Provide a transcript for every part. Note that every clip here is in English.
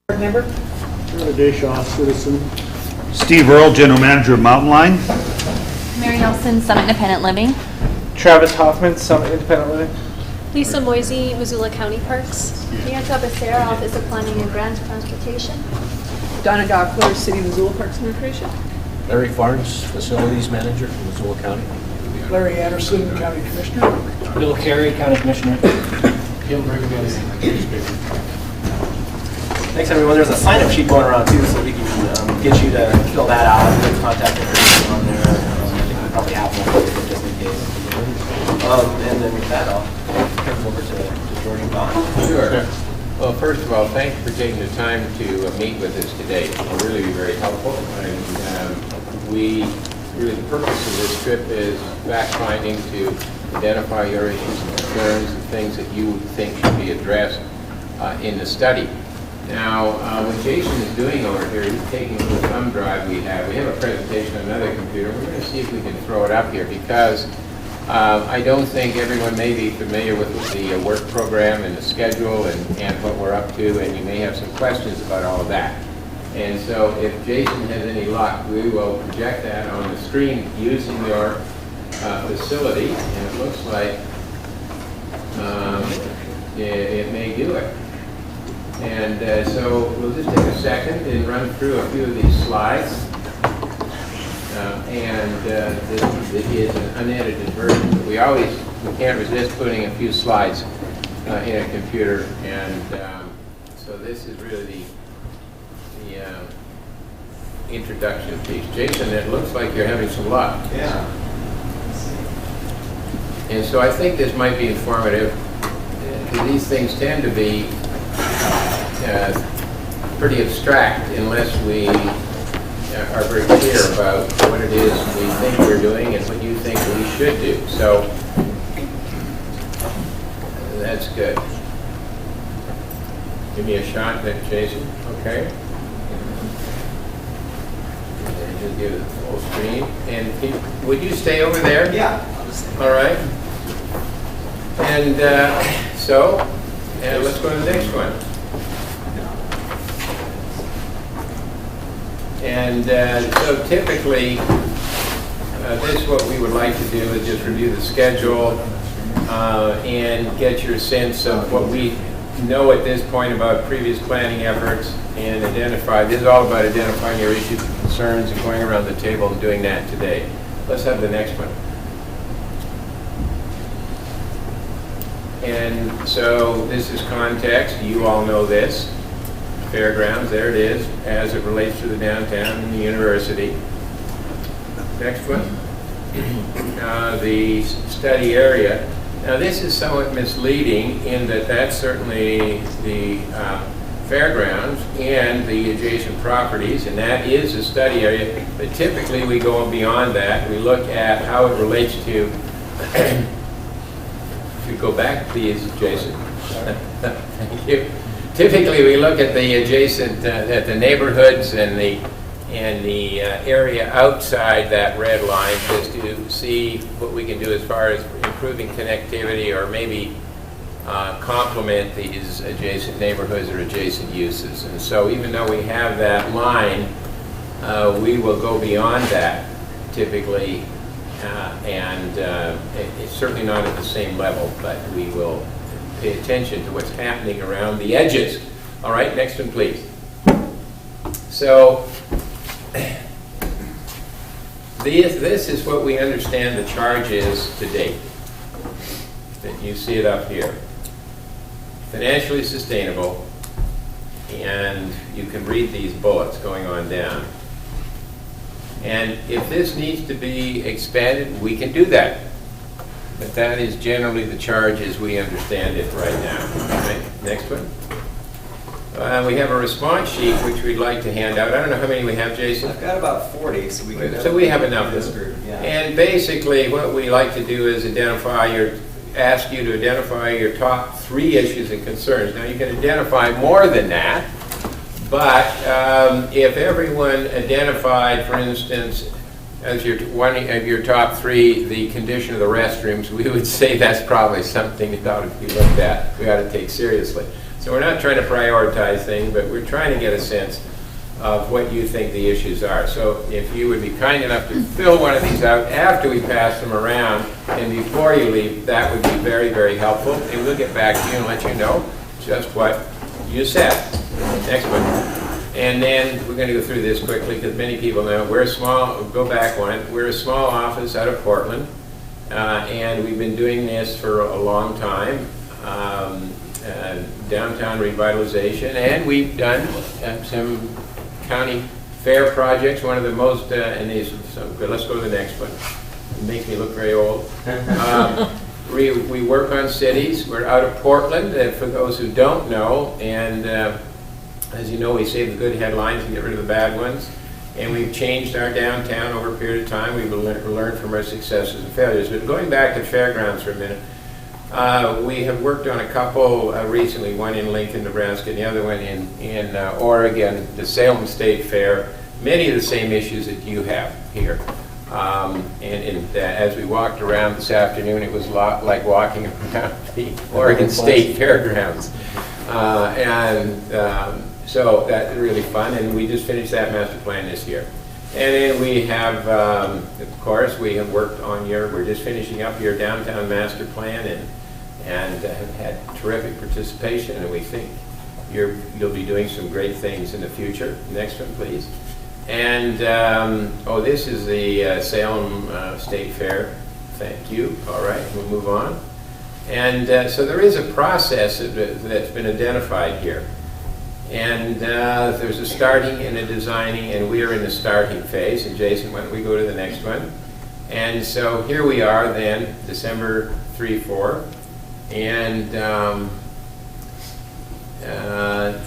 Board member? Deshaw, citizen. Steve Earle, General Manager of Mountain Line. Mary Olson, Summit Independent Living. Travis Hoffman, Summit Independent Living. Lisa Moisey, Missoula County Parks. Bianca Becerra, Office of Planning and Grants Transportation. Donna Dockler, City of Missoula Parks and Recreation. Larry Farnes, Facilities Manager from Missoula County. Larry Anderson, County Commissioner. Bill Carey, County Commissioner. Thanks, everyone. There's a sign-up sheet going around too, so we can get you to fill that out. There's contact information on there. I think we probably have one just in case. And then with that, I'll turn it over to George and Don. Sure. Well, first of all, thank you for taking the time to meet with us today. It'll really be very helpful. And the purpose of this trip is fact-finding to identify your issues and concerns and things that you think should be addressed in the study. Now, what Jason is doing over here, he's taking the thumb drive we have. We have a presentation on another computer. We're going to see if we can throw it up here because I don't think everyone may be familiar with the work program and the schedule and what we're up to, and you may have some questions about all of that. And so if Jason has any luck, we will project that on the screen using your facility, and it looks like it may do it. And so we'll just take a second and run through a few of these slides. This is an unedited version, but we can't resist putting a few slides in a computer. And so this is really the introduction piece. Jason, it looks like you're having some luck. Yeah. And so I think this might be informative. These things tend to be pretty abstract unless we are very clear about what it is we think we're doing and what you think we should do. So that's good. Give me a shot then, Jason. Okay. And just give it full screen. And would you stay over there? Yeah. All right. And let's go to the next one. And so typically, this what we would like to do is just review the schedule and get your sense of what we know at this point about previous planning efforts and identify. This is all about identifying your issues and concerns and going around the table and doing that today. Let's have the next one. And so this is context. You all know this. Fairgrounds, there it is, as it relates to the downtown and the university. Next one. The study area. Now this is somewhat misleading in that that's certainly the fairgrounds and the adjacent properties, and that is a study area, but typically we go beyond that. We look at how it relates to, if you go back please, Jason. Thank you. Typically, we look at the adjacent, at the neighborhoods and the area outside that red line, just to see what we can do as far as improving connectivity or maybe complement these adjacent neighborhoods or adjacent uses. And so, even though we have that line, we will go beyond that typically, and it's certainly not at the same level, but we will pay attention to what's happening around the edges. All right, next one, please. So, this is what we understand the charge is to date. You see it up here. Financially sustainable, and you can read these bullets going on down. And if this needs to be expanded, we can do that. But that is generally the charge as we understand it right now. Okay, next one. We have a response sheet which we'd like to hand out. I don't know how many we have, Jason. I've got about 40, so we can. So we have enough. This group, yeah. And basically, what we like to do is ask you to identify your top 3 issues and concerns. Now, you can identify more than that, but if everyone identified, for instance, as one of your top 3, the condition of the restrooms, we would say that's probably something that ought to be looked at, we ought to take seriously. So So we're not trying to prioritize things, but we're trying to get a sense of what you think the issues are. So if you would be kind enough to fill one of these out after we pass them around and before you leave, that would be very, very helpful. And we'll get back to you and let you know just what you said. Next one. And then we're going to go through this quickly because many people know we're a small, go back one, we're a small office out of Portland. And we've been doing this for a long time. Downtown revitalization, and we've done some county fair projects. One of the most, and these, so let's go to the next one. It makes me look very old. We work on cities. We're out of Portland, for those who don't know, and as you know, we save the good headlines and get rid of the bad ones. And we've changed our downtown over a period of time. We've learned from our successes and failures. But going back to fairgrounds for a minute, we have worked on a couple recently, one in Lincoln, Nebraska, and the other one in Oregon, the Salem State Fair. Many of the same issues that you have here. As we walked around this afternoon, it was a lot like walking around the Oregon State Fairgrounds. So that's really fun, and we just finished that master plan this year. And then we have, of course, we have worked on we're just finishing up your downtown master plan and have had terrific participation, and we think you'll be doing some great things in the future. Next one, please. And, this is the Salem State Fair. Thank you. All right, we'll move on. And so there is a process that's been identified here. And there's a starting and a designing, and we are in the starting phase. And Jason, why don't we go to the next one? And so here we are then, December 3-4. And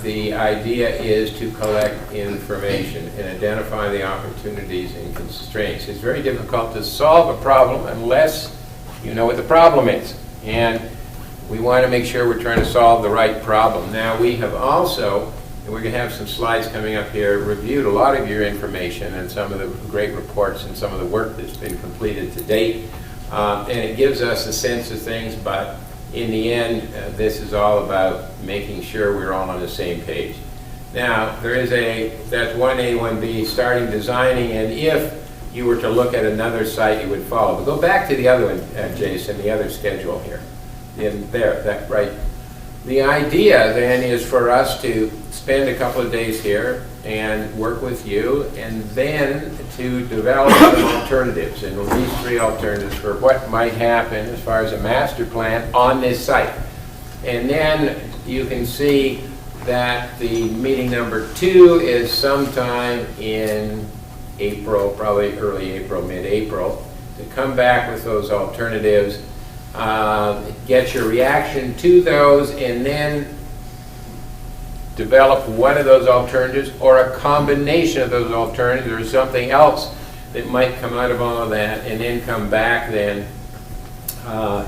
the idea is to collect information and identify the opportunities and constraints. It's very difficult to solve a problem unless you know what the problem is. And we want to make sure we're trying to solve the right problem. Now, we have also, and we're going to have some slides coming up here, reviewed a lot of your information and some of the great reports and some of the work that's been completed to date. And it gives us a sense of things, but in the end, this is all about making sure we're all on the same page. Now, there is that's 1A, 1B, starting designing, and if you were to look at another site, you would follow. But go back to the other one, Jason, the other schedule here. Right. The idea then is for us to spend a couple of days here and work with you, and then to develop some alternatives, and these 3 alternatives for what might happen as far as a master plan on this site. And then you can see that the meeting number 2 is sometime in April, probably early April, mid-April, to come back with those alternatives, get your reaction to those, and then develop one of those alternatives or a combination of those alternatives or something else that might come out of all of that, and then come back then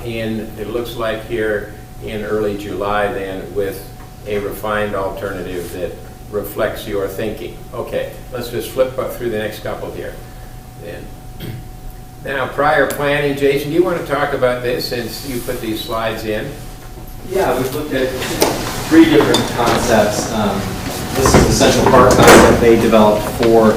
it looks like here in early July then with a refined alternative that reflects your thinking. Okay, let's just flip up through the next couple here. Then. Now, prior planning, Jason, do you want to talk about this since you put these slides in? Yeah, we've looked at 3 different concepts. This is the Central Park concept they developed 4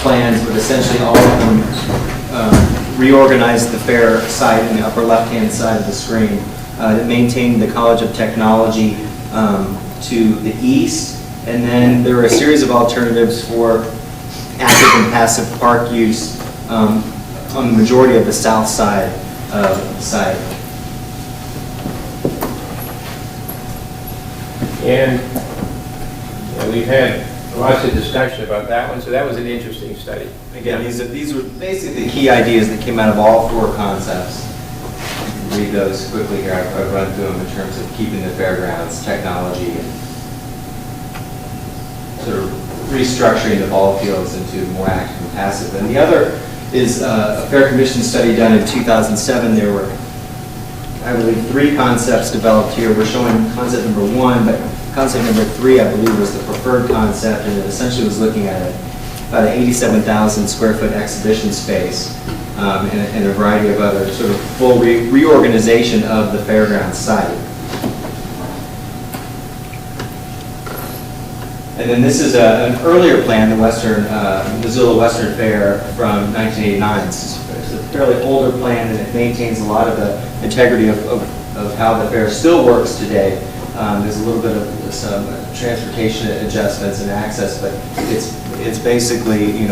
plans, but essentially all of them reorganized the fair site in the upper left-hand side of the screen. It maintained the College of Technology to the east, and then there were a series of alternatives for active and passive park use on the majority of the south side of the site. And we've had lots of discussion about that one, so that was an interesting study. Again, these were basically the key ideas that came out of all 4 concepts. Read those quickly here. I've run through them in terms of keeping the fairgrounds, technology, and sort of restructuring the ball fields into more active and passive. And the other is a Fair Commission study done in 2007. There were, I believe, 3 concepts developed here. We're showing concept number 1, but concept number 3, I believe, was the preferred concept, and it essentially was looking at about an 87,000 square foot exhibition space and a variety of other sort of full reorganization of the fairground site. And then this is an earlier plan, the Missoula Western Fair from 1989. It's a fairly older plan, and it maintains a lot of the integrity of how the fair still works today. There's a little bit of some transportation adjustments and access, but it's basically,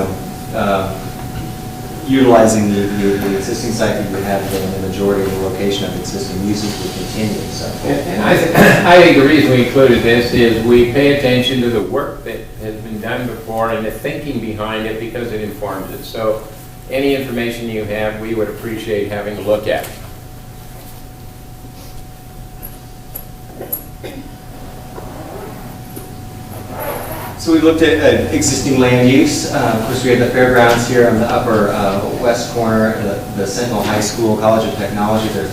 utilizing the existing site that we have, and the majority of the location of existing uses will continue. So, And I think the reason we included this is we pay attention to the work that has been done before and the thinking behind it because it informs it. So any information you have, we would appreciate having a look at. So we looked at existing land use. Of course, we have the fairgrounds here on the upper west corner, the Sentinel High School, College of Technology. There's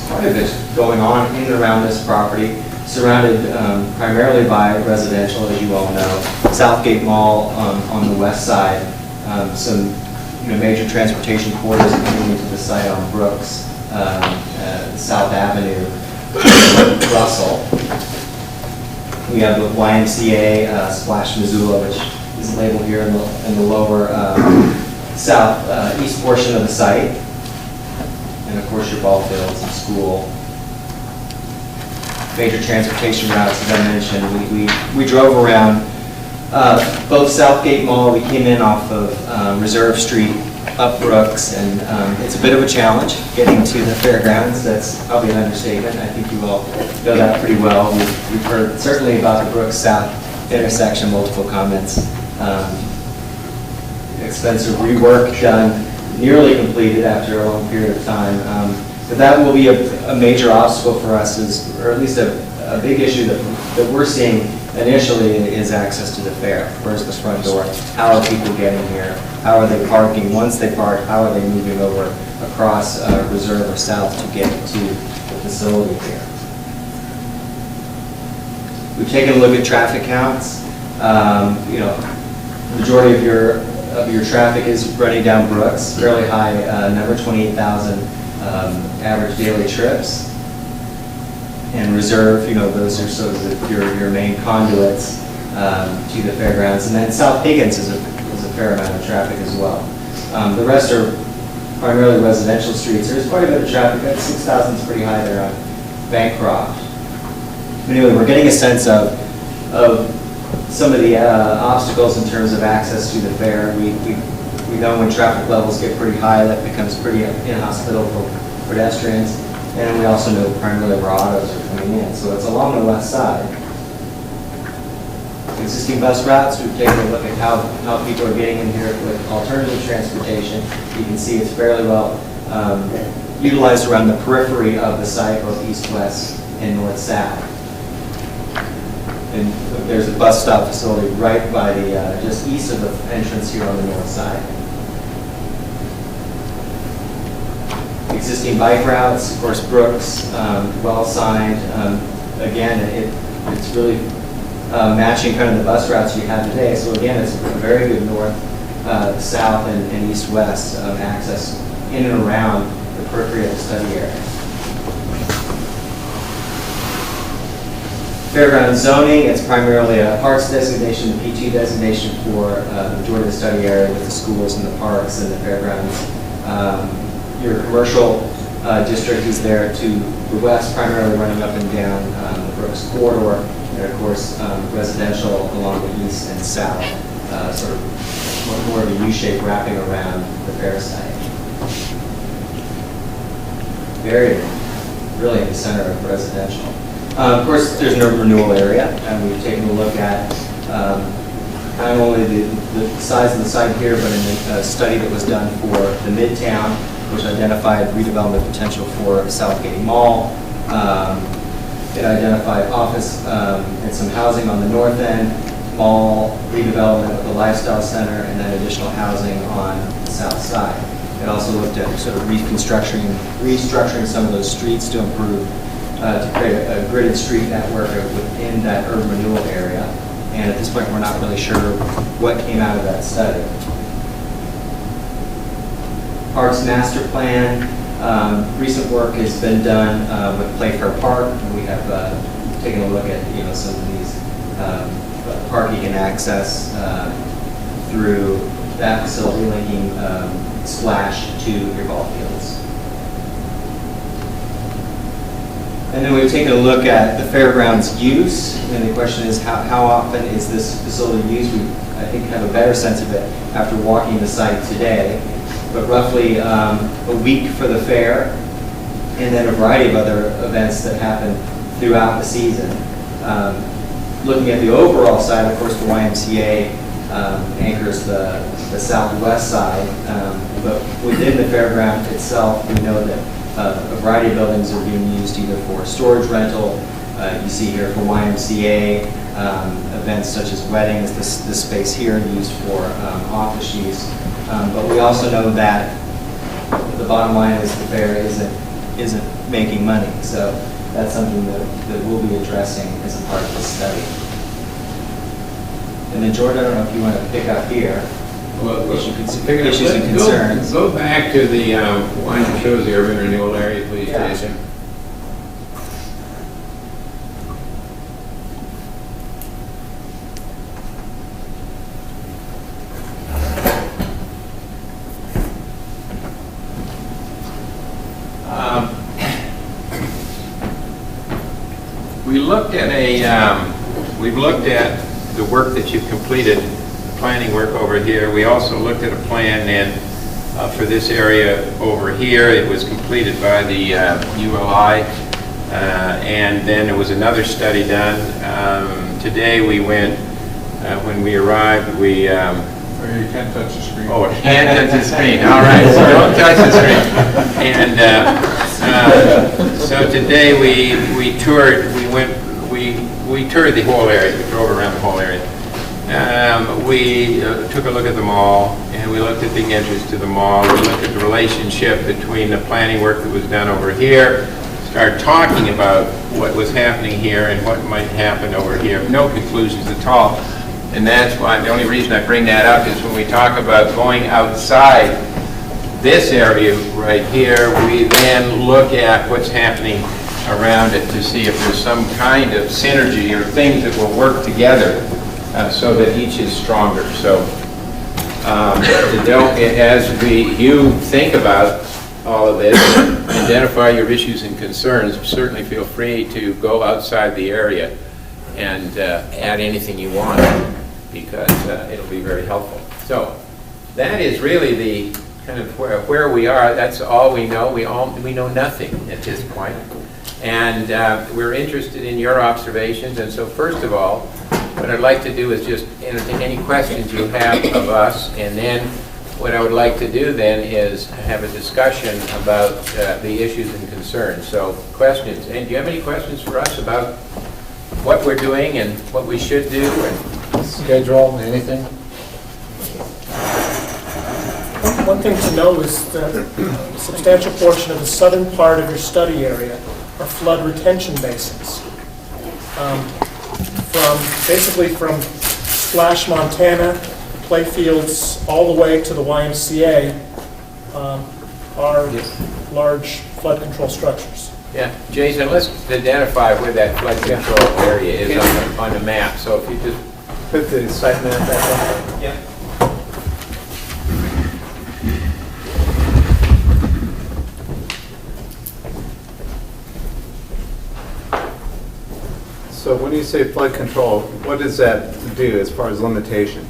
quite a bit going on in and around this property, surrounded primarily by residential, as you all know. Southgate Mall on the west side, some major transportation corridors coming into the site on Brooks, South Avenue, Russell. We have the YMCA, Splash Missoula, which is labeled here in the lower southeast portion of the site. And of course your ball fields and school. Major transportation routes, as I mentioned. We drove around both Southgate Mall. We came in off of Reserve Street, up Brooks, and it's a bit of a challenge getting to the fairgrounds. That's probably an understatement. I think you all know that pretty well. We've heard certainly about the Brooks South intersection, multiple comments. Expensive rework done, nearly completed after a long period of time. But that will be a major obstacle for us, or at least a big issue that we're seeing initially is access to the fair. Where's the front door? How are people getting here? How are they parking? Once they park, how are they moving over across Reserve or South to get to the facility here? We've taken a look at traffic counts. Majority of your traffic is running down Brooks, fairly high number, 28,000 average daily trips. And Reserve, those are sort of your main conduits to the fairgrounds. And then South Higgins is a fair amount of traffic as well. The rest are primarily residential streets. There's quite a bit of traffic. That 6,000 is pretty high there on Bancroft. But anyway, we're getting a sense of some of the obstacles in terms of access to the fair. We know when traffic levels get pretty high, that becomes pretty inhospitable for pedestrians. And we also know primarily where autos are coming in. So it's along the west side. Existing bus routes, we've taken a look at how people are getting in here with alternative transportation. You can see it's fairly well utilized around the periphery of the site, both east-west and north-south. And there's a bus stop facility right by the, just east of the entrance here on the north side. Existing bike routes, of course, Brooks, well signed. Again, it's really matching kind of the bus routes you have today. So again, it's a very good north, south, and east-west access in and around the periphery of the study area. Fairground zoning, it's primarily a parks designation, a PT designation for the majority of the study area with the schools and the parks and the fairgrounds. Your commercial district is there to the west, primarily running up and down the Brooks corridor, and of course residential along the east and south, sort of more of a U-shape wrapping around the fair site. Very, really in the center of residential. Of course, there's no renewal area, and we've taken a look at not only the size of the site here, but in a study that was done for the Midtown, which identified redevelopment potential for Southgate Mall. It identified office and some housing on the north end, mall redevelopment with the lifestyle center, and then additional housing on the south side. It also looked at sort of restructuring some of those streets to improve, to create a gridded street network within that urban renewal area. And at this point, we're not really sure what came out of that study. Parks Master Plan, recent work has been done with Playfair Park. We have taken a look at some of these parking and access through that facility, linking Splash to your ball fields. And then we've taken a look at the fairgrounds use, and the question is how often is this facility used? We, I think, have a better sense of it after walking the site today, but roughly a week for the fair, and then a variety of other events that happen throughout the season. Looking at the overall side, of course, the YMCA anchors the southwest side, but within the fairground itself, we know that a variety of buildings are being used either for storage rental. You see here for YMCA, events such as weddings, this space here used for office use. But we also know that the bottom line is the fair isn't making money. So that's something that we'll be addressing as a part of this study. And then George, I don't know if you want to pick up here. Well, Issues and concerns. Go back to the one that shows the urban renewal area, please, Yeah. Jason. We've looked at the work that you've completed, planning work over here. We also looked at a plan for this area over here. It was completed by the ULI, and then there was another study done. Today we went, when we arrived, we... You can't touch the screen. Oh, it can't touch the screen. All right, so don't touch the screen. And so today we toured. We toured the whole area. We drove around the whole area. We took a look at the mall, and we looked at the entrance to the mall. We looked at the relationship between the planning work that was done over here. Started talking about what was happening here and what might happen over here. No conclusions at all. And that's why, the only reason I bring that up is when we talk about going outside this area right here, we then look at what's happening around it to see if there's some kind of synergy or things that will work together so that each is stronger. So as you think about all of this, identify your issues and concerns, certainly feel free to go outside the area and add anything you want, because it'll be very helpful. So that is really the kind of where we are. That's all we know. We know nothing at this point. And we're interested in your observations. And so first of all, what I'd like to do is just entertain any questions you have of us. And then what I would like to do then is have a discussion about the issues and concerns. So questions. And do you have any questions for us about what we're doing and what we should do? Schedule, anything? One thing to know is that a substantial portion of the southern part of your study area are flood retention basins. From Splash, Montana, the play fields, all the way to the YMCA are large flood control structures. Yeah, Jason, let's identify where that flood control area is on the map. So if you just Put the site map back up. Yeah. So when you say flood control, what does that do as far as limitation?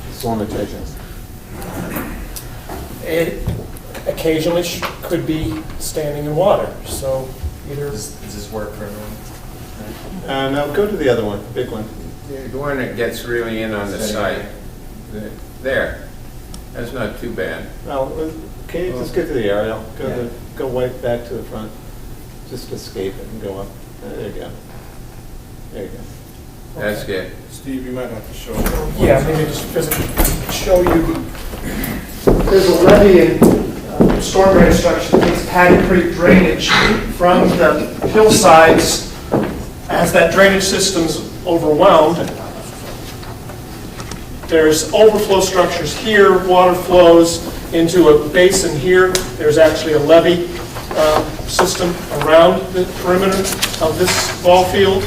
It's limitations. It occasionally could be standing in water, so either... Does this work for everyone? No, go to the other one, big one. the one that gets really in on the site. There. That's not too bad. Well, can you just get to the aerial? Go way back to the front. Just escape it and go up. There you go. There you go. That's good. Steve, you might have to show. Yeah, maybe just physically show you. There's a levee and storm drain structure that takes Paddy Creek drainage from the hillsides. As that drainage system's overwhelmed, there's overflow structures here, water flows into a basin here. There's actually a levee system around the perimeter of this ball field.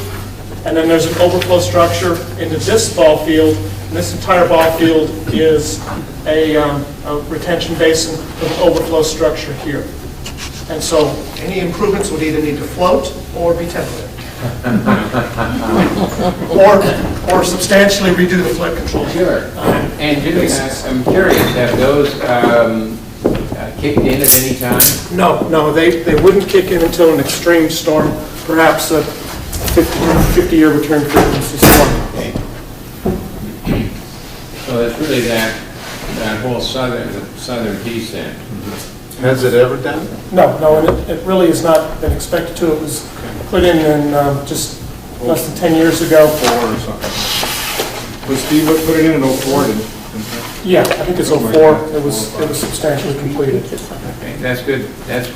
And then there's an overflow structure into this ball field. And this entire ball field is a retention basin with an overflow structure here. And so any improvements would either need to float or be temporary. Or substantially redo the flood control. Sure. And Jimmy, I'm curious, have those kicked in at any time? No, they wouldn't kick in until an extreme storm, perhaps a 50-year return frequency storm. So it's really that whole southern piece then? Has it ever done? No, and it really has not been expected to. It was put in just less than 10 years ago. 4 or something. Was Steve put it in 04? Yeah, I think it's 04. It was substantially completed. Okay, that's good. That's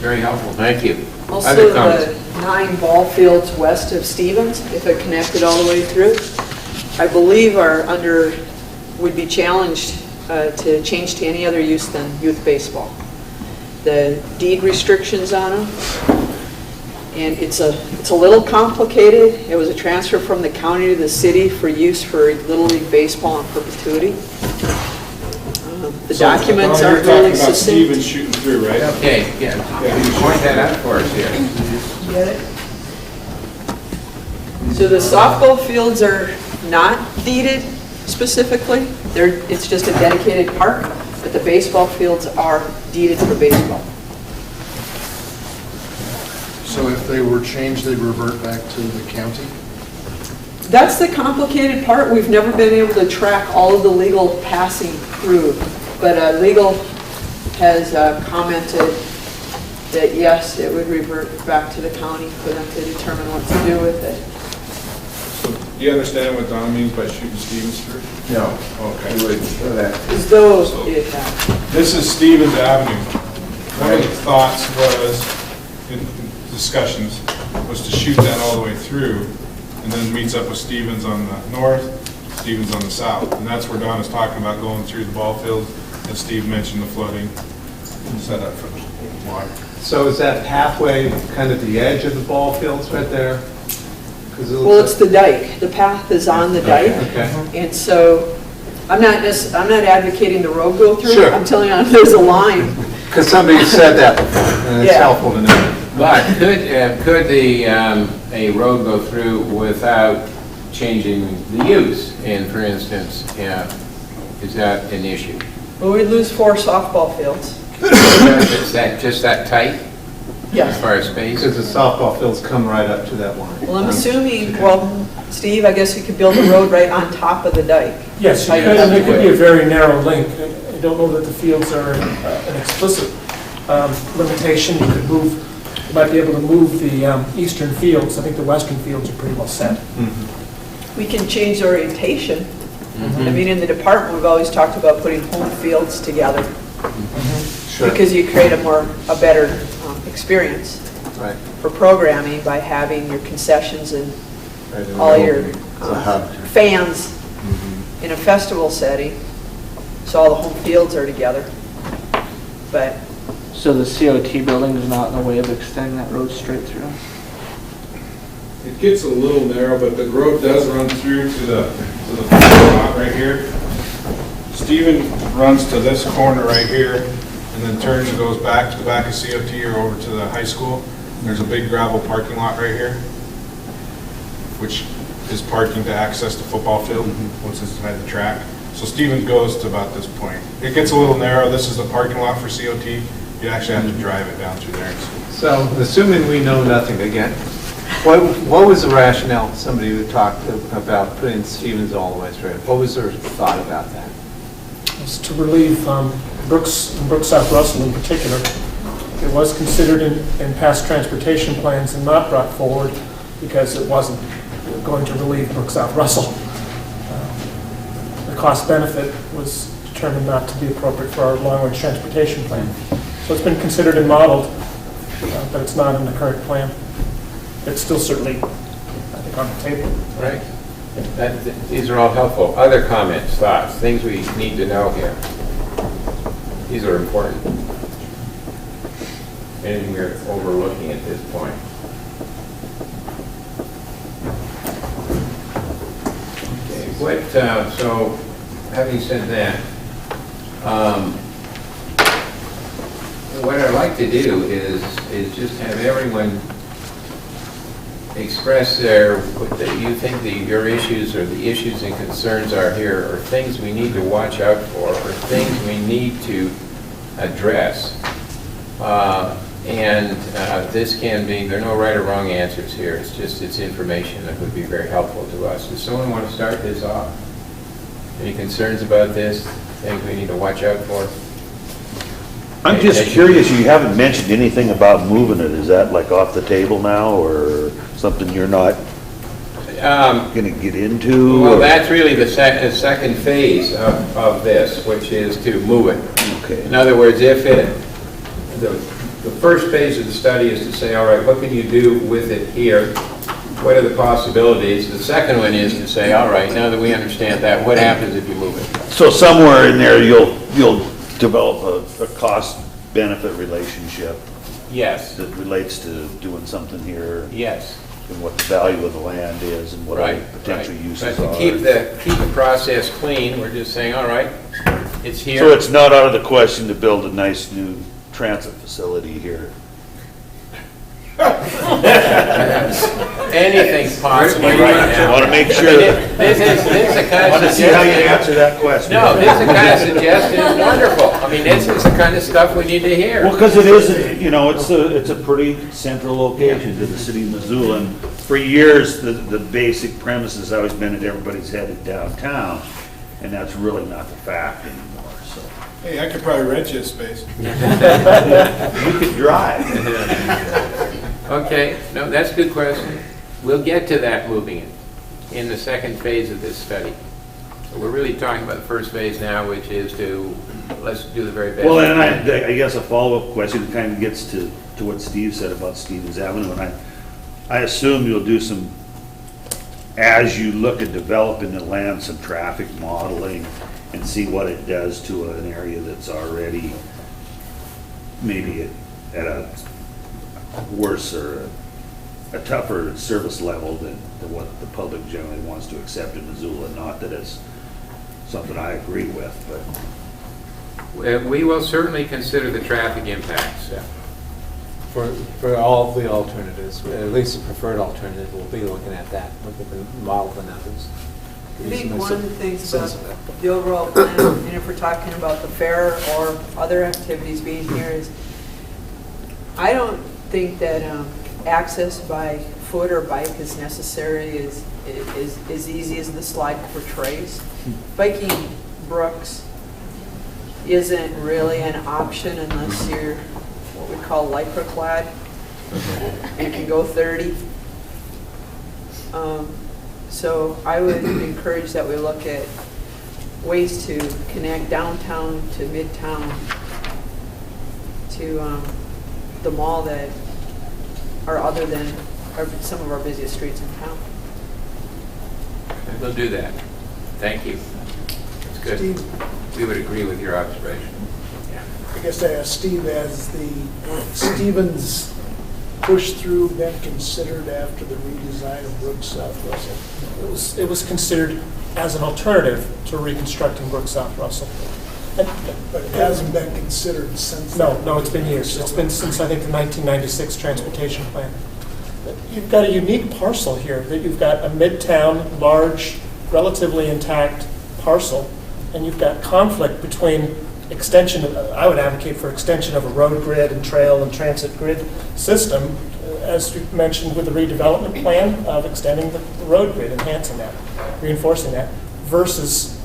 very helpful. Thank you. Also, Other comments? the 9 ball fields west of Stevens, if it connected all the way through, I believe would be challenged to change to any other use than youth baseball. The deed restrictions on them, and it's a little complicated. It was a transfer from the county to the city for use for Little League baseball in perpetuity. The documents aren't really succinct. Stevens shooting through, right? Okay, yeah. Can you point that out for us here? Get it? So the softball fields are not deeded specifically. It's just a dedicated park, but the baseball fields are deeded for baseball. So if they were changed, they'd revert back to the county? That's the complicated part. We've never been able to track all of the legal passing through. But legal has commented that yes, it would revert back to the county for them to determine what to do with it. So, do you understand what Don means by shooting Stevens through? No. Okay. You would show that. As though it had. This is Stevens Avenue. One of the thoughts was, in discussions, was to shoot that all the way through, and then meets up with Stevens on the north, Stevens on the south. And that's where Don is talking about going through the ball field, and Steve mentioned the flooding set up for the water. So is that pathway kind of the edge of the ball fields right there? Well, it's the dike. The path is on the dike. Okay. And so I'm not advocating the road go through. Sure. I'm telling you, there's a line. Because somebody said that before, and it's Yeah. helpful to know. But could a road go through without changing the use? And for instance, is that an issue? Well, we'd lose 4 softball fields. Is that just that tight Yes. as far as space? Because the softball fields come right up to that line. Well, I'm assuming, Steve, I guess you could build a road right on top of the dike. Yes, you could, and it could be a very narrow link. I don't know that the fields are an explicit limitation. You might be able to move the eastern fields. I think the western fields are pretty well set. We can change orientation. I mean, in the department, we've always talked about putting home fields together. Sure. Because you create a better experience Right. for programming by having your concessions and Right, and all your it's a hub. fans in a festival setting, so all the home fields are together. But So the COT building is not in the way of extending that road straight through? It gets a little narrow, but the road does run through to the lot right here. Steven runs to this corner right here, and then turns and goes back to the back of COT or over to the high school. There's a big gravel parking lot right here, which is parking to access the football field once it's inside the track. So Steven goes to about this point. It gets a little narrow. This is the parking lot for COT. You actually have to drive it down through there. So assuming we know nothing again, what was the rationale, somebody who talked about putting Stevens all the way through? What was their thought about that? It's to relieve Brooks and Brooks South Russell in particular. It was considered in past transportation plans and not brought forward because it wasn't going to relieve Brooks South Russell. The cost benefit was determined not to be appropriate for our long-range transportation plan. So it's been considered and modeled, but it's not in the current plan. It's still certainly, I think, on the table. Right. These are all helpful. Other comments, thoughts, things we need to know here? These are important. Anything we're overlooking at this point? So, having said that, what I'd like to do is just have everyone express what you think your issues or the issues and concerns are here, or things we need to watch out for, or things we need to address. This can be, there are no right or wrong answers here. It's information that would be very helpful to us. Does someone want to start this off? Any concerns about this? Things we need to watch out for? I'm just curious, you haven't mentioned anything about moving it. Is that like off the table now, or something you're not going to get into? Well, that's really the second phase of this, which is to move it. Okay. In other words, the first phase of the study is to say, all right, what can you do with it here? What are the possibilities? The second one is to say, all right, now that we understand that, what happens if you move it? So somewhere in there, you'll develop a cost-benefit relationship. Yes. That relates to doing something here. Yes. And what the value of the land is and what other potential uses are. But to keep the process clean, we're just saying, all right, it's here. So it's not out of the question to build a nice new transit facility here. Anything's possible right now. I want to make sure. This is a kind of I want to see how you answer that question. No, this is the kind of suggestion is wonderful. I mean, this is the kind of stuff we need to hear. Well, because it is, it's a pretty central location to the city of Missoula. And for years, the basic premise has always been that everybody's headed downtown, and that's really not the fact anymore. So. Hey, I could probably rent you a space. You could drive. Okay, no, that's a good question. We'll get to that moving it in the second phase of this study. So we're really talking about the first phase now, which is let's do the very best. Well, and I guess a follow-up question kind of gets to what Steve said about Stevens Avenue, and I assume you'll do some, as you look at developing the land, some traffic modeling and see what it does to an area that's already maybe at a worse or a tougher service level than what the public generally wants to accept in Missoula. Not that it's something I agree with, but. We will certainly consider the traffic impacts. Yeah. For all of the alternatives, at least the preferred alternative, we'll be looking at that, looking at the model and others. I think one of the things about the overall plan, and if we're talking about the fair or other activities being here, is I don't think that access by foot or bike is necessary as easy as the slide portrays. Biking Brooks isn't really an option unless you're what we call lycra clad and can go 30. So I would encourage that we look at ways to connect downtown to midtown to the mall that are other than some of our busiest streets in town. We'll do that. Thank you. That's good. Steve, we would agree with your observation. Yeah. I guess I asked Steve, has the Stevens push through been considered after the redesign of Brooks South Russell? It was considered as an alternative to reconstructing Brooks South Russell. But it hasn't been considered since. No, it's been years. It's been since, I think, the 1996 transportation plan. You've got a unique parcel here, that you've got a midtown, large, relatively intact parcel, and you've got conflict between extension, I would advocate for extension of a road grid and trail and transit grid system, as you mentioned with the redevelopment plan of extending the road grid, enhancing that, reinforcing that, versus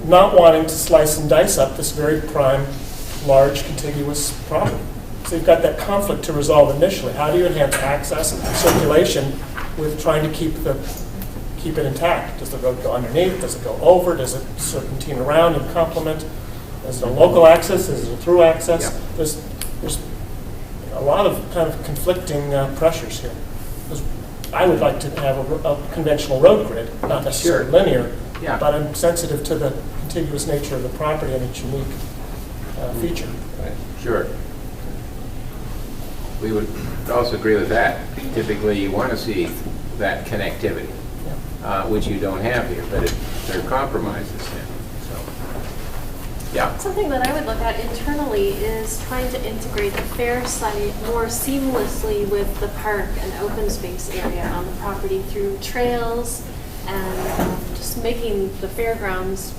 not wanting to slice and dice up this very prime, large, contiguous property. So you've got that conflict to resolve initially. How do you enhance access and circulation with trying to keep it intact? Does the road go underneath? Does it go over? Does it serpentine around and complement? Is it a local access? Is it a through access? Yeah. There's a lot of kind of conflicting pressures here. I would like to have a conventional road grid, not necessarily linear, but I'm sensitive to the contiguous nature of the property and its unique feature. Right. Sure. We would also agree with that. Typically, you want to see that connectivity. which you don't have here, but there are compromises then, so, yeah. Something that I would look at internally is trying to integrate the fair site more seamlessly with the park and open space area on the property through trails and just making the fairgrounds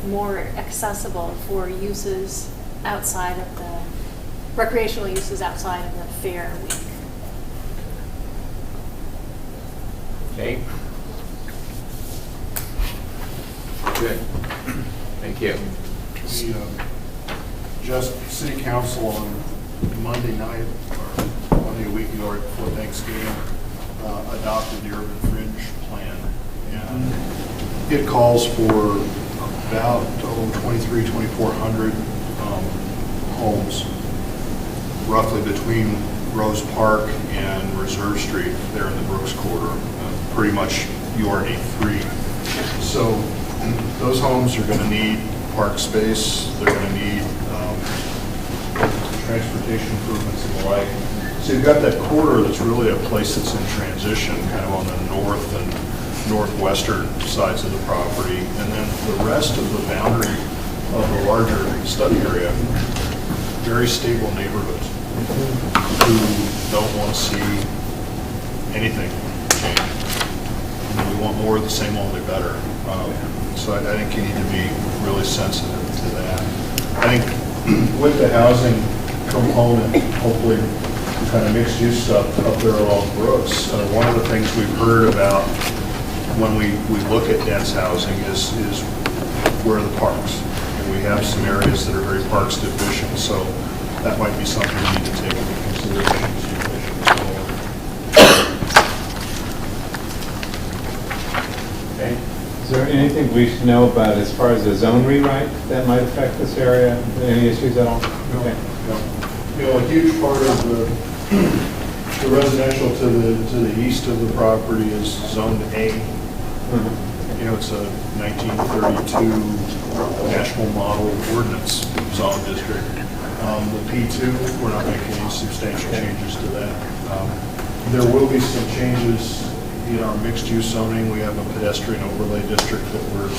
more accessible for uses outside of the, recreational uses outside of the fair week. Okay. Good. Thank you. We, just city council on Monday night, or Monday a week ago, right before Thanksgiving, adopted the urban fringe plan. And it calls for about 2,400 homes, roughly between Rose Park and Reserve Street there in the Brooks Quarter. Pretty much you already need 3. So those homes are going to need park space, they're going to need transportation improvements and the like. So you've got that quarter that's really a place that's in transition, kind of on the north and northwestern sides of the property, and then the rest of the boundary of the larger study area, very stable neighborhoods who don't want to see anything change. We want more of the same, only better. So I think you need to be really sensitive to that. I think with the housing component, hopefully kind of mixed use stuff up there along Brooks, one of the things we've heard about when we look at dense housing is where are the parks? And we have some areas that are very parks deficient, so that might be something we need to take into consideration. Okay. Is there anything we should know about as far as the zone rewrite that might affect this area? Any issues at all? Okay. You know, a huge part of the residential to the east of the property is zoned A. You know, it's a 1932 National Model Ordinance Zone District. The P2, we're not making any substantial changes to that. There will be some changes in our mixed-use zoning. We have a pedestrian overlay district that we're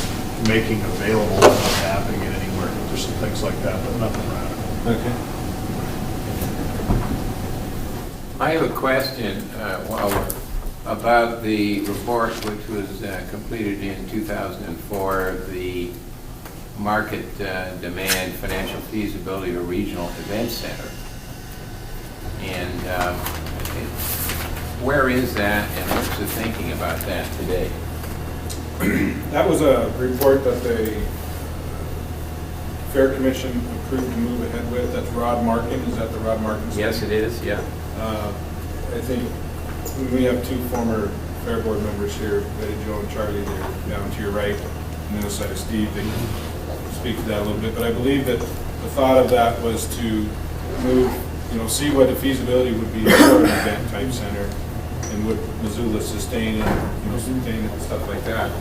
making available, not mapping it anywhere. There's some things like that, but nothing radical. Okay. I have a question about the report which was completed in 2004, the market demand financial feasibility of a regional event center. And where is that, and what's the thinking about that today? That was a report that the Fair Commission approved to move ahead with. That's Rod Markin. Is that the Rod Markin? Yes, it is, yeah. I think we have 2 former Fair Board members here, Betty Jo and Charlie. They're down to your right, and the other side of Steve. They can speak to that a little bit. But I believe that the thought of that was to move, see what the feasibility would be for an event type center, and would Missoula sustain it, sustain it and stuff like that.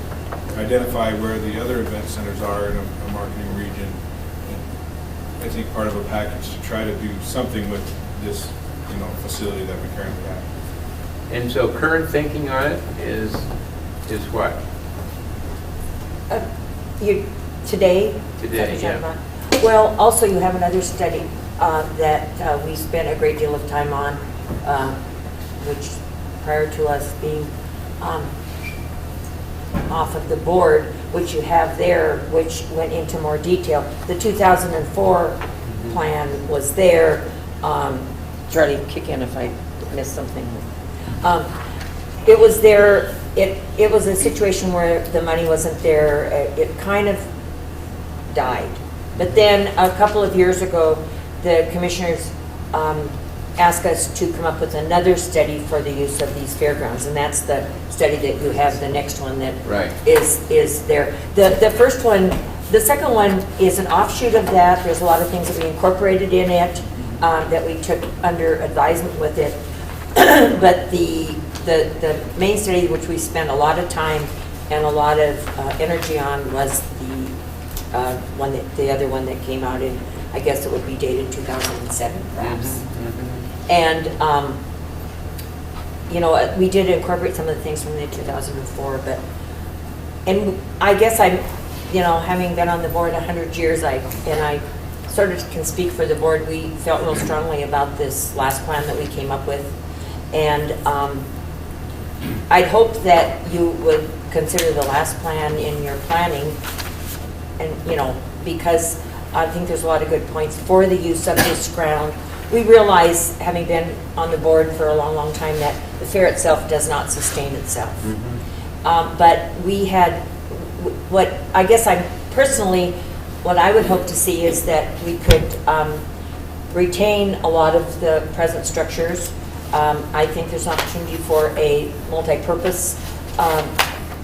Identify where the other event centers are in a marketing region. And I think part of a package to try to do something with this, facility that we currently have. And so current thinking on it is what? Today? Today, yeah. Well, also you have another study that we spent a great deal of time on, which prior to us being off of the board, which you have there, which went into more detail. The 2004 plan was there. Charlie, kick in if I missed something. It was there. It was a situation where the money wasn't there. It kind of died. But then a couple of years ago, the commissioners asked us to come up with another study for the use of these fairgrounds, and that's the study that you have, the next one that is there. The first one, the second one is an offshoot of that. There's a lot of things that we incorporated in it that we took under advisement with it. But the main study, which we spent a lot of time and a lot of energy on, was the other one that came out in, I guess it would be dated 2007, perhaps. And we did incorporate some of the things from the 2004, but And I guess I'm, having been on the board 100 years, I sort of can speak for the board, we felt real strongly about this last plan that we came up with. And I'd hoped that you would consider the last plan in your planning, and, because I think there's a lot of good points for the use of this ground. We realize, having been on the board for a long, long time, that the fair itself does not sustain itself. But we had, what I guess I'm personally, what I would hope to see is that we could retain a lot of the present structures. I think there's opportunity for a multi-purpose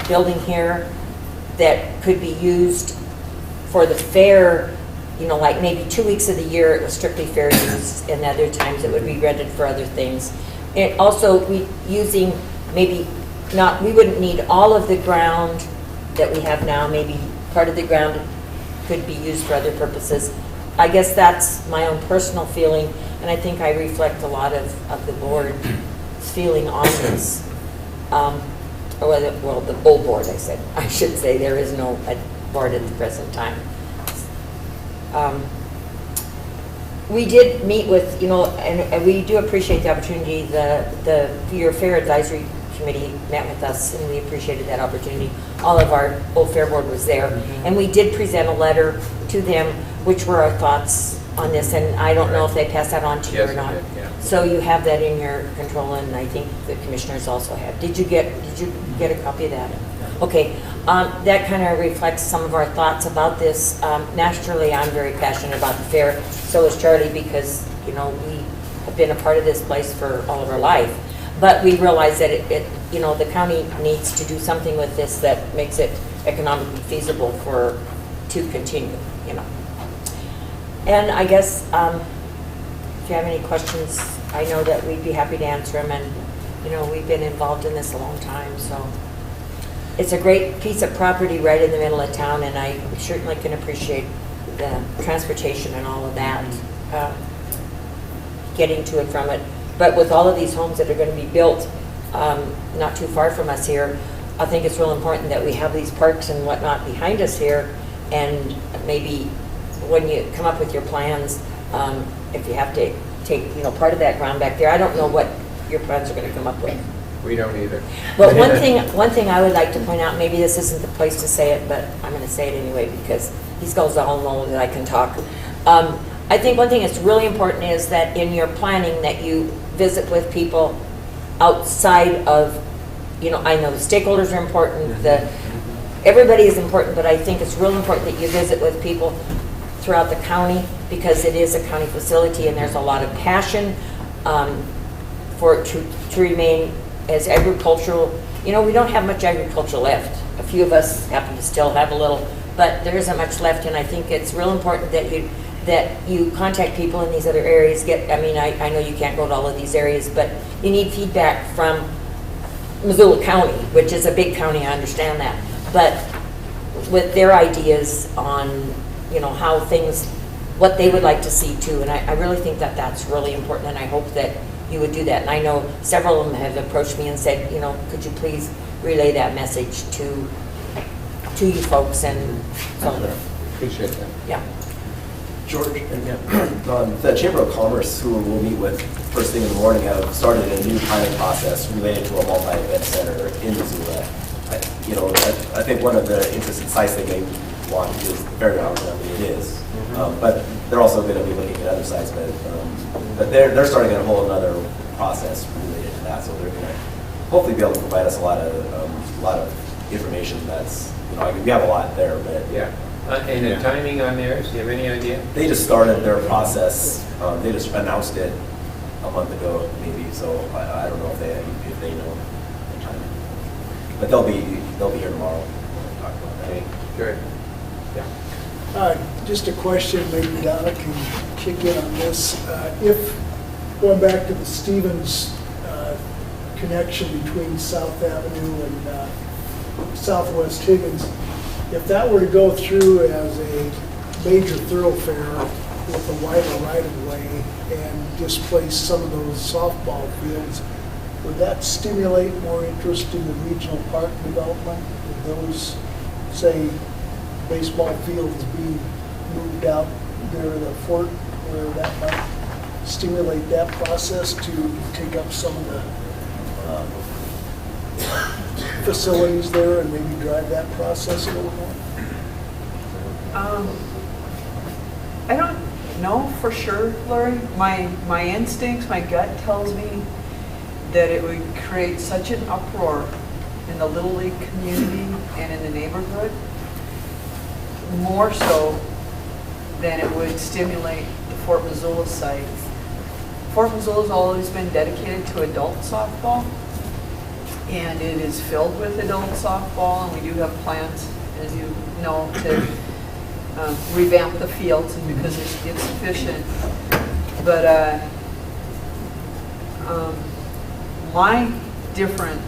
building here that could be used for the fair, like maybe 2 weeks of the year it was strictly fair use, and other times it would be rented for other things. And also, using maybe not, we wouldn't need all of the ground that we have now, maybe part of the ground could be used for other purposes. I guess that's my own personal feeling, and I think I reflect a lot of the board's feeling on this. Well, the full board, I should say, there is no board at the present time. We did meet with, and we do appreciate the opportunity, your Fair Advisory Committee met with us, and we appreciated that opportunity. All of our old Fair Board was there, and we did present a letter to them, which were our thoughts on this, and I don't know if they passed that on to you or not. So you have that in your control, and I think the commissioners also have. Did you get a copy of that? Okay, that kind of reflects some of our thoughts about this. Naturally, I'm very passionate about the fair. So is Charlie, because we have been a part of this place for all of our life. But we realize that the county needs to do something with this that makes it economically feasible to continue. And I guess if you have any questions, I know that we'd be happy to answer them. And we've been involved in this a long time, so. It's a great piece of property right in the middle of town, and I certainly can appreciate the transportation and all of that, getting to and from it. But with all of these homes that are going to be built not too far from us here, I think it's real important that we have these parks and whatnot behind us here, and maybe when you come up with your plans, if you have to take part of that ground back there, I don't know what your plans are going to come up with. We don't either. But one thing I would like to point out, maybe this isn't the place to say it, but I'm going to say it anyway because these girls all know that I can talk. I think one thing that's really important is that in your planning that you visit with people outside of, I know the stakeholders are important, everybody is important, but I think it's real important that you visit with people throughout the county because it is a county facility and there's a lot of passion for it to remain as agricultural. We don't have much agriculture left. A few of us happen to still have a little, but there isn't much left, and I think it's real important that you contact people in these other areas. I know you can't go to all of these areas, but you need feedback from Missoula County, which is a big county, I understand that, but with their ideas on, how things, what they would like to see too, and I really think that that's really important, and I hope that you would do that. And I know several of them have approached me and said, could you please relay that message to you folks, and so. Appreciate that. Yeah. George, the Chamber of Commerce, who we'll meet with first thing in the morning, have started a new planning process related to a multi-event center in Missoula. I think one of the interesting sites they may want is the fairgrounds, and it is. But they're also going to be looking at other sites, but they're starting a whole other process related to that. So they're going to hopefully be able to provide us a lot of information. That's we have a lot there, but yeah. And the timing on theirs, do you have any idea? They just started their process. They just announced it a month ago, maybe. So I don't know if they know the timing. But they'll be here tomorrow. To talk about that. Okay, good. Just a question, maybe Donna can kick in on this. If, going back to the Stevens connection between South Avenue and Southwest Higgins, if that were to go through as a major thoroughfare with a wider right-of-way and displace some of those softball fields, would that stimulate more interest in the regional park development? Would those say, baseball field is being moved out there to the fort, where that might stimulate that process to take up some of the facilities there and maybe drive that process a little more? I don't know for sure, Lori. My instincts, my gut tells me that it would create such an uproar in the Little League community and in the neighborhood, more so than it would stimulate the Fort Missoula site. Fort Missoula's always been dedicated to adult softball, and it is filled with adult softball, and we do have plans, as you know, to revamp the fields because it's insufficient. But my different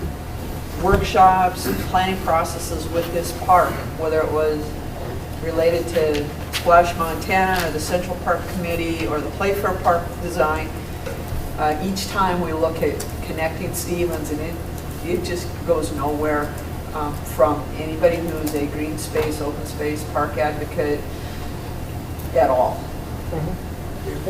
workshops and planning processes with this park, whether it was related to Splash Montana or the Central Park Committee or the Playfair Park design, each time we look at connecting Stevens, and it just goes nowhere from anybody who's a green space, open space, park advocate at all. And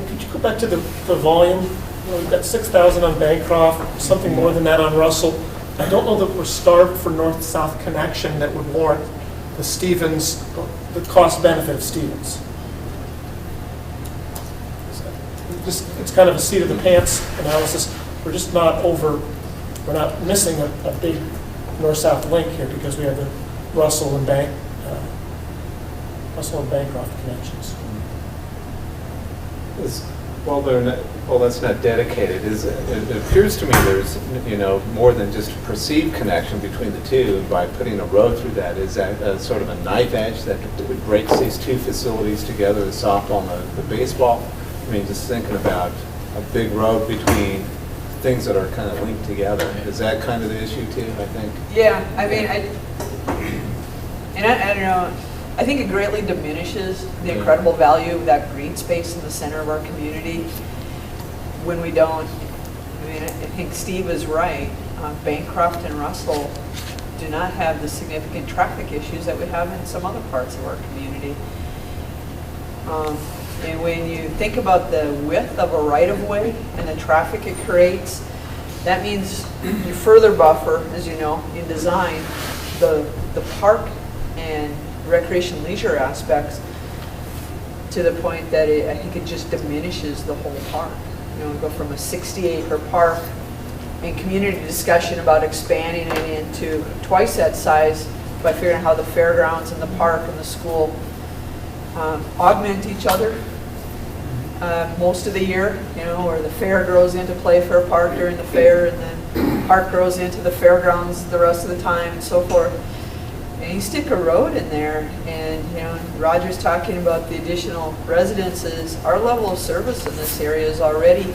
could you go back to the volume? We've got 6,000 on Bancroft, something more than that on Russell. I don't know that we're starved for north-south connection that would warrant the Stevens, the cost benefit of Stevens. It's kind of a seat of the pants analysis. We're just not we're not missing a big north-south link here because we have the Russell and Bancroft connections. Well, that's not dedicated. It appears to me there's, more than just a perceived connection between the two. And by putting a road through that, is that sort of a knife edge that breaks these two facilities together, the softball and the baseball? I mean, just thinking about a big road between things that are kind of linked together. Is that kind of the issue too, I think? Yeah, I mean, I don't know. I think it greatly diminishes the incredible value of that green space in the center of our community when we don't. I mean, I think Steve is right. Bancroft and Russell do not have the significant traffic issues that we have in some other parts of our community. And when you think about the width of a right-of-way and the traffic it creates, that means you further buffer, as you know, in design, the park and recreation leisure aspects to the point that I think it just diminishes the whole park. We go from a 60-acre park and community discussion about expanding it into twice that size by figuring out how the fairgrounds and the park and the school augment each other most of the year, or the fair grows into Playfair Park during the fair, and then park grows into the fairgrounds the rest of the time, and so forth. And you stick a road in there, and Roger's talking about the additional residences. Our level of service in this area is already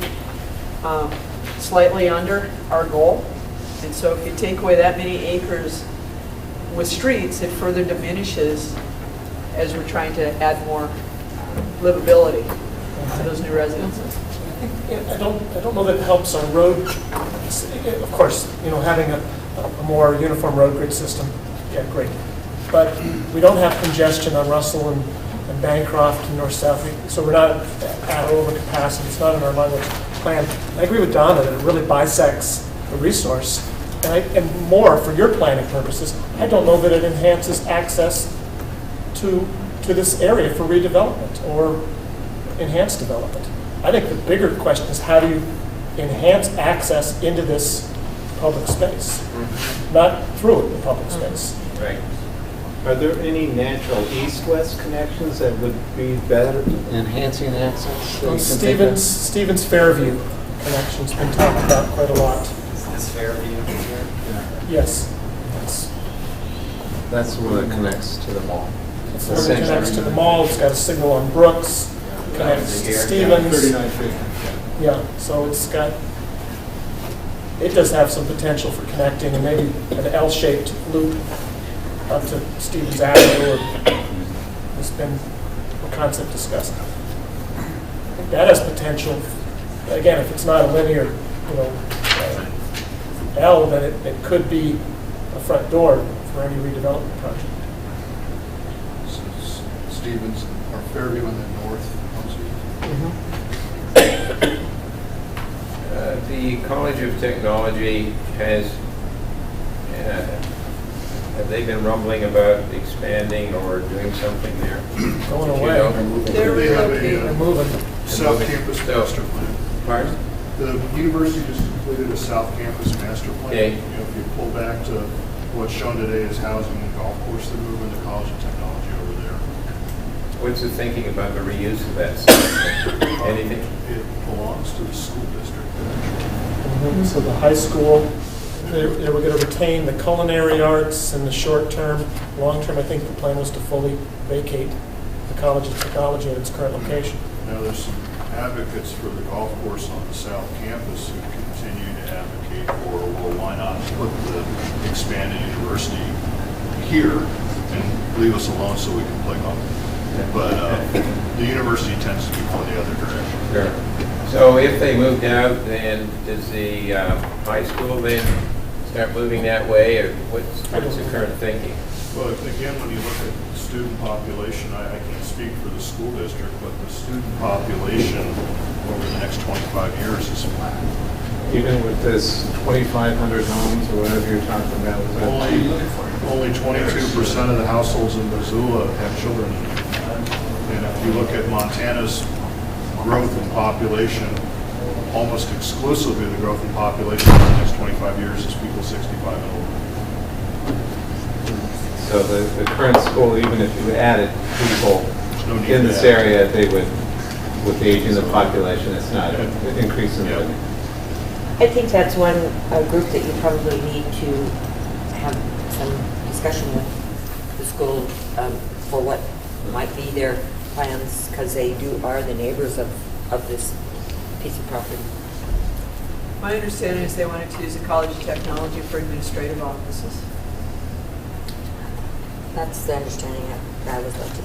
slightly under our goal, and so if you take away that many acres with streets, it further diminishes as we're trying to add more livability to those new residences. I don't know that it helps our road. Of course, having a more uniform road grid system, yeah, great. But we don't have congestion on Russell and Bancroft and north-south, so we're not at overcapacity. It's not in our long-range plan. I agree with Donna that it really bisects the resource. And more for your planning purposes, I don't know that it enhances access to this area for redevelopment or enhanced development. I think the bigger question is how do you enhance access into this public space, not through it, the public space. Right. Are there any natural east-west connections that would be better enhancing access? Well, Stevens Fairview connection's been talked about quite a lot. Is this Fairview here? Yes. That's where it connects to the mall. It's where it connects to the mall. It's got a signal on Brooks, connects to Stevens. 39 feet. Yeah, so it does have some potential for connecting, and maybe an L-shaped loop up to Stevens Avenue. There's been a concept discussed. I think that has potential. Again, if it's not a linear, L, then it could be a front door for any redevelopment project. Stevens, or Fairview and then north The College of Technology has, have they been rumbling about expanding or doing something there? Going Did you away. know? They're They have relocating. They're moving. South Campus Master Plan. Pardon? The university just completed a South Campus Master Plan. Okay. You know, if you pull back to what's shown today as housing and golf course, they're moving the College of Technology over there. What's the thinking about the reuse of that site? Anything? It belongs to the school district. So the high school, they were going to retain the culinary arts in the short term. Long term, I think the plan was to fully vacate the College of Technology at its current location. Now, there's some advocates for the golf course on the South Campus who continue to advocate for, well, why not put the expanded university here and leave us alone so we can play golf? But the university tends to be going the other direction. Sure. So if they moved out, then does the high school then start moving that way, or what's the current thinking? Well, again, when you look at student population, I can't speak for the school district, but the student population over the next 25 years is flat. Even with this 2,500 homes or whatever you're talking about? is that- Only 22% of the households in Missoula have children in it. And if you look at Montana's growth in population, almost exclusively the growth in population in the next 25 years is people 65 and older. So the current school, even if you added people no need in to this add. area, they would, with the aging of the population, it's not an increase in Yeah. living. I think that's one group that you probably need to have some discussion with the school for what might be their plans, because they are the neighbors of this piece of property. My understanding is they wanted to use the College of Technology for administrative offices. That's the understanding I was led to.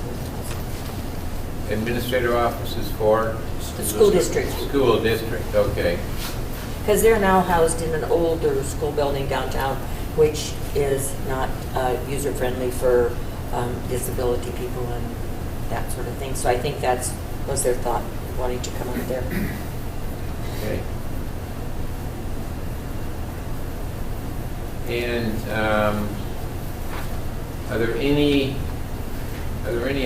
Administrative offices for? The school district. School district, okay. Because they're now housed in an older school building downtown, which is not user-friendly for disability people and that sort of thing. So I think was their thought, wanting to come up there. Okay. And are there any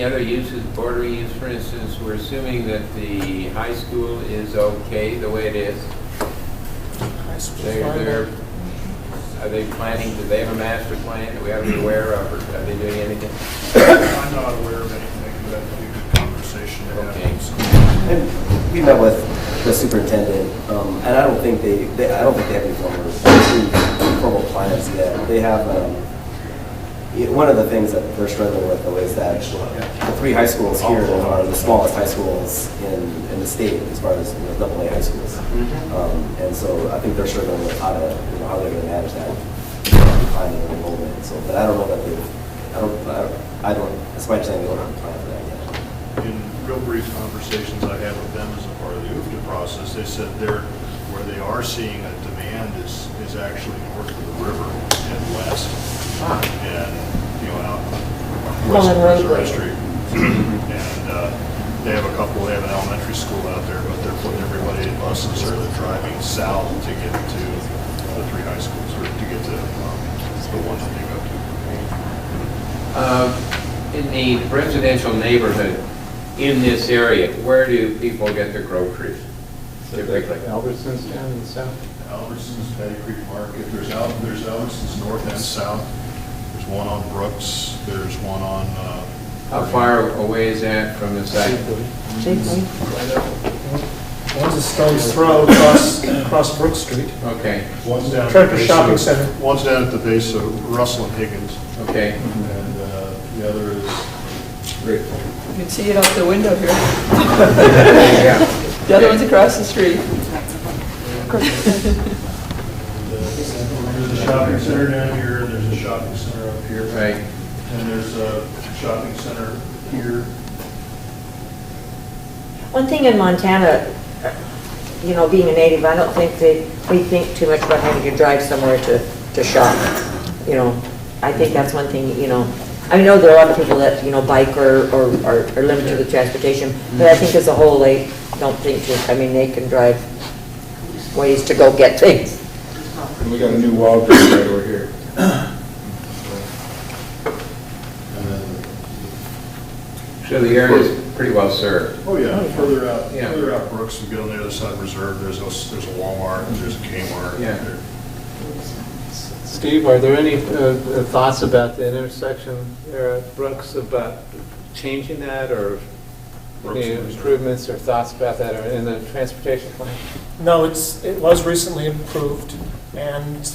other uses, bordering use, for instance? We're assuming that the high school is okay the way it is. Are they planning, do they have a master plan that we have to be aware of, or are they doing anything? I'm not aware of anything, but that'd be a good conversation to have. Okay. And we met with the superintendent, and I don't think they have any formal plans yet. They have, one of the things that they're struggling with though is that the 3 high schools here are the smallest high schools in the state as far as AA high schools. And so I think they're struggling with how they're going to manage that declining enrollment. So, but I don't know that that's my understanding, they don't have a plan for that yet. In real brief conversations I had with them as a part of the UFTA process, they said where they are seeing a demand is actually north of the river and west. And, out west of Missouri Street. And they have they have an elementary school out there, but they're putting everybody in buses or they're driving south to get to the 3 high schools or to get to the one that they go to. In the residential neighborhood in this area, where do people get their groceries? Typically. Albertsons down in the south? Albertsons, Patty Creek Market, there's Albertsons north and south. There's one on Brooks, there's one on... How far away is that from the site? One's a stone's throw across Brook Street. Okay. One's down Tractor at the base Shopping of- Center. One's down at the base of Russell and Higgins. Okay. And the other is... Great. You can see it out the window here. Yeah. The other one's across the street. There's a shopping center down here, and there's a shopping center up here. Right. And there's a shopping center here. One thing in Montana, being a native, I don't think we think too much about having to drive somewhere to shop. I think that's one thing, I know there are a lot of people that, bike or are limited to the transportation, but I think as a whole, they don't think that, they can drive ways to go get things. And we got a new Walgreens right over here. So the area is pretty well served. Oh, yeah, further out Brooks, we go on the other side of Reserve, there's a Walmart, there's a Kmart. Yeah. There- Steve, are there any thoughts about the intersection there at Brooks, about changing that, or any improvements or thoughts about that, or in the transportation plan? No, it was recently improved, and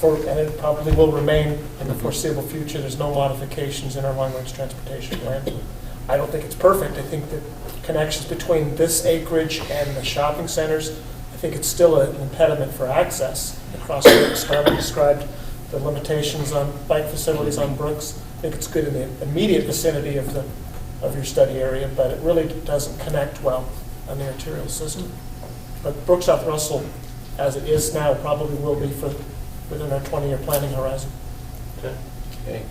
it probably will remain in the foreseeable future. There's no modifications in our long-range transportation plan. I don't think it's perfect. I think that connections between this acreage and the shopping centers, I think it's still an impediment for access across Brooks. Carmen described the limitations on bike facilities on Brooks. I think it's good in the immediate vicinity of your study area, but it really doesn't connect well on the arterial system. But Brooks South Russell, as it is now, probably will be within our 20-year planning horizon. Okay.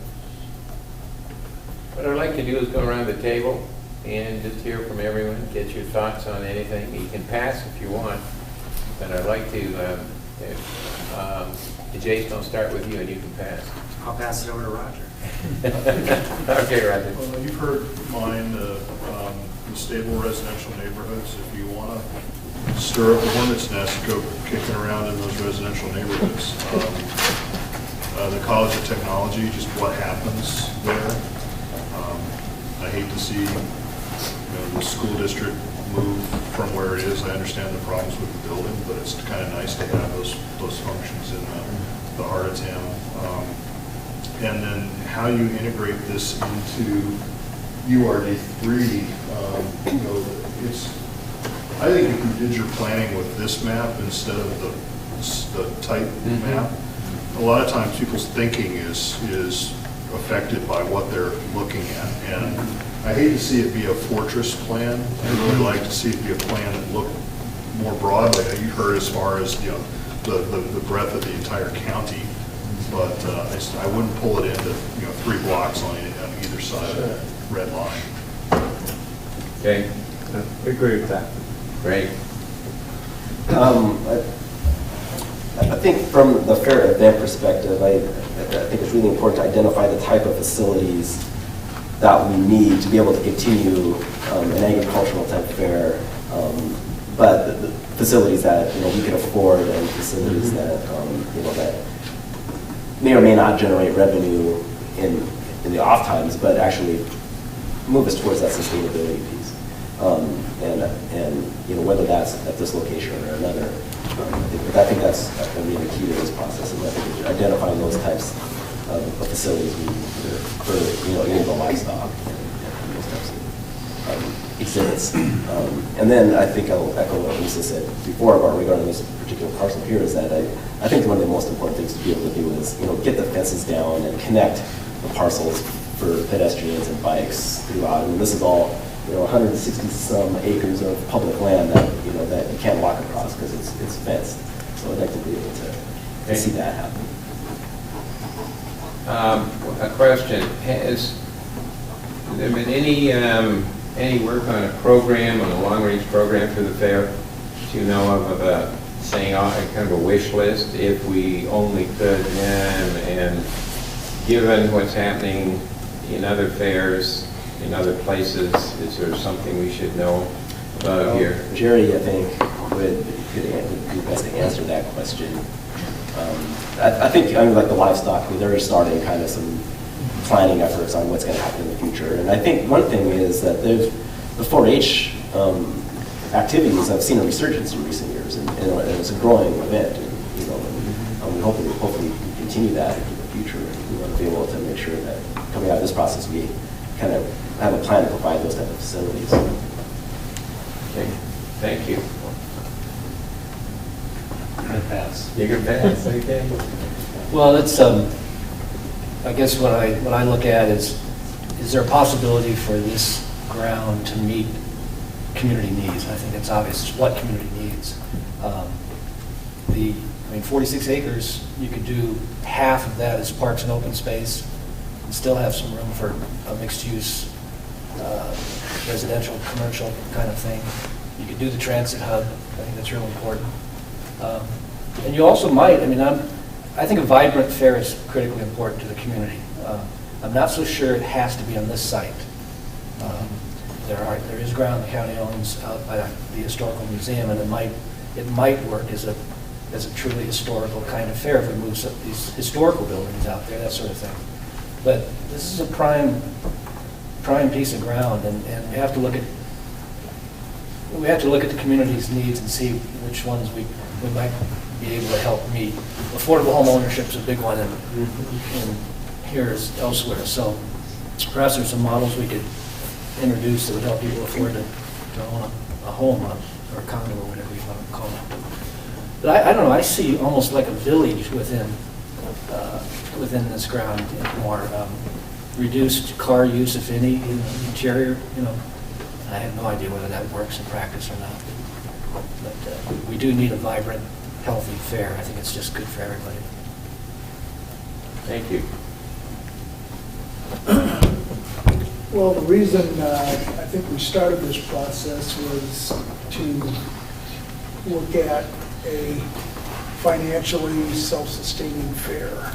What I'd like to do is go around the table and just hear from everyone, get your thoughts on anything. You can pass if you want, but I'd like to, Jason, I'll start with you and you can pass. I'll pass it over to Roger. Okay, Roger. Well, you've heard mine, the stable residential neighborhoods. If you want to stir up a hornet's nest, go kicking around in those residential neighborhoods. The College of Technology, just what happens there. I hate to see the school district move from where it is. I understand the problems with the building, but it's kind of nice to have those functions in the heart of town. And then how you integrate this into URD3, I think if you did your planning with this map instead of the type map, a lot of times people's thinking is affected by what they're looking at. And I hate to see it be a fortress plan. I really like to see it be a plan that looked more broadly. You heard as far as the breadth of the entire county, but I wouldn't pull it into 3 blocks on either side of that red line. Okay, I agree with that. Great. I think from the fair event perspective, I think it's really important to identify the type of facilities that we need to be able to continue an agricultural type fair, but the facilities that we can afford and facilities that that may or may not generate revenue in the off times, but actually move us towards that sustainability piece. And whether that's at this location or another, I think that's going to be the key to this process. And I think identifying those types of facilities for any of the livestock and those types of exhibits. And then I think I'll echo what Lisa said before about regarding this particular parcel here is that I think one of the most important things to be able to do is get the fences down and connect the parcels for pedestrians and bikes throughout. I mean, this is all 160 some acres of public land that that you can't walk across because it's fenced. So I'd like to be able to see that happen. A question: has there been any work on a program, on a long-range program for the fair that you know of saying kind of a wish list if we only could, and given what's happening in other fairs, in other places, is there something we should know about here? Jerry, I think, would be best to answer that question. I think, like the livestock, they're starting kind of some planning efforts on what's going to happen in the future. And I think one thing is that the 4-H activities have seen a resurgence in recent years, and it's a growing event. And we hopefully continue that into the future. And we want to be able to make sure that coming out of this process, we kind of have a plan to provide those type of facilities. Okay, thank you. You can pass. You can pass, okay. Well, it's, I guess what I look at is there a possibility for this ground to meet community needs? I think it's obvious what community needs. 46 acres, you could do half of that as parks and open space. and still have some room for a mixed-use residential, commercial kind of thing. You could do the transit hub. I think that's real important. And you also might, I think a vibrant fair is critically important to the community. I'm not so sure it has to be on this site. There is ground the county owns out by the Historical Museum, and it might work as a truly historical kind of fair if we move some of these historical buildings out there, that sort of thing. But this is a prime piece of ground, and we have to look at the community's needs and see which ones we might be able to help meet. Affordable home ownership is a big one, and here as elsewhere. So perhaps there's some models we could introduce that would help people afford to own a home or a condo or whatever you want to call it. But I don't know, I see almost like a village within this ground, more reduced car use, if any, in the interior, I have no idea whether that works in practice or not. But we do need a vibrant, healthy fair. I think it's just good for everybody. Thank you. Well, the reason I think we started this process was to look at a financially self-sustaining fair.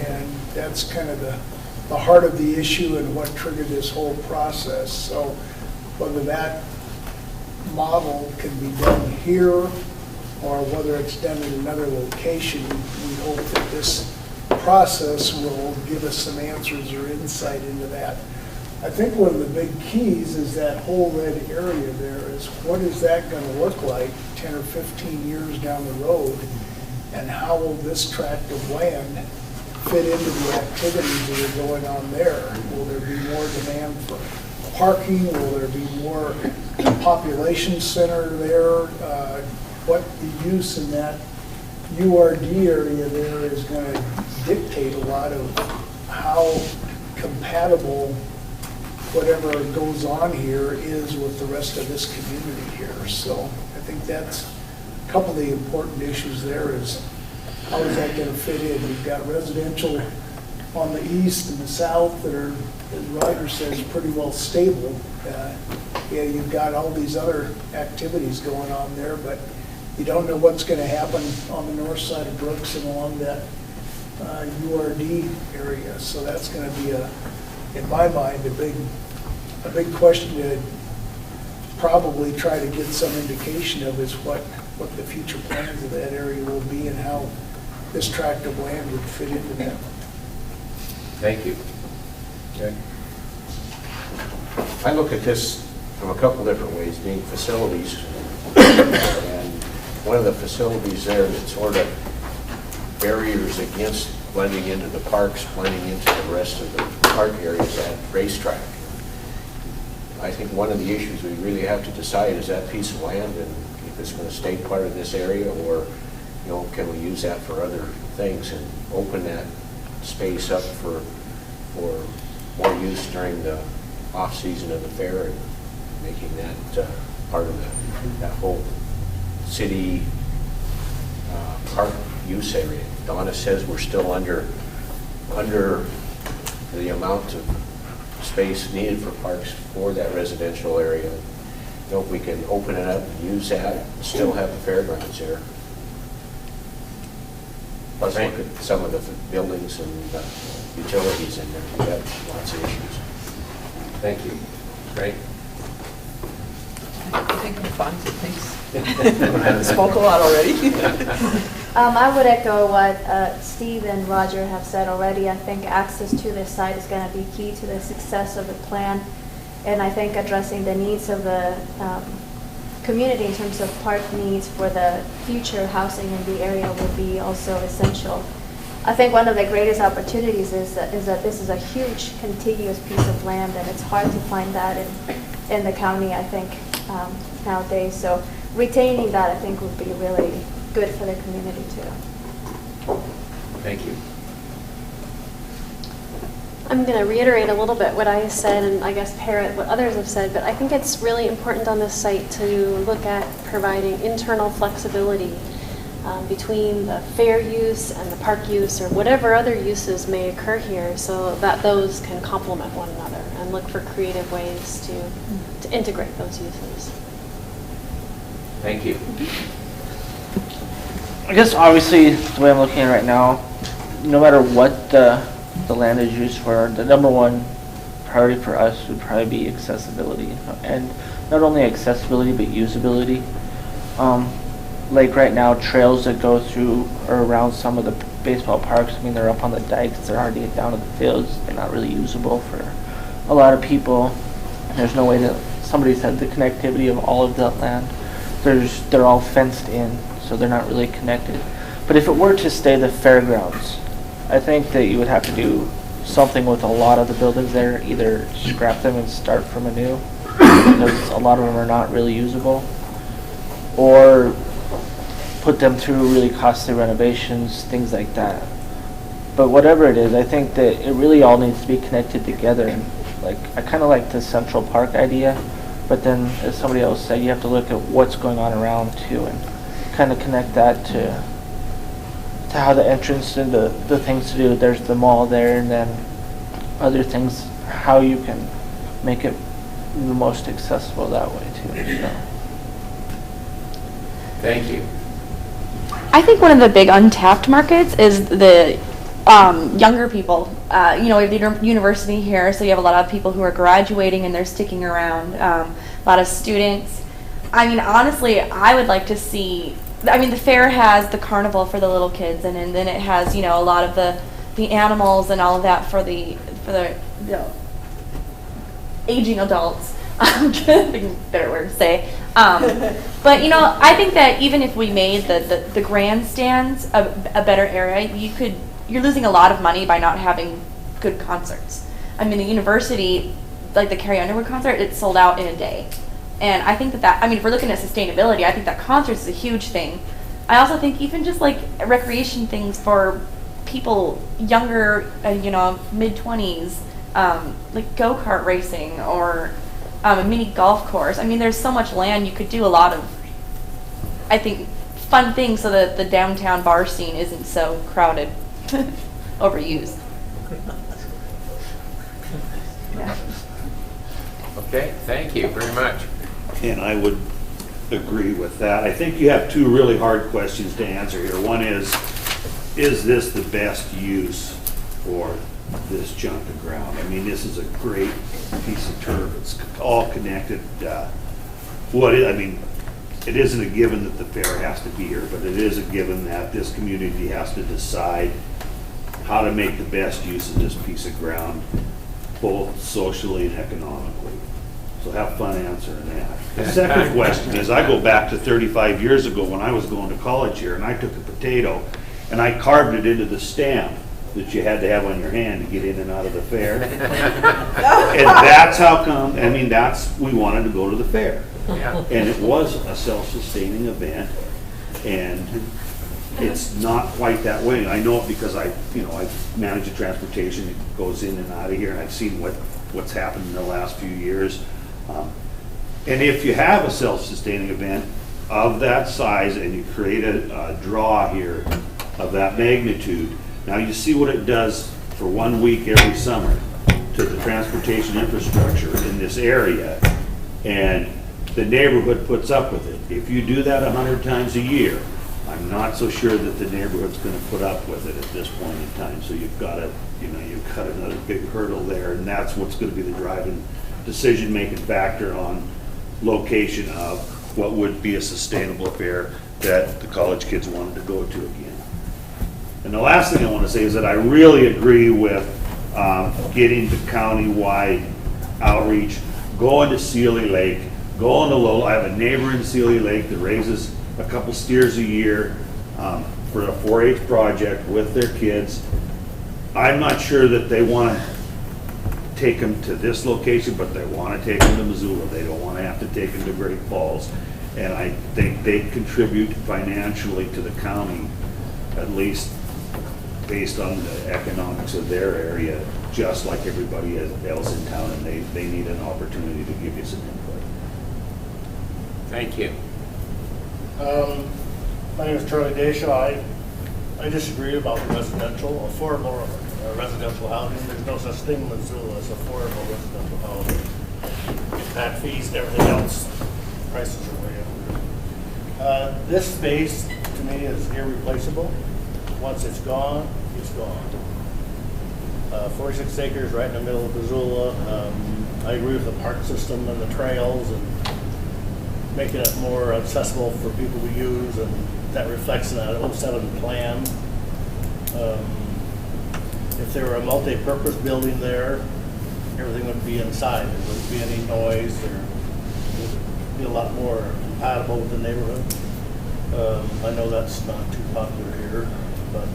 And that's kind of the heart of the issue and what triggered this whole process. So whether that model can be done here or whether it's done in another location, we hope that this process will give us some answers or insight into that. I think one of the big keys is that whole red area there is what is that going to look like 10 or 15 years down the road, and how will this tract of land fit into the activities that are going on there? Will there be more demand for parking? Will there be more population center there? What the use in that URD area there is going to dictate a lot of how compatible whatever goes on here is with the rest of this community here. So I think that's a couple of the important issues there is how is that going to fit in? You've got residential on the east and the south that are, as Roger says, pretty well stable. You've got all these other activities going on there, but you don't know what's going to happen on the north side of Brooks and along that URD area. So that's going to be in my mind, a big question to probably try to get some indication of is what the future plans of that area will be and how this tract of land would fit into that. Thank you. Okay. I look at this from a couple different ways, being facilities. And one of the facilities there that sort of barriers against blending into the parks, blending into the rest of the park areas, that racetrack. I think one of the issues we really have to decide is that piece of land, and if it's going to stay part of this area, or can we use that for other things and open that space up for more use during the off season of the fair, and making that part of that whole city park use area. Donna says we're still under the amount of space needed for parks for that residential area. If we can open it up and use that, and still have the fairgrounds there. Plus look at some of the buildings and utilities in there. We've got lots of issues. Thank you. Great. I think I'm fine, thanks. I spoke a lot already. I would echo what Steve and Roger have said already. I think access to this site is going to be key to the success of the plan. And I think addressing the needs of the community in terms of park needs for the future housing in the area will be also essential. I think one of the greatest opportunities is that this is a huge contiguous piece of land, and it's hard to find that in the county, I think, nowadays. So retaining that, I think, would be really good for the community too. Thank you. I'm going to reiterate a little bit what I said, and I guess parrot what others have said, but I think it's really important on this site to look at providing internal flexibility between the fair use and the park use or whatever other uses may occur here so that those can complement one another and look for creative ways to integrate those uses. Thank you. I guess obviously the way I'm looking at it right now, no matter what the land is used for, the number one priority for us would probably be accessibility, and not only accessibility but usability. Like right now, trails that go through or around some of the baseball parks, I mean, they're up on the dikes, they're hard to get down to the fields, they're not really usable for a lot of people. There's no way that, somebody said the connectivity of all of that land, they're all fenced in, so they're not really connected. But if it were to stay the fairgrounds, I think that you would have to do something with a lot of the buildings there, either scrap them and start from anew, because a lot of them are not really usable, or put them through really costly renovations, things like that. But whatever it is, I think that it really all needs to be connected together. And like, I kind of like the Central Park idea, but then as somebody else said, you have to look at what's going on around too, and kind of connect that to how the entrance and the things to do. There's the mall there, and then other things, how you can make it the most accessible that way too. So. Thank you. I think one of the big untapped markets is the younger people. We have the university here, so you have a lot of people who are graduating and they're sticking around. A lot of students. I mean, honestly, I would like to see. I mean, the fair has the carnival for the little kids, and then it has a lot of the animals and all of that for the aging adults. I'm trying to think of a better word to say. But I think that even if we made the grandstands a better area, you're losing a lot of money by not having good concerts. I mean, the university, like the Carrie Underwood concert, it sold out in a day. And I think that, if we're looking at sustainability, I think that concerts is a huge thing. I also think even just like recreation things for people younger, mid-20s, like go-kart racing or a mini golf course. I mean, there's so much land, you could do a lot of, I think, fun things so that the downtown bar scene isn't so crowded, overused. Yeah. Okay, thank you very much. And I would agree with that. I think you have two really hard questions to answer here. One is this the best use for this chunk of ground? I mean, this is a great piece of turf. It's all connected. It isn't a given that the fair has to be here, but it is a given that this community has to decide how to make the best use of this piece of ground, both socially and economically. So have fun answering that. The second question is, I go back to 35 years ago when I was going to college here, and I took a potato and I carved it into the stamp that you had to have on your hand to get in and out of the fair. And that's how come, we wanted to go to the fair. Yeah. And it was a self-sustaining event, and it's not quite that way. I know it because I manage the transportation that goes in and out of here, and I've seen what's happened in the last few years. And if you have a self-sustaining event of that size and you create a draw here of that magnitude, now you see what it does for 1 week every summer to the transportation infrastructure in this area, and the neighborhood puts up with it. If you do that 100 times a year, I'm not so sure that the neighborhood's going to put up with it at this point in time. So you've got another big hurdle there, and that's what's going to be the driving decision-making factor on location of what would be a sustainable affair that the college kids wanted to go to again. And the last thing I want to say is that I really agree with getting the county-wide outreach, going to Sealy Lake, going to Lowell. I have a neighbor in Sealy Lake that raises a couple steers a year for a 4-H project with their kids. I'm not sure that they want to take them to this location, but they want to take them to Missoula. They don't want to have to take them to Great Falls. And I think they contribute financially to the county, at least based on the economics of their area, just like everybody else in town, and they need an opportunity to give you some input. Thank you. My name is Charlie Deshaw. I disagree about residential, affordable residential housing. There's no such thing in Missoula as affordable residential housing. Impact fees and everything else, prices are way up. This space, to me, is irreplaceable. Once it's gone, it's gone. 46 acres right in the middle of Missoula. I agree with the park system and the trails and making it more accessible for people to use, and that reflects in that 07 plan. If there were a multi-purpose building there, everything would be inside. There wouldn't be any noise. There would be a lot more compatible with the neighborhood. I know that's not too popular here, but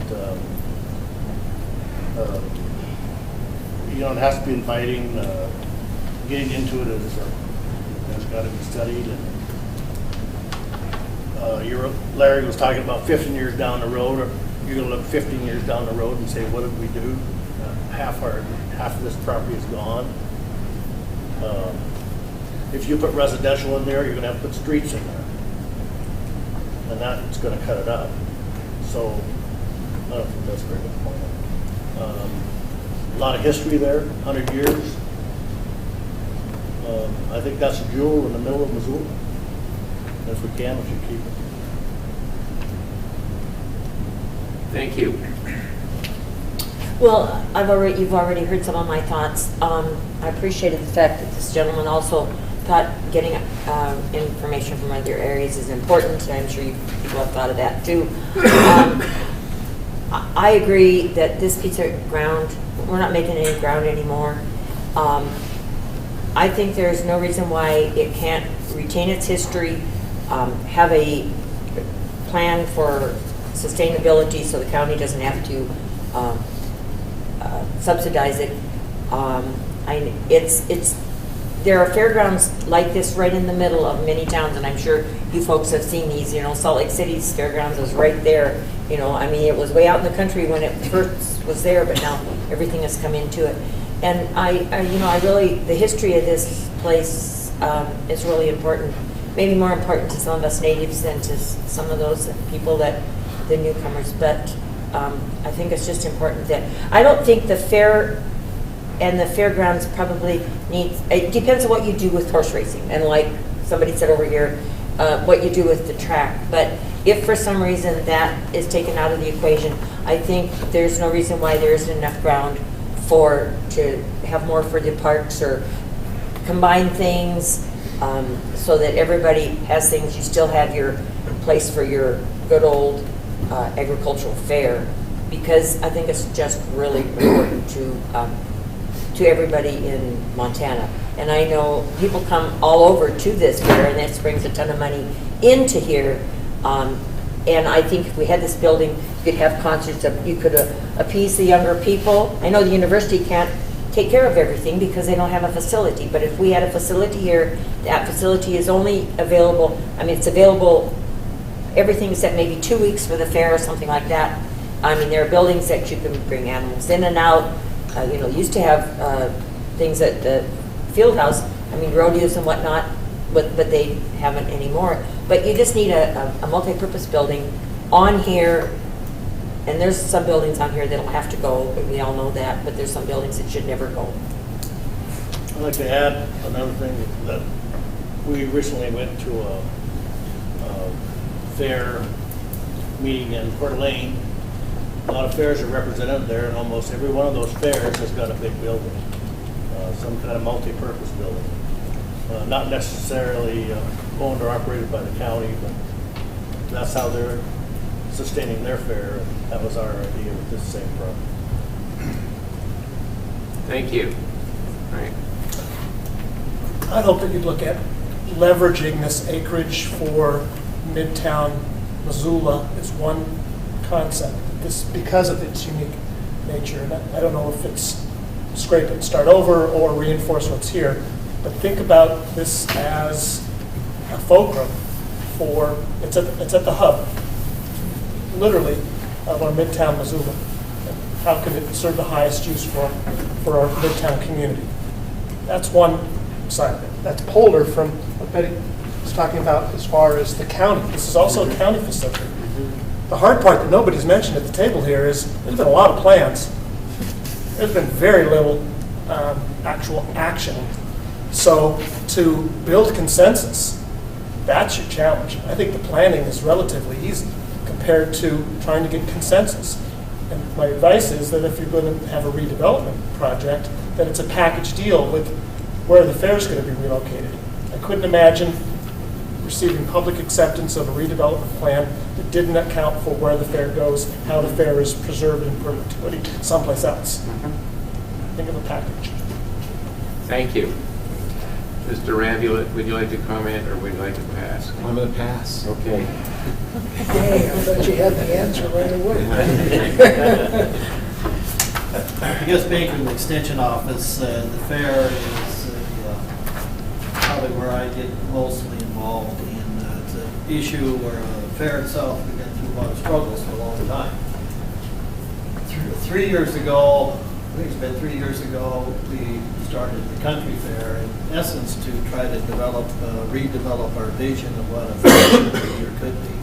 you know, it has to be inviting. Getting into it has got to be studied. And Larry was talking about 15 years down the road, or you're going to look 15 years down the road and say, what did we do? Half of this property is gone. If you put residential in there, you're going to have to put streets in there, and that's going to cut it up. So I don't think that's a very good point. A lot of history there, 100 years. I think that's a jewel in the middle of Missoula. If we can, we should keep it. Thank you. Well, you've already heard some of my thoughts. I appreciated the fact that this gentleman also thought getting information from other areas is important, and I'm sure people have thought of that too. I agree that this piece of ground, we're not making any ground anymore. I think there's no reason why it can't retain its history, have a plan for sustainability so the county doesn't have to subsidize it. There are fairgrounds like this right in the middle of many towns, and I'm sure you folks have seen these. You know, Salt Lake City's fairgrounds is right there. You know, I mean, it was way out in the country when it first was there, but now everything has come into it. And the history of this place is really important. Maybe more important to some of us natives than to some of those people the newcomers. But I think it's just important that, I don't think the fair and the fairgrounds probably it depends on what you do with horse racing. And like somebody said over here, what you do with the track. But if for some reason that is taken out of the equation, I think there's no reason why there isn't enough ground to have more for the parks, or combine things so that everybody has things. You still have your place for your good old agricultural fair, because I think it's just really important to everybody in Montana. And I know people come all over to this fair, and that brings a ton of money into here. And I think if we had this building, you could have concerts, you could appease the younger people. I know the university can't take care of everything because they don't have a facility, but if we had a facility here, that facility is only available, it's available everything except maybe 2 weeks for the fair or something like that. There are buildings that you can bring animals in and out. Used to have things at the field house, rodeos and whatnot, but they haven't anymore. But you just need a multi-purpose building on here, and there's some buildings on here that'll have to go, we all know that, but there's some buildings that should never go. I'd like to add another thing, that we recently went to a fair meeting in Coeur d'Alene. A lot of fairs are represented there, and almost every one of those fairs has got a big building, some kind of multi-purpose building. Not necessarily owned or operated by the county, but that's how they're sustaining their fair. And that was our idea with this same property. Thank you. All right. I'd hope that you'd look at leveraging this acreage for Midtown Missoula as one concept, because of its unique nature. And I don't know if it's scrape it and start over or reinforce what's here, but think about this as a fulcrum for, it's at the hub, literally, of our Midtown Missoula. How can it serve the highest use for our Midtown community? That's one side of it. That's polar from what Betty was talking about as far as the county. This is also a county facility. The hard part that nobody's mentioned at the table here is there's been a lot of plans. There's been very little actual action. So to build consensus, that's your challenge. I think the planning is relatively easy compared to trying to get consensus. And my advice is that if you're going to have a redevelopment project, that it's a package deal with where the fair is going to be relocated. I couldn't imagine receiving public acceptance of a redevelopment plan that didn't account for where the fair goes, how the fair is preserved in perpetuity someplace else. Think of a package. Thank you. Mr. Randy, would you like to comment or would you like to pass? I'm going to pass. Okay. Hey, I thought you had the answer right away. I guess being from the extension office, the fair is probably where I get mostly involved in. It's an issue where the fair itself has been through a lot of struggles for a long time. 3 years ago, I think it's been 3 years ago, we started the country fair in essence to try to redevelop our vision of what a fair could be.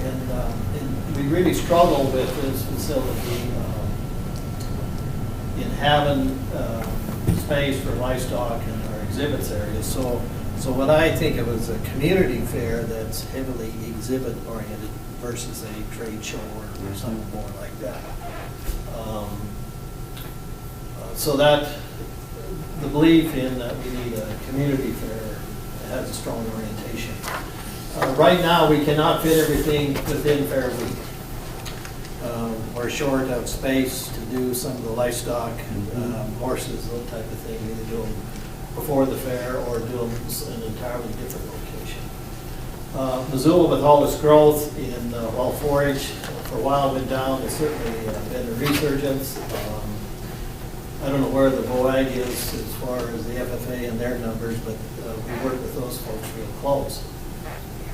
And we really struggle with this facility in having space for livestock in our exhibits area. So what I think of as a community fair that's heavily exhibit oriented versus a trade show or something more like that. So that the belief in that we need a community fair has a strong orientation. Right now, we cannot fit everything within Fair Week. We're short of space to do some of the livestock, horses, those type of thing. We either do them before the fair or do them in an entirely different location. Missoula, with all its growth in wild forage, for a while went down. There's certainly been a resurgence. I don't know where the VOAG is as far as the FFA and their numbers, but we work with those folks real close.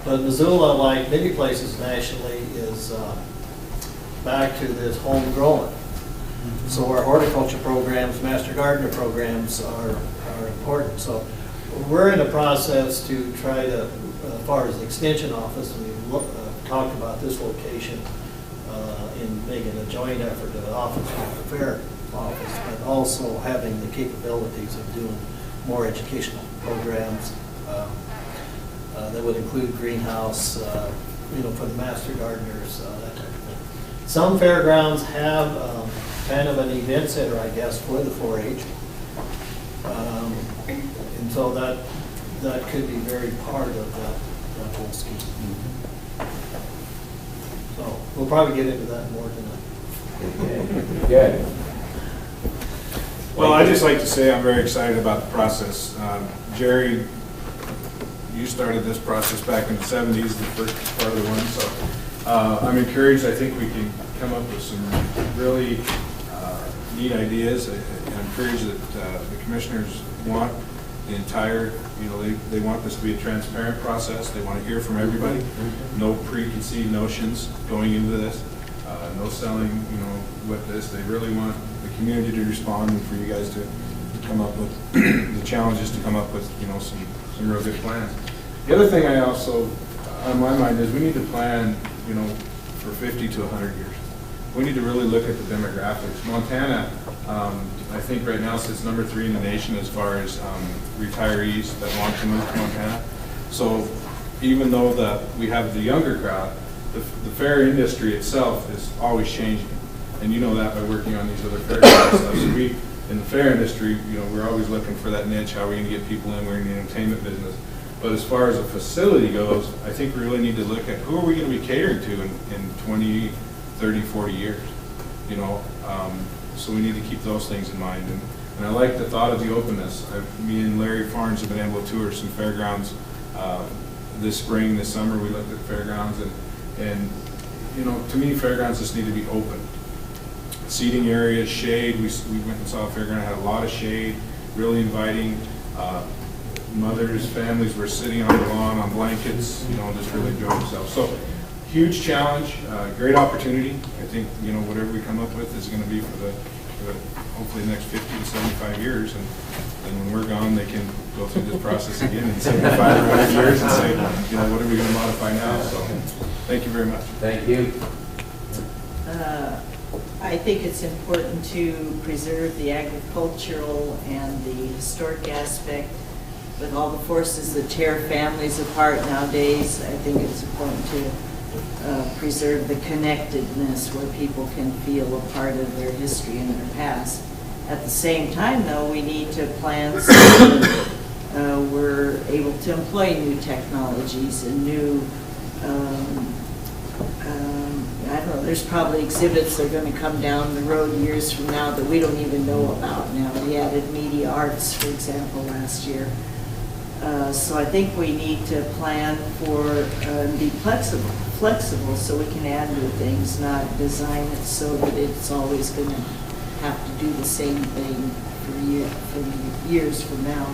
But Missoula, like many places nationally, is back to this home growing. So our horticulture programs, master gardener programs are important. So we're in a process to try to, as far as the extension office, we've talked about this location in making a joint effort to the office with the fair office, but also having the capabilities of doing more educational programs that would include greenhouse, for the master gardeners, that type of thing. Some fairgrounds have kind of an event center, I guess, for the 4-H. And so that could be very part of that whole scheme. So we'll probably get into that more tonight. Good. Well, I'd just like to say I'm very excited about the process. Jerry, you started this process back in the 70s, the first part of the one, so I'm encouraged. I think we can come up with some really neat ideas. I'm encouraged that the commissioners want the entire, they want this to be a transparent process. They want to hear from everybody. No preconceived notions going into this. No selling, with this. They really want the community to respond and for you guys to come up with the challenges to come up with, some real good plans. The other thing I also, on my mind, is we need to plan, for 50 to 100 years. We need to really look at the demographics. Montana, I think right now sits number 3 in the nation as far as retirees that want to move to Montana. So even though we have the younger crowd, the fair industry itself is always changing. And you know that by working on these other fair stuff. So we, in the fair industry, we're always looking for that niche. How are we going to get people in? We're in the entertainment business. But as far as a facility goes, I think we really need to look at who are we going to be catering to in 20, 30, 40 years. So we need to keep those things in mind. And I like the thought of the openness. Me and Larry Farnes have been able to tour some fairgrounds this spring, this summer. We looked at fairgrounds and to me, fairgrounds just need to be open. Seating areas, shade. We went and saw a fairground that had a lot of shade, really inviting. Mothers, families were sitting on the lawn on blankets, just really enjoying themselves. So huge challenge, great opportunity. I think, whatever we come up with is going to be for the hopefully the next 50 to 75 years. And when we're gone, they can go through this process again in 75 or 100 years and say, what are we going to modify now? So thank you very much. Thank you. I think it's important to preserve the agricultural and the historic aspect. With all the forces that tear families apart nowadays, I think it's important to preserve the connectedness where people can feel a part of their history and their past. At the same time, though, we need to plan so that we're able to employ new technologies and new I don't know, there's probably exhibits that are going to come down the road years from now that we don't even know about now. We added media arts, for example, last year. So I think we need to plan for, be flexible so we can add new things, not design it so that it's always going to have to do the same thing for years from now.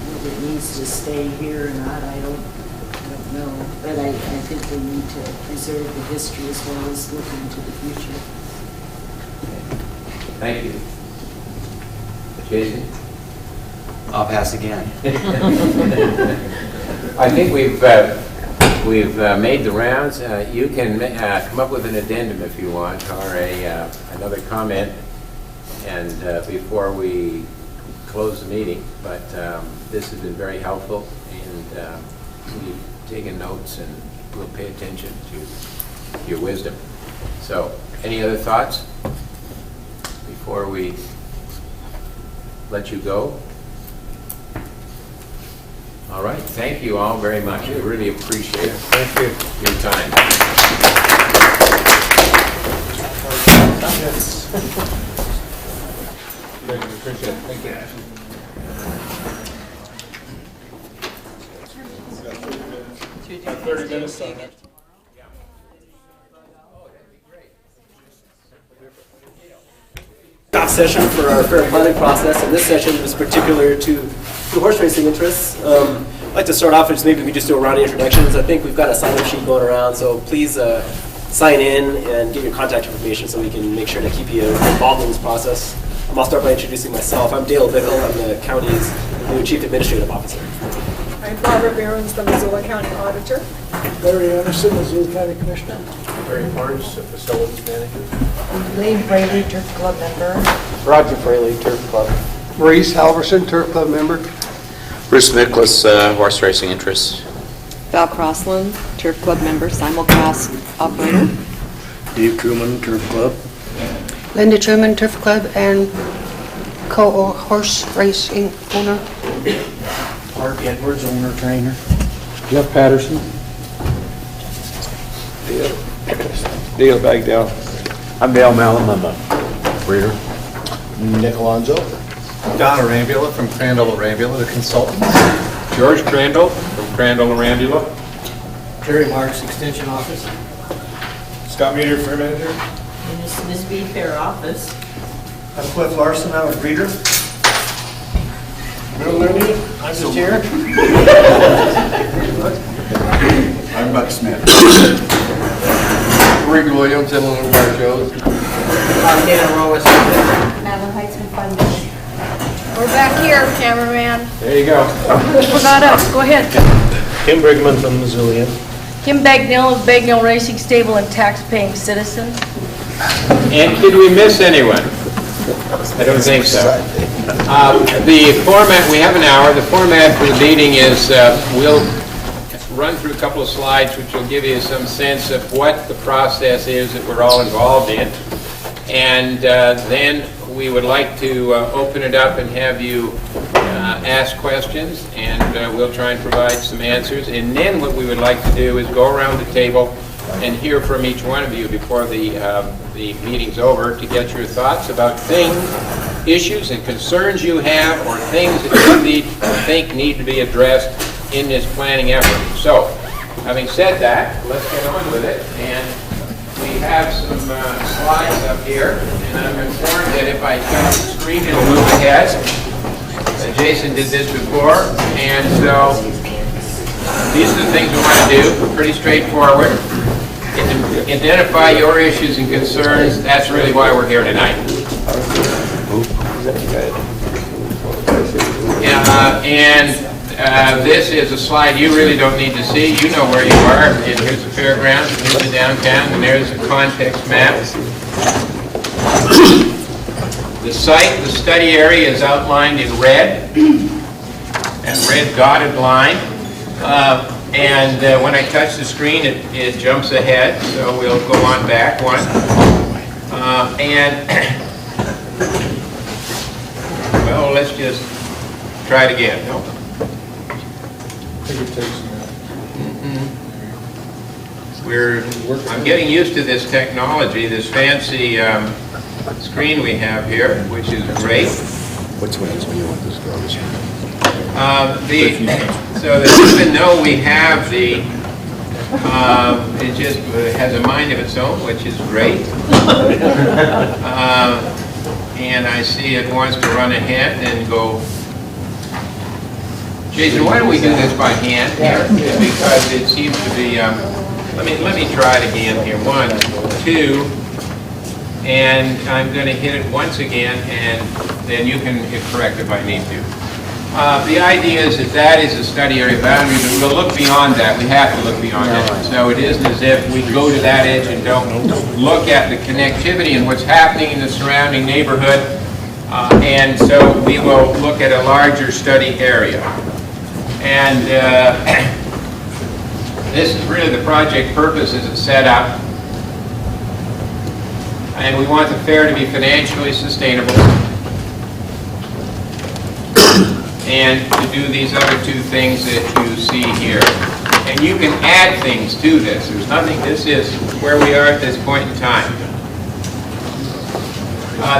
Whether it needs to stay here or not, I don't know. But I think we need to preserve the history as well as look into the future. Thank you. Jason? I'll pass again. I think we've made the rounds. You can come up with an addendum if you want, or another comment, and before we close the meeting. But this has been very helpful, and we've taken notes, and we'll pay attention to your wisdom. So, any other thoughts before we let you go? All right, thank you all very much. I really appreciate it. Thank you. Your time. Appreciate it. Thank you. 30 minutes on it. Off session for our fair planning process, and this session was particular to the horse racing interests. I'd like to start off with maybe we just do a round of introductions. I think we've got a sign-up sheet going around, so please sign in and give your contact information so we can make sure to keep you involved in this process. I'll start by introducing myself. I'm Dale Bickle. I'm the county's new Chief Administrative Officer. I'm Barbara Behrens, the Missoula County Auditor. Larry Anderson, Missoula County Commissioner. Barry Barnes, the Facilities Manager. Lee Braley, Turf Club member. Roger Fraley, Turf Club. Maurice Halverson, Turf Club member. Bruce Nicholas, horse racing interest. Val Crossland, Turf Club member, simulcast operator. Dave Truman, Turf Club. Linda Truman, Turf Club and co-horse racing owner. Mark Edwards, owner trainer. Jeff Patterson. Dale Bagdell. I'm Dale Malum. I'm a breeder. Nick Alonzo. Don Arambula from Crandall Arambula, the consultant. George Crandall from Crandall Arambula. Terry Marks, Extension Office. Scott Meter, Fair Manager. In this Bisbee Fair office. I'm Cliff Larson, I'm a breeder. Bill Looney, I'm just here. I'm Buck Smith. Rick Williams, Illinois Car Shows. I'm Dan Rowas. Madeline Heitzman, Fund Mission. We're back here, cameraman. There you go. Forgot us. Go ahead. Kim Brigman from Missoulian. Kim Bagnell of Bagnell Racing Stable and tax-paying citizen. And did we miss anyone? I don't think so. The format, we have an hour. The format for the meeting is we'll run through a couple of slides which will give you some sense of what the process is that we're all involved in. And then we would like to open it up and have you ask questions, and we'll try and provide some answers. And then what we would like to do is go around the table and hear from each one of you before the meeting's over to get your thoughts about things, issues and concerns you have, or things that you think need to be addressed in this planning effort. So, having said that, let's get on with it. And we have some slides up here, and I'm informed that if I turn the screen, it'll move ahead. Jason did this before, and so These are the things we want to do, pretty straightforward. Identify your issues and concerns, that's really why we're here tonight. This is a slide you really don't need to see. You know where you are. And here's the fairgrounds, and here's the downtown, and there's the context map. The site, the study area is outlined in red, and red dotted line. When I touch the screen, it jumps ahead, so we'll go on back one. Well, let's just try it again. No? I'm getting used to this technology, this fancy screen we have here, which is great. What's when you want this to go? So that even though we have it just has a mind of its own, which is great. And I see it wants to run ahead and go. Jason, why don't we do this by hand here? Because it seems to be, let me try it again here. 1, 2, and I'm going to hit it once again, and then you can correct if I need to. The idea is that is a study area boundary, but we'll look beyond that. We have to look beyond that. So it isn't as if we go to that edge and don't look at the connectivity and what's happening in the surrounding neighborhood. And so we will look at a larger study area. And this is really the project purpose as it's set up. And we want the fair to be financially sustainable and to do these other two things that you see here. And you can add things to this. There's nothing, this is where we are at this point in time.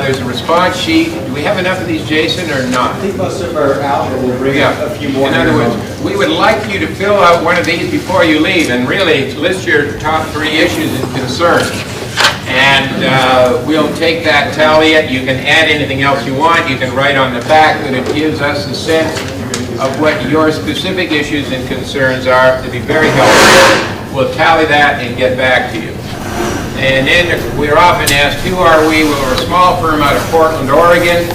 There's a response sheet. Do we have enough of these, Jason, or not? I think most of them are out, but we'll bring up a few more. In other words, we would like you to fill out one of these before you leave and really list your top 3 issues and concerns. And we'll take that, tally it. You can add anything else you want. You can write on the back, but it gives us a sense of what your specific issues and concerns are. To be very helpful, we'll tally that and get back to you. And then we're often asked, who are we? Well, we're a small firm out of Portland, Oregon.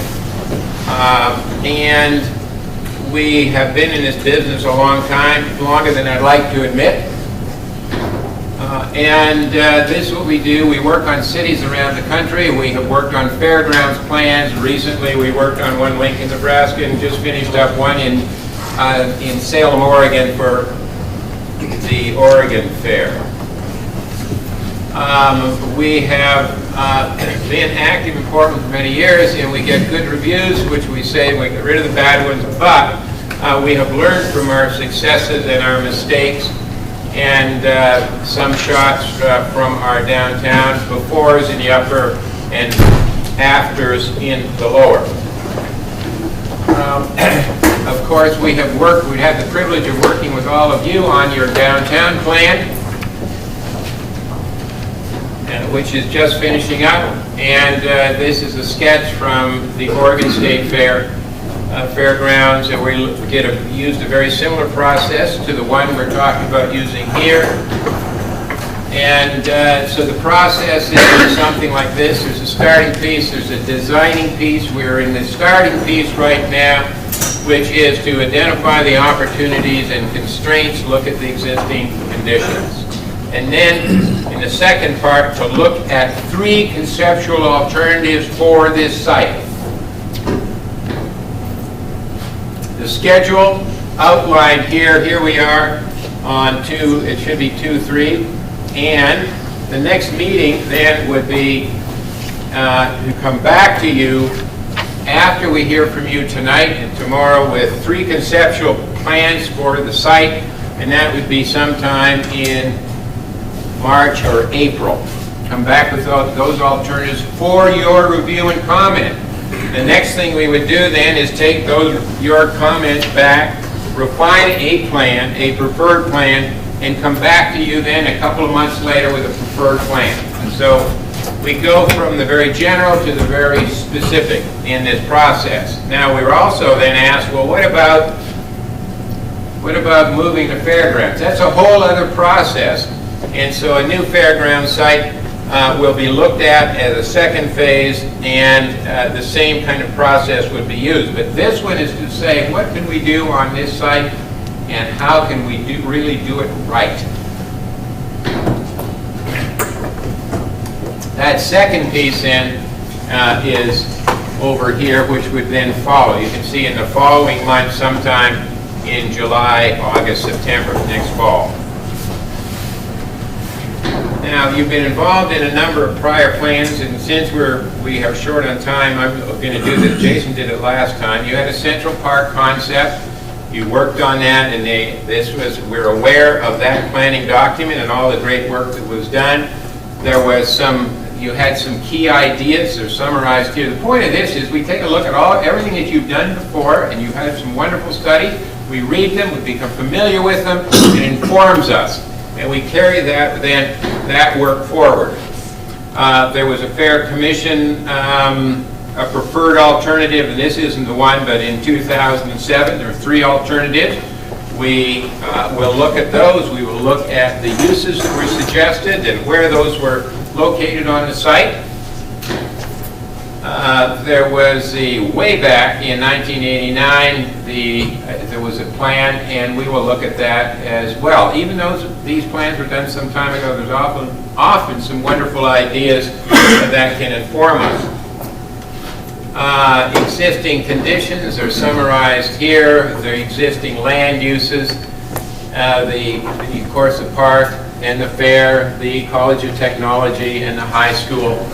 And we have been in this business a long time, longer than I'd like to admit. This is what we do. We work on cities around the country. We have worked on fairgrounds plans. Recently, we worked on one in Lincoln, Nebraska, and just finished up one in Salem, Oregon for the Oregon Fair. We have been active in Portland for many years, and we get good reviews, which we say we get rid of the bad ones, but we have learned from our successes and our mistakes, and some shots from our downtown, befores in the upper and afters in the lower. Of course, we had the privilege of working with all of you on your downtown plan, which is just finishing up, and this is a sketch from the Oregon State Fairgrounds, and we used a very similar process to the one we're talking about using here. And so the process is something like this. There's a starting piece, there's a designing piece. We're in the starting piece right now, which is to identify the opportunities and constraints, look at the existing conditions. And then, in the second part, to look at 3 conceptual alternatives for this site. The schedule outlined here we are on it should be 2-3, and the next meeting then would be to come back to you after we hear from you tonight and tomorrow with 3 conceptual plans for the site, and that would be sometime in March or April. Come back with those alternatives for your review and comment. The next thing we would do then is take your comments back, refine a plan, a preferred plan, and come back to you then a couple of months later with a preferred plan. And so we go from the very general to the very specific in this process. Now we're also then asked, well, what about What about moving the fairgrounds? That's a whole other process. And so a new fairground site will be looked at as a second phase, and the same kind of process would be used. But this one is to say, what can we do on this site, and how can we really do it right? That second piece then is over here, which would then follow. You can see in the following month, sometime in July, August, September, next fall. Now, you've been involved in a number of prior plans, and since we are short on time, I'm going to do this. Jason did it last time. You had a Central Park concept. You worked on that, and we're aware of that planning document and all the great work that was done. There was you had some key ideas. They're summarized here. The point of this is we take a look at everything that you've done before, and you've had some wonderful studies. We read them, we become familiar with them, it informs us, and we carry that work forward. There was a fair commission, a preferred alternative, and this isn't the one, but in 2007 there are 3 alternatives. We will look at those. We will look at the uses that were suggested and where those were located on the site. There was way back in 1989, there was a plan, and we will look at that as well. Even though these plans were done some time ago, there's often some wonderful ideas that can inform us. Existing conditions are summarized here, the existing land uses, of course, the park and the fair, the College of Technology, and the high school.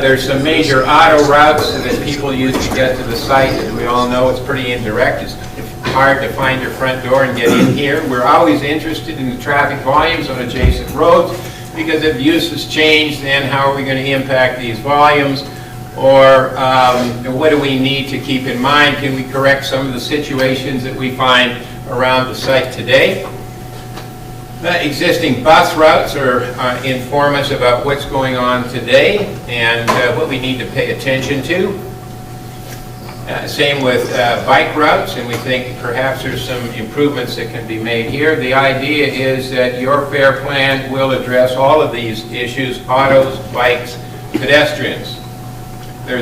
There's some major auto routes that people use to get to the site. As we all know, it's pretty indirect. It's hard to find your front door and get in here. We're always interested in the traffic volumes on adjacent roads, because if uses change, then how are we going to impact these volumes? Or what do we need to keep in mind? Can we correct some of the situations that we find around the site today? Existing bus routes inform us about what's going on today and what we need to pay attention to. Same with bike routes, and we think perhaps there's some improvements that can be made here. The idea is that your fair plan will address all of these issues: autos, bikes, pedestrians. We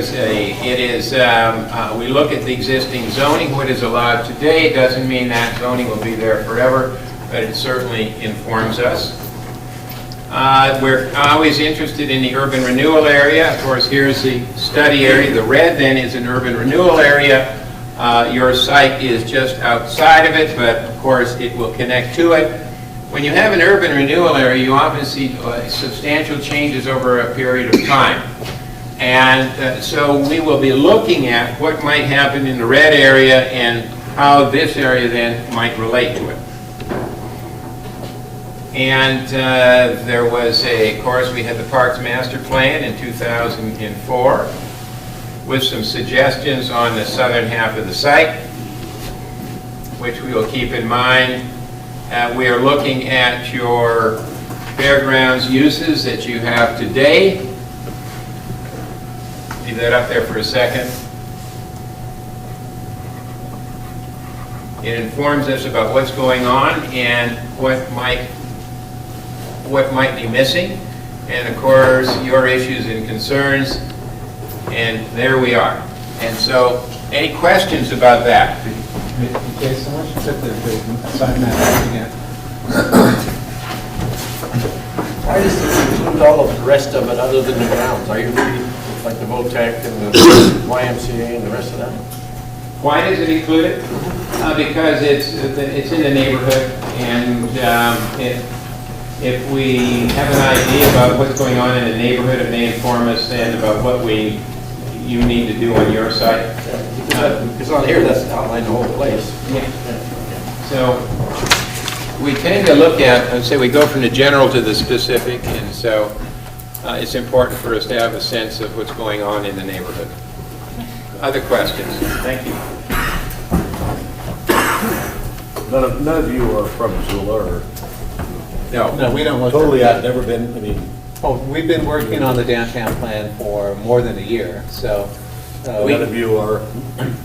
look at the existing zoning, what is allowed today. It doesn't mean that zoning will be there forever, but it certainly informs us. We're always interested in the urban renewal area. Of course, here's the study area. The red then is an urban renewal area. Your site is just outside of it, but of course it will connect to it. When you have an urban renewal area, you often see substantial changes over a period of time. And so we will be looking at what might happen in the red area and how this area then might relate to it. And there was of course, we had the Parks Master Plan in 2004 with some suggestions on the southern half of the site, which we will keep in mind. We are looking at your fairgrounds uses that you have today. Leave that up there for a second. It informs us about what's going on and what might be missing, and of course your issues and concerns, and there we are. And so, any questions about that? Okay, so why don't you put the side map up again? Why does this include all of the rest of it other than the grounds? Are you really, like the VOTEC and the YMCA and the rest of that? Why does it include it? Because it's in the neighborhood, and if we have an idea about what's going on in the neighborhood, it may inform us then about what you need to do on your site. Because on here, that's outlined the whole place. Yeah. So we tend to look at, I'd say we go from the general to the specific, and so it's important for us to have a sense of what's going on in the neighborhood. Other questions? Thank you. None of you are from Missoula, or? No, we don't look. Totally, I've never been, I mean. Oh, we've been working on the downtown plan for more than a year, so. None of you are,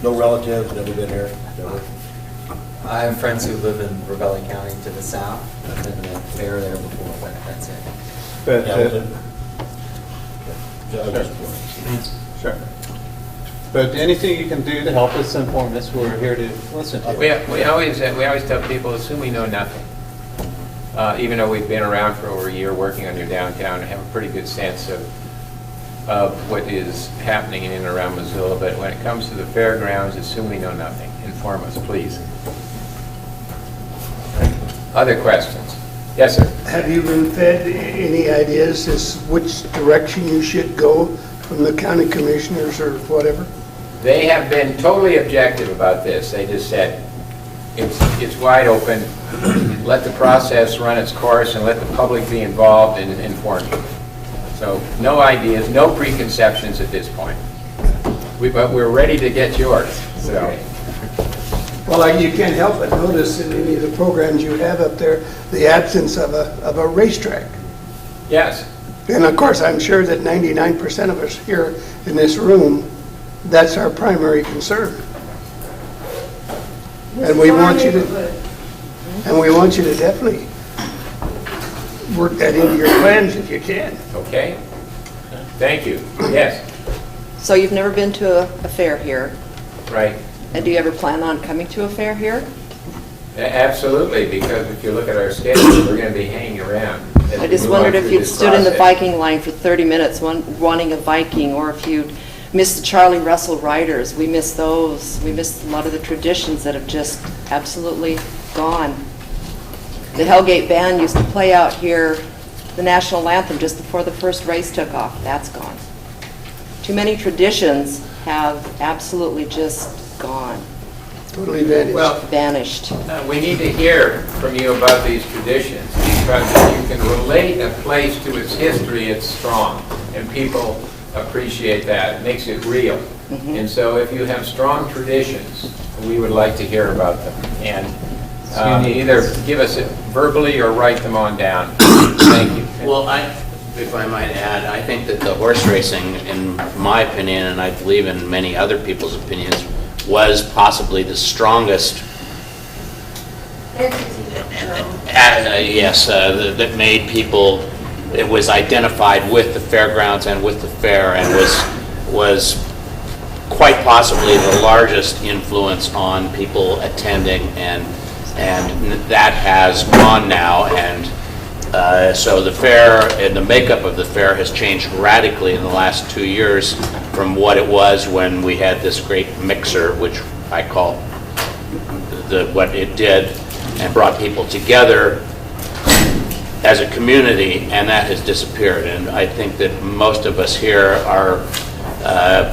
no relatives, never been here, never? I have friends who live in Ravelli County to the south. I've been to the fair there before, but that's it. But, Sure. But anything you can do to help us inform us, we're here to listen to. We always tell people, assume we know nothing. Even though we've been around for over a year working on your downtown and have a pretty good sense of what is happening in and around Missoula, but when it comes to the fairgrounds, assume we know nothing. Inform us, please. Other questions? Yes, sir. Have you been fed any ideas as which direction you should go from the county commissioners or whatever? They have been totally objective about this. They just said, it's wide open, let the process run its course and let the public be involved and informed. So no ideas, no preconceptions at this point. But we're ready to get yours, so. Well, you can't help but notice in any of the programs you have up there, the absence of a racetrack. Yes. And of course, I'm sure that 99% of us here in this room, that's our primary concern. And we want you to definitely work that into your plans if you can. Okay. Thank you. Yes. So you've never been to a fair here? Right. And do you ever plan on coming to a fair here? Absolutely, because if you look at our schedule, we're going to be hanging around. as I we just move on wondered if through you'd this stood in the process. Viking line for 30 minutes wanting a Viking, or if you'd missed the Charlie Russell Riders. We miss those. We miss a lot of the traditions that have just absolutely gone. The Hellgate Band used to play out here the national anthem just before the first race took off. That's gone. Too many traditions have absolutely just gone. Totally vanished. Well, Vanished. we need to hear from you about these traditions, because if you can relate a place to its history, it's strong, and people appreciate that. It makes it real. And so if you have strong traditions, we would like to hear about them. And either give us it verbally or write them on down. Thank you. Well, if I might add, I think that the horse racing, in my opinion, and I believe in many other people's opinions, was possibly the strongest, that made people, it was identified with the fairgrounds and with the fair, and was quite possibly the largest influence on people attending, and that has gone now, and so the fair and the makeup of the fair has changed radically in the last 2 years from what it was when we had this great mixer, which I call what it did, and brought people together as a community, and that has disappeared. And I think that most of us here are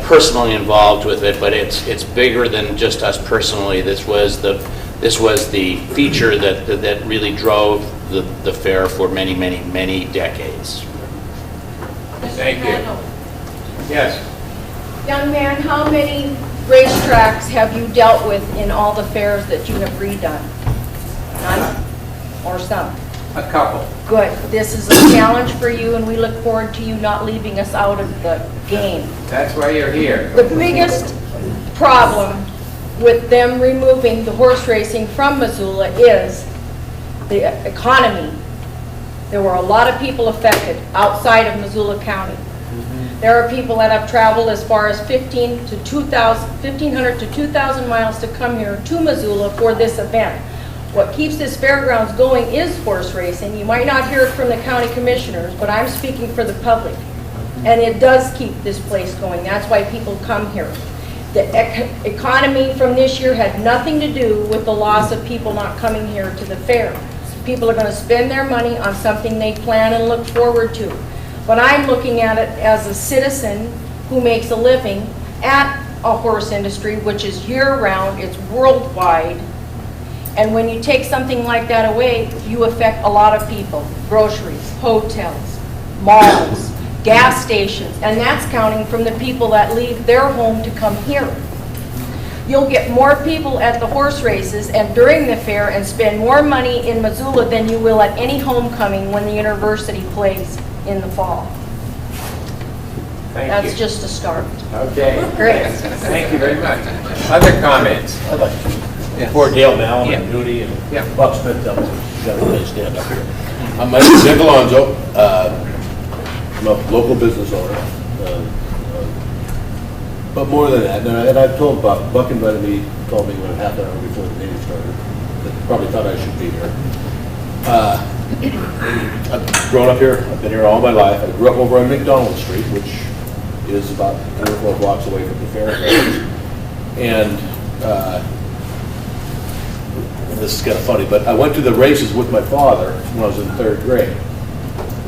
personally involved with it, but it's bigger than just us personally. This was the feature that really drove the fair for many, many, many decades. Thank you. Yes. Young man, how many racetracks have you dealt with in all the fairs that you have redone? None? Or some? A couple. Good. This is a challenge for you, and we look forward to you not leaving us out of the game. That's why you're here. The biggest problem with them removing the horse racing from Missoula is the economy. There were a lot of people affected outside of Missoula County. There are people that have traveled as far as 1,500 to 2,000 miles to come here to Missoula for this event. What keeps this fairgrounds going is horse racing. You might not hear it from the county commissioners, but I'm speaking for the public. And it does keep this place going. That's why people come here. The economy from this year had nothing to do with the loss of people not coming here to the fair. People are going to spend their money on something they plan and look forward to. But I'm looking at it as a citizen who makes a living at a horse industry, which is year-round, it's worldwide. And when you take something like that away, you affect a lot of people. Groceries, hotels, malls, gas stations, and that's counting from the people that leave their home to come here. You'll get more people at the horse races and during the fair and spend more money in Missoula than you will at any homecoming when the university plays in the fall. Thank That's you. just a start. Okay. Great. Thank you very much. Other comments? Poor Dale Mallon Yeah. and Moody and Yeah. Buck Smith, that was, got to really stand up here. My name is Nick Alonso. I'm a local business owner. But more than that, and I've told Buck invited me, called me when half an hour before the meeting started. Probably thought I should be here. I've grown up here, I've been here all my life. I grew up over on McDonald Street, which is about 3 or 4 blocks away from the fairgrounds. And this is kind of funny, but I went to the races with my father when I was in 3rd grade.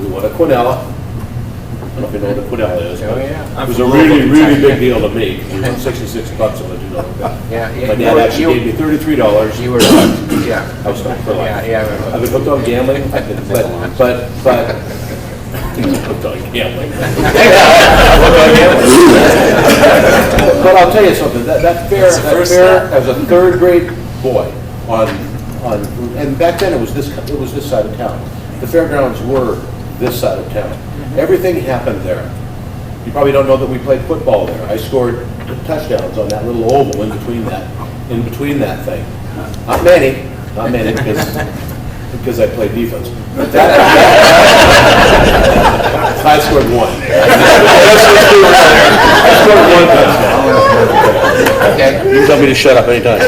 We won a Quinella. I don't know if you know what a Quinella is, but Oh, yeah. it was a really, really big deal to me. We won $66 on the $2 bet. Yeah, yeah, My you dad were- actually gave me $33. You were, yeah. I was hooked for life. Yeah, yeah, I remember. I've been hooked on gambling, but hooked on gambling. But I'll tell you something, that fair, as a 3rd grade boy and back then it was this side of town. The fairgrounds were this side of town. Everything happened there. You probably don't know that we played football there. I scored touchdowns on that little oval in between that thing. Not many, because I played defense. But I scored 1. I scored 1 touchdown. Okay. You can tell me to shut up anytime.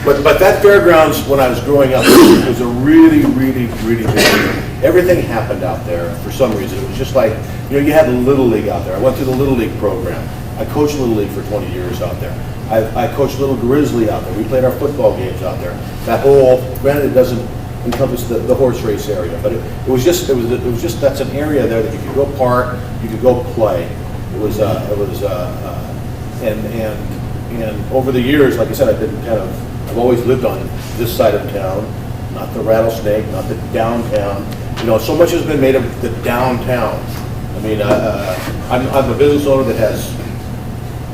But that fairgrounds, when I was growing up, was a really, really, really big deal. Everything happened out there for some reason. It was just like, you had the Little League out there. I went through the Little League program. I coached Little League for 20 years out there. I coached Little Grizzly out there. We played our football games out there. That whole, granted it doesn't encompass the horse race area, but it was just that's an area there that you could go park, you could go play. And over the years, like I said, I've always lived on this side of town, not the Rattlesnake, not the downtown. So much has been made of the downtown. I mean, I'm a business owner that has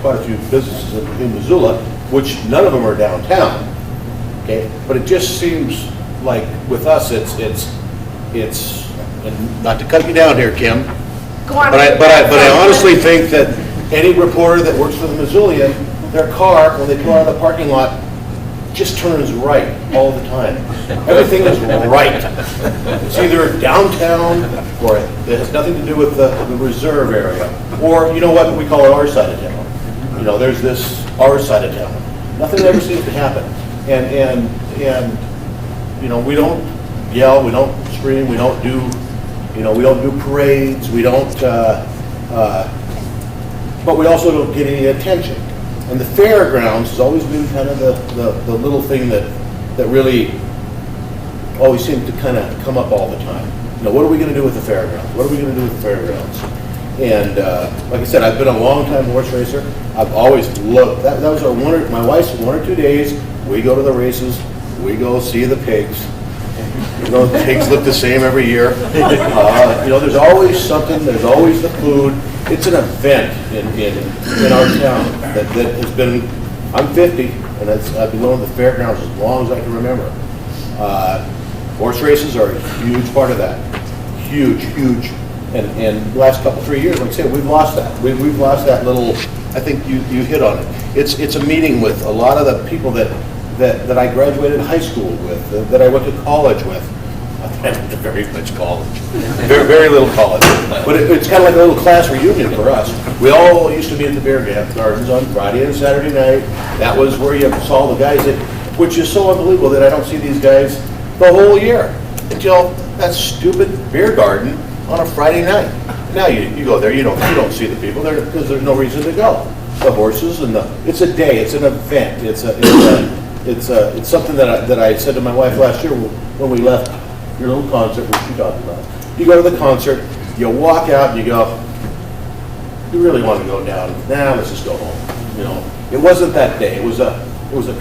quite a few businesses in Missoula, which none of them are downtown. Okay, but it just seems like with us, it's, and not to cut you down here, Kim, but I honestly think that any reporter that works for the Missoulian, their car, when they pull out of the parking lot, just turns right all the time. Everything is right. It's either downtown or it has nothing to do with the reserve area. Or, you know what, we call it our side of town. There's this our side of town. Nothing ever seems to happen. And we don't yell, we don't scream, we don't do parades, we don't, but we also don't get any attention. And the fairgrounds has always been kind of the little thing that really always seemed to kind of come up all the time. What are we going to do with the fairgrounds? What are we going to do with the fairgrounds? And like I said, I've been a long-time horse racer. I've always loved, that was my wife's 1 or 2 days. We go to the races, we go see the pigs. The pigs look the same every year. There's always something, there's always the food. It's an event in our town that has been, I'm 50, and I've been going to the fairgrounds as long as I can remember. Horse races are a huge part of that. Huge. And the last 3 years, like I said, we've lost that. We've lost that little, I think you hit on it. It's a meeting with a lot of the people that I graduated high school with, that I went to college with. I went to very much college. Very little college. But it's kind of like a little class reunion for us. We all used to meet at the Beer Gardens on Friday and Saturday night. That was where you saw the guys, which is so unbelievable that I don't see these guys the whole year until that stupid beer garden on a Friday night. Now you go there, you don't see the people there because there's no reason to go. The horses and it's a day, it's an event. It's something that I said to my wife last year when we left your little concert, which you talked about. You go to the concert, you walk out, and you go, you really want to go down? Nah, let's just go home. It wasn't that day. It was a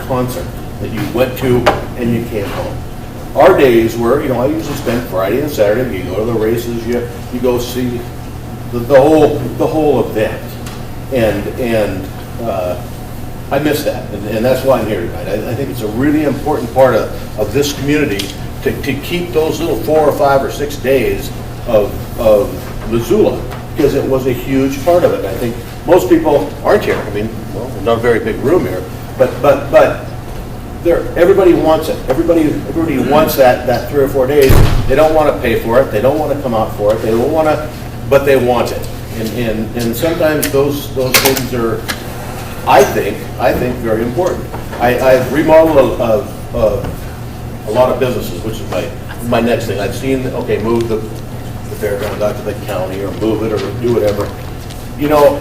concert that you went to and you came home. Our days were, I usually spend Friday and Saturday. You go to the races, you go see the whole event, and I miss that, and that's why I'm here tonight. I think it's a really important part of this community to keep those little 4 or 5 or 6 days of Missoula, because it was a huge part of it. I think most people aren't here. I mean, well, not a very big room here, But everybody wants it. Everybody wants that 3 or 4 days. They don't want to pay for it. They don't want to come out for it. They don't want to, but they want it. And sometimes those things are, I think very important. I've remodeled a lot of businesses, which is my next thing. I've seen, okay, move the fairground out to the county, or move it, or do whatever. You know,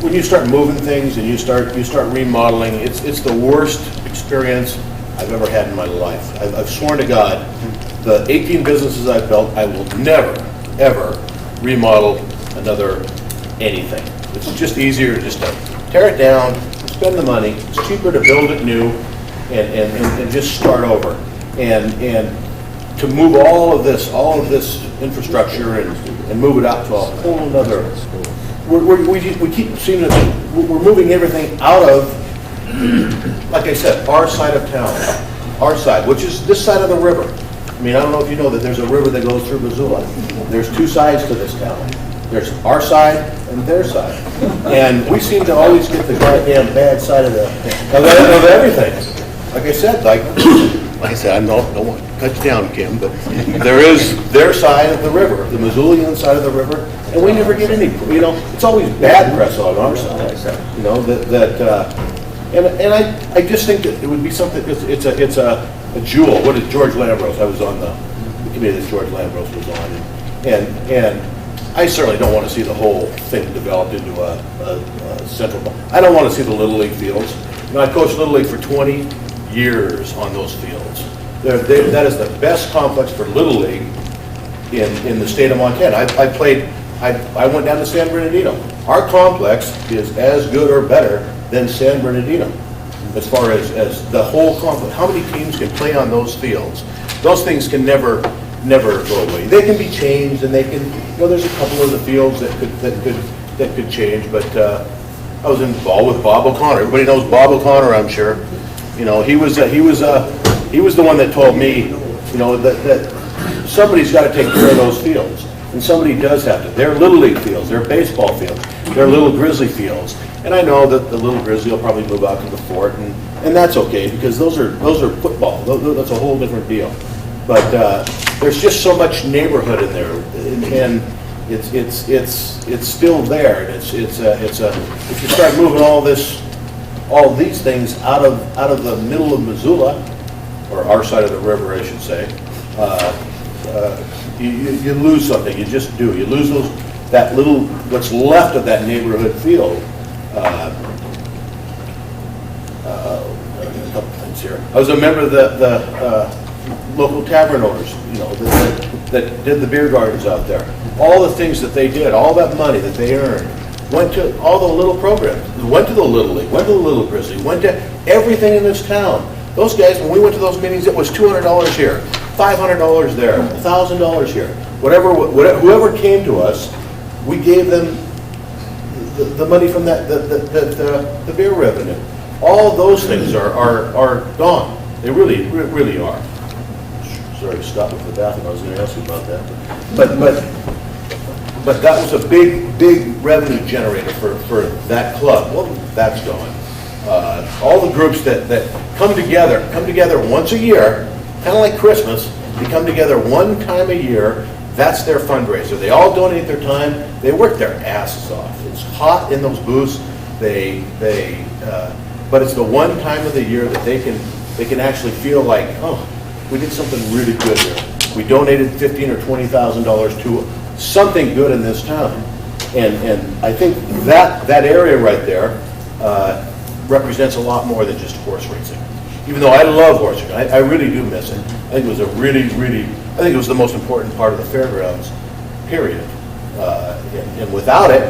when you start moving things and you start remodeling, it's the worst experience I've ever had in my life. I've sworn to God, the 18 businesses I've built, I will never, ever remodel another anything. It's just easier just to tear it down, spend the money. It's cheaper to build it new and just start over. And to move all of this infrastructure and move it out to a whole nother, we keep seeing that we're moving everything out of, like I said, our side of town, our side, which is this side of the river. I mean, I don't know if you know that there's a river that goes through Missoula. There's 2 sides to this town. There's our side and their side. And we seem to always get the goddamn bad side of everything. Like I said, I don't want to cut you down, Kim, but there is their side of the river, the Missoulian side of the river, and we never get any, you know, it's always bad press on our side, you know, and I just think that it would be something, it's a jewel. What is George Lambros? I was on the committee that George Lambros was on, and I certainly don't want to see the whole thing developed into a central, I don't want to see the Little League fields. You know, I coached Little League for 20 years on those fields. That is the best complex for Little League in the state of Montana. I went down to San Bernardino. Our complex is as good or better than San Bernardino as far as the whole complex. How many teams can play on those fields? Those things can never go away. They can be changed, and they can, you know, there's a couple of the fields that could change, but I was involved with Bob O'Connor. Everybody knows Bob O'Connor, I'm sure. You know, he was the one that told me, you know, that somebody's got to take care of those fields, and somebody does have to. They're Little League fields, they're baseball fields, they're Little Grizzly fields, and I know that the Little Grizzly will probably move out to the fort, and that's okay, because those are football. That's a whole different deal. But there's just so much neighborhood in there, and it's still there. And it's if you start moving all these things out of the middle of Missoula, or our side of the river, I should say, you lose something. You just do. You lose that little, what's left of that neighborhood field. A couple things here. I was a member of the local tavern owners, you know, that did the beer gardens out there. All the things that they did, all that money that they earned, went to all the little programs, went to the Little League, went to the Little Grizzly, went to everything in this town. Those guys, when we went to those meetings, it was $200 here, $500 there, $1,000 here. Whoever came to us, we gave them the money from that, the beer revenue. All those things are gone. They really are. Sorry to stop with the bathroom. I was going to ask you about that. But that was a big revenue generator for that club. Well, that's gone. All the groups that come together once a year, kind of like Christmas. They come together one time a year. That's their fundraiser. They all donate their time. They work their asses off. It's hot in those booths. But it's the one time of the year that they can actually feel like, oh, we did something really good here. We donated $15,000 or $20,000 to something good in this town. And I think that area right there represents a lot more than just horse racing. Even though I love horse racing, I really do miss it. I think it was I think it was the most important part of the fairgrounds, period. And without it,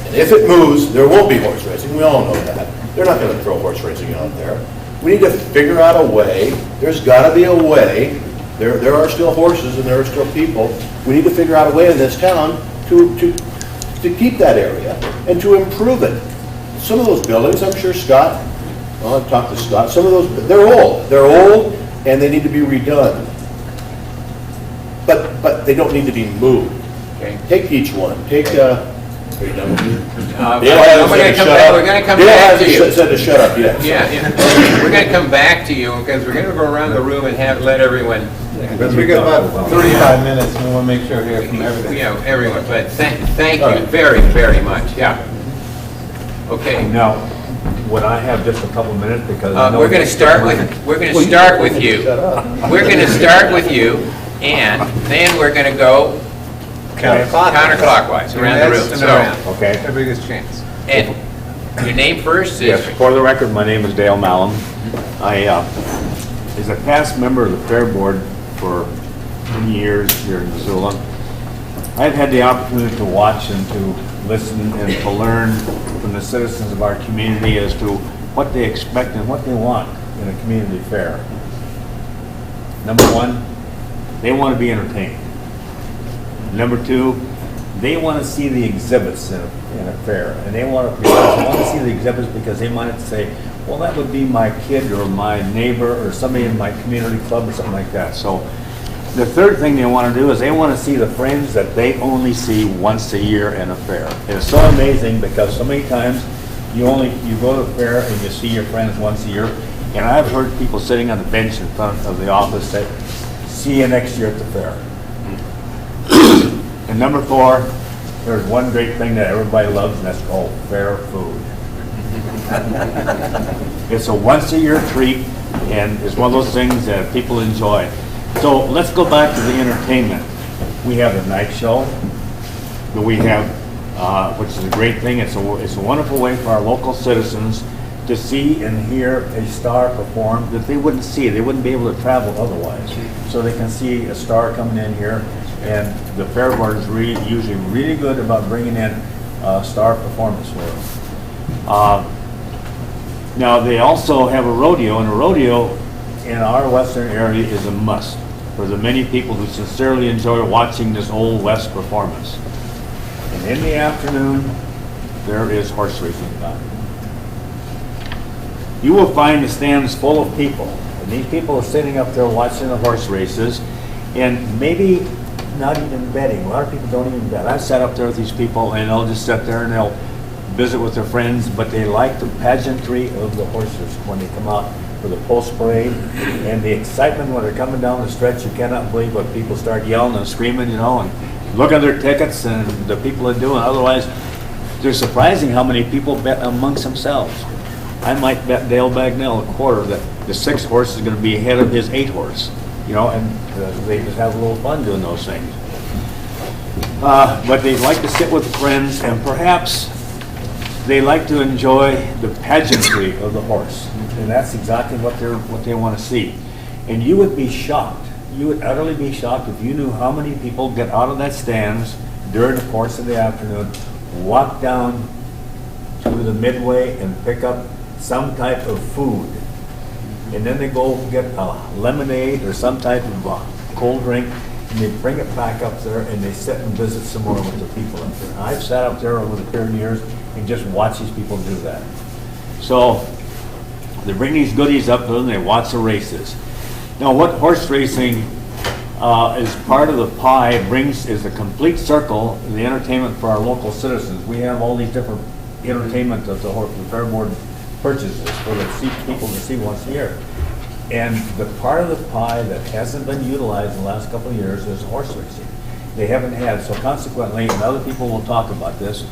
and if it moves, there won't be horse racing. We all know that. They're not going to throw horse racing out there. We need to figure out a way. There's got to be a way. There are still horses and there are still people. We need to figure out a way in this town to keep that area and to improve it. Some of those buildings, I'm sure Scott, well, I've talked to Scott, some of those, they're old and they need to be redone. But they don't need to be moved. Okay. Take each one. Take Are you done with me? We're gonna come back, we're gonna come back to you. Said to shut up, yes. Yeah, we're gonna come back to you, because we're gonna go around the room and let everyone. Because we got about 35 minutes, and we want to make sure we hear from everything. Yeah, everyone, but thank you very, very much, yeah. Okay. Now, would I have just a couple minutes, because I know We're gonna start with you. We're gonna start with you, and then we're gonna go counterclockwise around the room. So, okay. The biggest chance. and your name first Yes, is? for the record, my name is Dale Malum. I, as a past member of the Fair Board for many years here in Missoula, I've had the opportunity to watch and to listen and to learn from the citizens of our community as to what they expect and what they want in a community fair. Number one, they want to be entertained. Number two, they want to see the exhibits in a fair, and they want to see the exhibits because they want to say, well, that would be my kid or my neighbor or somebody in my community club or something like that. So the third thing they want to do is they want to see the friends that they only see once a year in a fair. It's so amazing because so many times you go to the fair and you see your friends once a year, and I've heard people sitting on the bench in front of the office say, see you next year at the fair. And number four, there's one great thing that everybody loves, and that's called fair food. It's a once a year treat, and it's one of those things that people enjoy. So let's go back to the entertainment. We have the night show that we have, which is a great thing. It's a wonderful way for our local citizens to see and hear a star perform that they wouldn't see. They wouldn't be able to travel otherwise. So they can see a star coming in here, and the Fair Board is usually really good about bringing in star performance for them. Now, they also have a rodeo, and a rodeo in our western area is a must for the many people who sincerely enjoy watching this Old West performance. And in the afternoon, there is horse racing time. You will find the stands full of people, and these people are sitting up there watching the horse races, and maybe not even betting. A lot of people don't even bet. I've sat up there with these people, and they'll just sit there and they'll visit with their friends, but they like the pageantry of the horses when they come out for the post parade, and the excitement when they're coming down the stretch. You cannot believe what people start yelling and screaming, and look at their tickets and the people are doing. Otherwise, they're surprising how many people bet amongst themselves. I might bet Dale Bagnell a quarter that the 6 horse is going to be ahead of his 8 horse, and they just have a little fun doing those things. But they like to sit with friends, and perhaps they like to enjoy the pageantry of the horse, and that's exactly what they want to see. And you would be shocked. You would utterly be shocked if you knew how many people get out of that stands during the course of the afternoon, walk down to the midway and pick up some type of food, and then they go get a lemonade or some type of cold drink, and they bring it back up there and they sit and visit some more with the people up there. I've sat up there over the period of years and just watch these people do that. So they bring these goodies up there and they watch the races. Now, what horse racing is part of the pie is a complete circle, the entertainment for our local citizens. We have all these different entertainment that the Fair Board purchases for the people to see once a year. And the part of the pie that hasn't been utilized in the last couple of years is horse racing. They haven't had, so consequently, and other people will talk about this,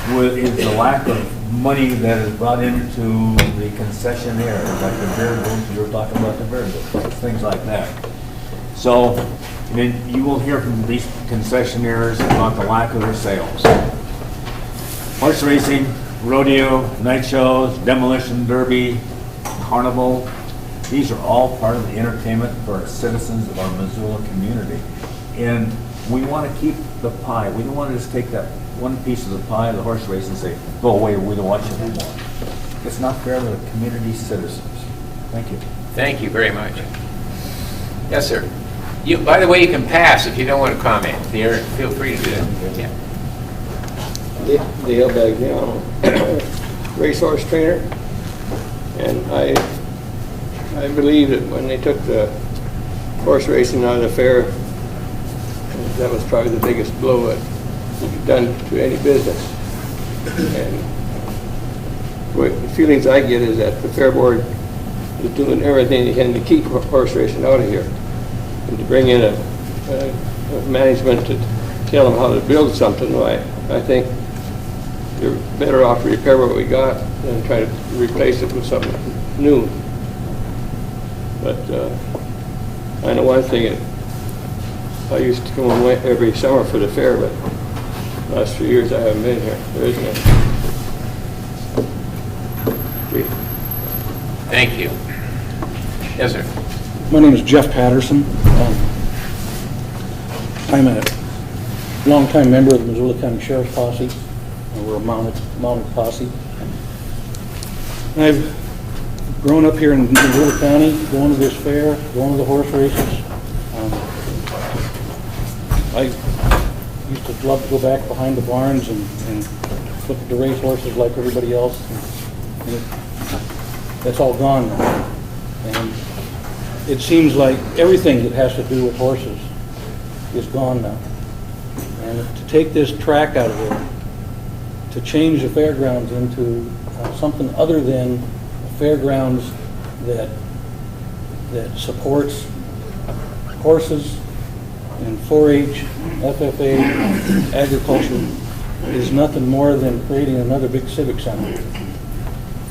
is the lack of money that is brought into the concessionaires, like the beer booths, you were talking about the beer booths, things like that. So, then you will hear from these concessionaires about the lack of their sales. Horse racing, rodeo, night shows, demolition derby, carnival, these are all part of the entertainment for our citizens of our Missoula community. And we want to keep the pie. We don't want to just take that one piece of the pie of the horse race and say, go away, we don't want you anymore. It's not fair to the community citizens. Thank you. Thank you very much. Yes, sir. By the way, you can pass if you don't want to comment. Feel free to do that. Yeah. Dale Bagnell, racehorse trainer, and I believe that when they took the horse racing out of the fair, that was probably the biggest blow that done to any business. And the feelings I get is that the Fair Board is doing everything they can to keep horse racing out of here, and to bring in a management to tell them how to build something. Well, I think they're better off to repair what we got than try to replace it with something new. But I know one thing, I used to come away every summer for the fair, but the last 3 years I haven't been here. There isn't any. Thank you. Yes, sir. My name is Jeff Patterson. I'm a longtime member of the Missoula County Sheriff's Posse. We're a mounted posse. I've grown up here in Missoula County, going to this fair, going to the horse races. I used to love to go back behind the barns and look at the race horses like everybody else. And that's all gone now. And it seems like everything that has to do with horses is gone now. And to take this track out of there, to change the fairgrounds into something other than a fairgrounds that supports horses and 4-H, FFA, agriculture, is nothing more than creating another big civic center.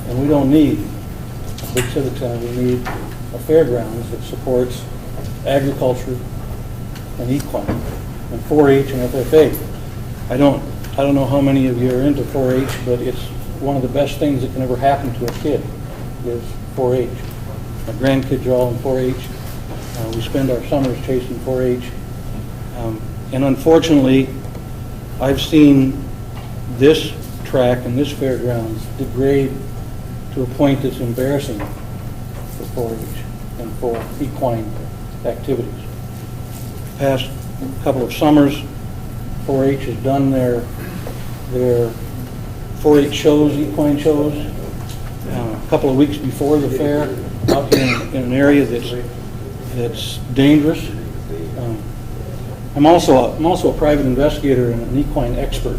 And we don't need a big civic center. We need a fairgrounds that supports agriculture and equine and 4-H and FFA. I don't know how many of you are into 4-H, but it's one of the best things that can ever happen to a kid is 4-H. My grandkids are all in 4-H. We spend our summers chasing 4-H. And unfortunately, I've seen this track and this fairgrounds degrade to a point that's embarrassing for 4-H and for equine activities. Past couple of summers, 4-H has done their 4-H shows, equine shows, a couple of weeks before the fair, out in an area that's dangerous. I'm also a private investigator and an equine expert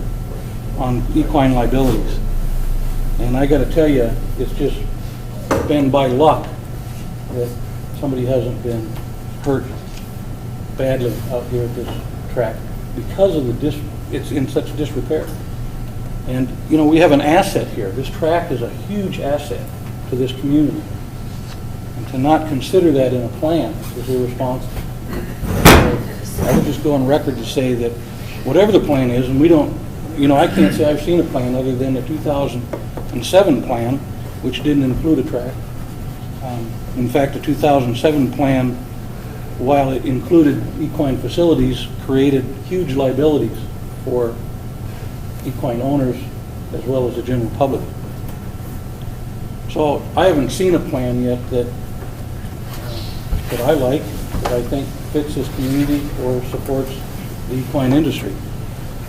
on equine liabilities. And I got to tell you, it's just been by luck that somebody hasn't been hurt badly out here at this track because of it's in such disrepair. And you know, we have an asset here. This track is a huge asset to this community. And to not consider that in a plan is irresponsible. I would just go on record to say that whatever the plan is, and we don't, you know, I can't say I've seen a plan other than the 2007 plan, which didn't include a track. In fact, the 2007 plan, while it included equine facilities, created huge liabilities for equine owners as well as the general public. So I haven't seen a plan yet that I like, that I think fits this community or supports the equine industry.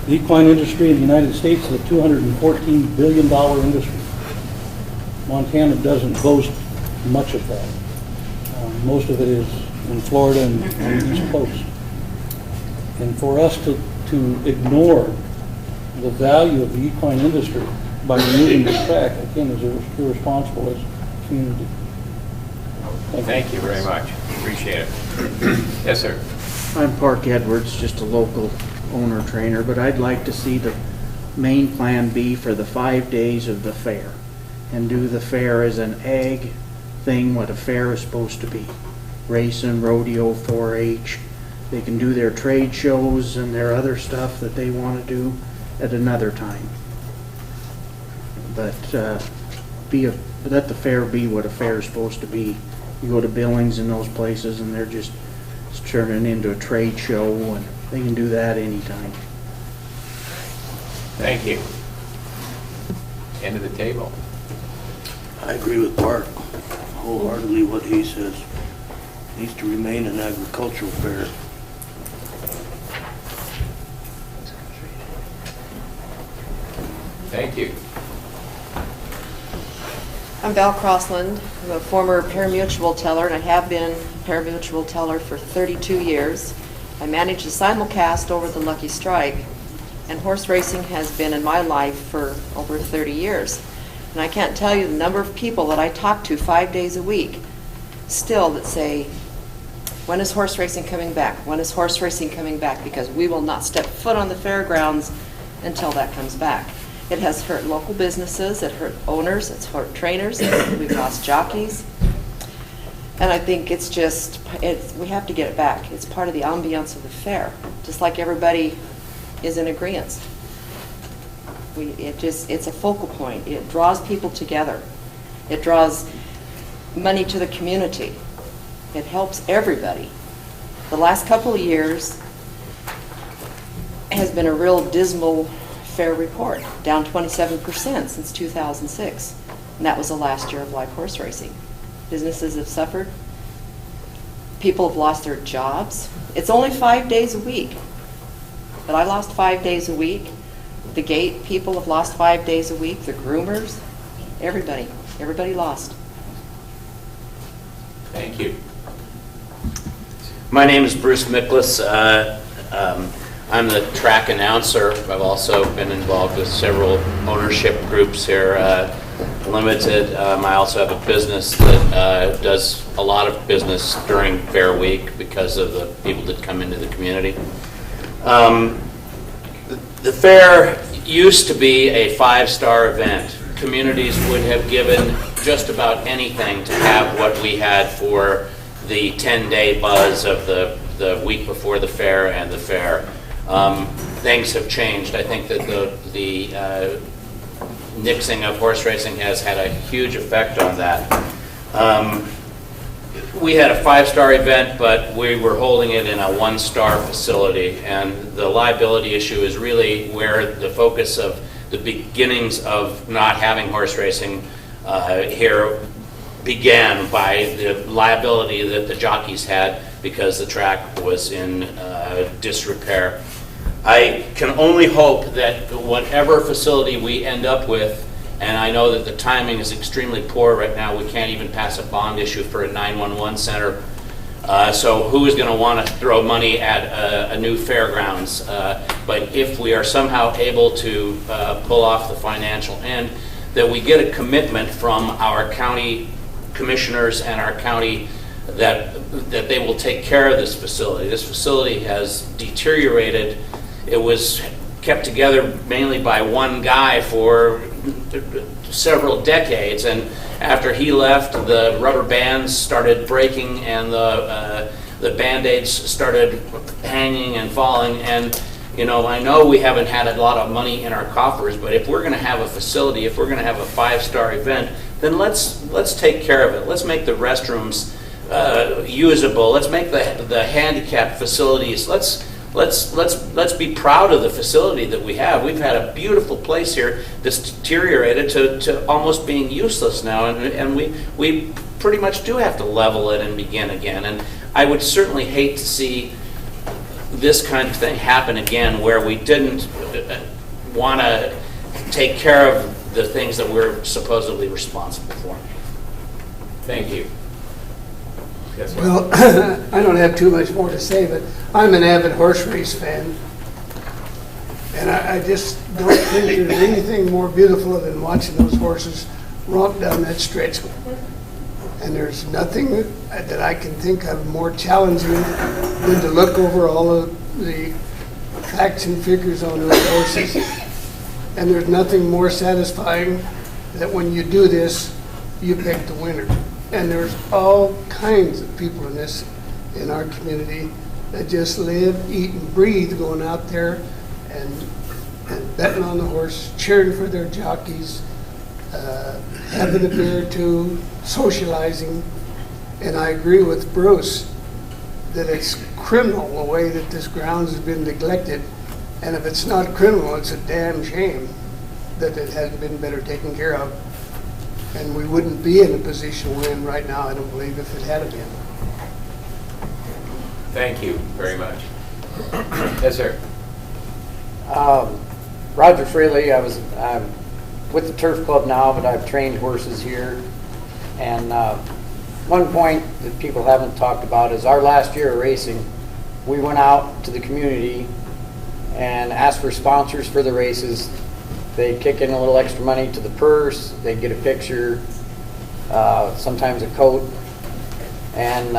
The equine industry in the United States is a $214 billion industry. Montana doesn't boast much of that. Most of it is in Florida and on the East Coast. And for us to ignore the value of the equine industry by removing this track, again, is irresponsible as a community. Thank you very much. Appreciate it. Yes, sir. I'm Park Edwards, just a local owner trainer, but I'd like to see the main plan be for the 5 days of the fair and do the fair as an ag thing, what a fair is supposed to be. Racing, rodeo, 4-H. They can do their trade shows and their other stuff that they want to do at another time. But let the fair be what a fair is supposed to be. You go to Billings and those places and they're just turning into a trade show, and they can do that anytime. Thank you. End of the table. I agree with Bart wholeheartedly what he says. It needs to remain an agricultural fair. Thank you. I'm Val Crossland. I'm a former pari-mutuel teller, and I have been pari-mutuel teller for 32 years. I manage a simulcast over the Lucky Strike. And horse racing has been in my life for over 30 years. And I can't tell you the number of people that I talk to 5 days a week still that say, when is horse racing coming back? When is horse racing coming back? Because we will not step foot on the fairgrounds until that comes back. It has hurt local businesses, it hurt owners, it's hurt trainers, we've lost jockeys. And I think it's just, we have to get it back. It's part of the ambiance of the fair, just like everybody is in agreement. It's a focal point. It draws people together. It draws money to the community. It helps everybody. The last couple of years has been a real dismal fair report, down 27% since 2006. And that was the last year of live horse racing. Businesses have suffered. People have lost their jobs. It's only 5 days a week. But I lost 5 days a week. The gate people have lost 5 days a week. The groomers, everybody lost. Thank you. My name is Bruce Miklas. I'm the track announcer. I've also been involved with several ownership groups here, Limited. I also have a business that does a lot of business during Fair Week because of the people that come into the community. The fair used to be a 5-star event. Communities would have given just about anything to have what we had for the 10-day buzz of the week before the fair and the fair. Things have changed. I think that the nixing of horse racing has had a huge effect on that. We had a 5-star event, but we were holding it in a 1-star facility, and the liability issue is really where the focus of the beginnings of not having horse racing here began, by the liability that the jockeys had because the track was in disrepair. I can only hope that whatever facility we end up with, and I know that the timing is extremely poor right now, we can't even pass a bond issue for a 911 center. So who is going to want to throw money at a new fairgrounds? But if we are somehow able to pull off the financial end, that we get a commitment from our county commissioners and our county that they will take care of this facility. This facility has deteriorated. It was kept together mainly by one guy for several decades, and after he left, the rubber bands started breaking and the Band-Aids started hanging and falling. And you know, I know we haven't had a lot of money in our coffers, but if we're going to have a facility, if we're going to have a 5-star event, then let's take care of it. Let's make the restrooms usable. Let's make the handicap facilities. Let's be proud of the facility that we have. We've had a beautiful place here that's deteriorated to almost being useless now, and we pretty much do have to level it and begin again. And I would certainly hate to see this kind of thing happen again, where we didn't want to take care of the things that we're supposedly responsible for. Thank you. Yes, well, I don't have too much more to say, but I'm an avid horse race fan. And I just don't think there's anything more beautiful than watching those horses romp down that stretch. And there's nothing that I can think of more challenging than to look over all of the facts and figures on those horses. And there's nothing more satisfying that when you do this, you pick the winner. And there's all kinds of people in our community that just live, eat, and breathe going out there and betting on the horse, cheering for their jockeys, having a beer or two, socializing. And I agree with Bruce that it's criminal the way that this grounds has been neglected. And if it's not criminal, it's a damn shame that it hasn't been better taken care of. And we wouldn't be in the position we're in right now, I don't believe, if it had been. Thank you very much. Yes, sir. Roger Freely. I'm with the Turf Club now, but I've trained horses here. And one point that people haven't talked about is our last year of racing, we went out to the community and ask for sponsors for the races. They kick in a little extra money to the purse, they get a picture, sometimes a coat. And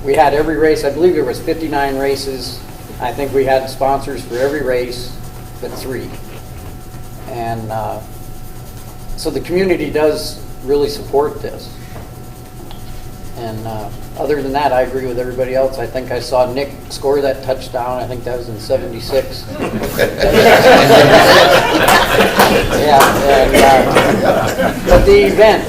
we had every race, I believe there was 59 races. I think we had sponsors for every race but 3. And so the community does really support this. And other than that, I agree with everybody else. I think I saw Nick score that touchdown. I think that was in '76. But the event,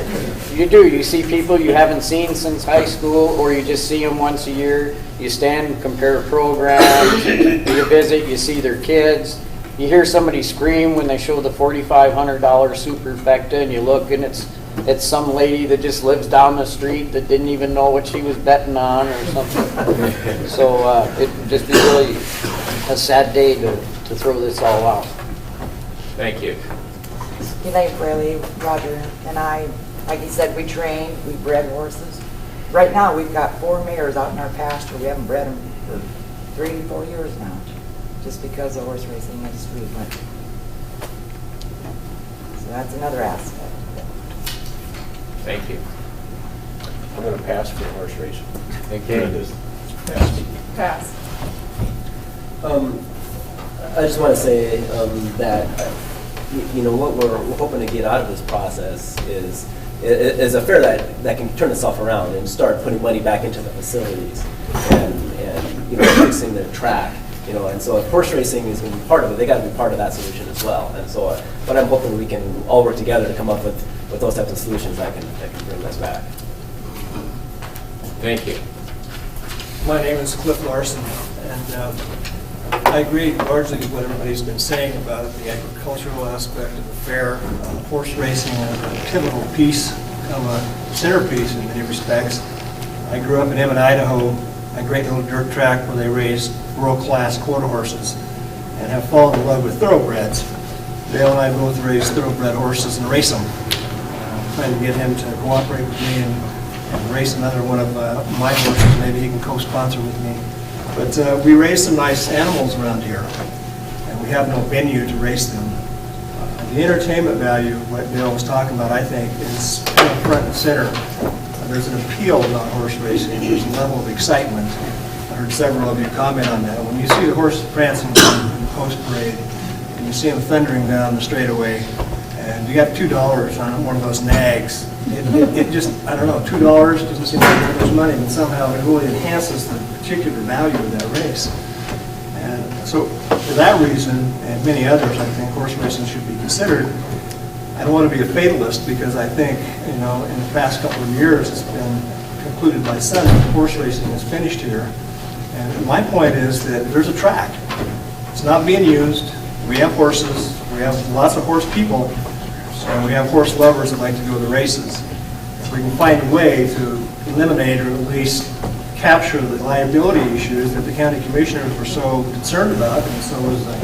you see people you haven't seen since high school, or you just see them once a year. You stand and compare programs, you visit, you see their kids. You hear somebody scream when they show the $4,500 superfecta, and you look and it's some lady that just lives down the street that didn't even know what she was betting on or something. So it'd just be really a sad day to throw this all out. Thank you. Elaine Fraley, Roger, and I, like you said, we train, we bred horses. Right now, we've got 4 mares out in our pasture. We haven't bred them for 3-4 years now, just because the horse racing industry went. So that's another aspect. Thank you. I'm going to pass for horse racing. Okay. Pass. I just want to say that what we're hoping to get out of this process is a fair that can turn itself around and start putting money back into the facilities and fixing the track. And so if horse racing is going to be part of it, they got to be part of that solution as well. And so what I'm hoping we can all work together to come up with those types of solutions that can bring us back. Thank you. My name is Cliff Larson, and I agree largely with what everybody's been saying about the agricultural aspect of the fair. Horse racing is a pivotal piece, kind of a centerpiece in many respects. I grew up in Emmett, Idaho, a great little dirt track where they raised world-class quarter horses, and have fallen in love with thoroughbreds. Dale and I both raised thoroughbred horses and race them. Trying to get him to cooperate with me and race another one of my horses. Maybe he can co-sponsor with me. But we raise some nice animals around here, and we have no venue to race them. The entertainment value, what Dale was talking about, I think, is kind of front and center. There's an appeal about horse racing. There's a level of excitement. I heard several of you comment on that. When you see the horse prancing in the post parade, and you see them thundering down the straightaway, and you got $2 on one of those nags, it just, I don't know, $2 doesn't seem like that much money, but somehow it really enhances the particular value of that race. And so for that reason, and many others, I think horse racing should be considered. I don't want to be a fatalist, because I think, in the past couple of years, it's been concluded by some that horse racing is finished here. And my point is that there's a track. It's not being used. We have horses. We have lots of horse people. And we have horse lovers that like to go to the races. If we can find a way to eliminate or at least capture the liability issues that the county commissioners were so concerned about, and so was the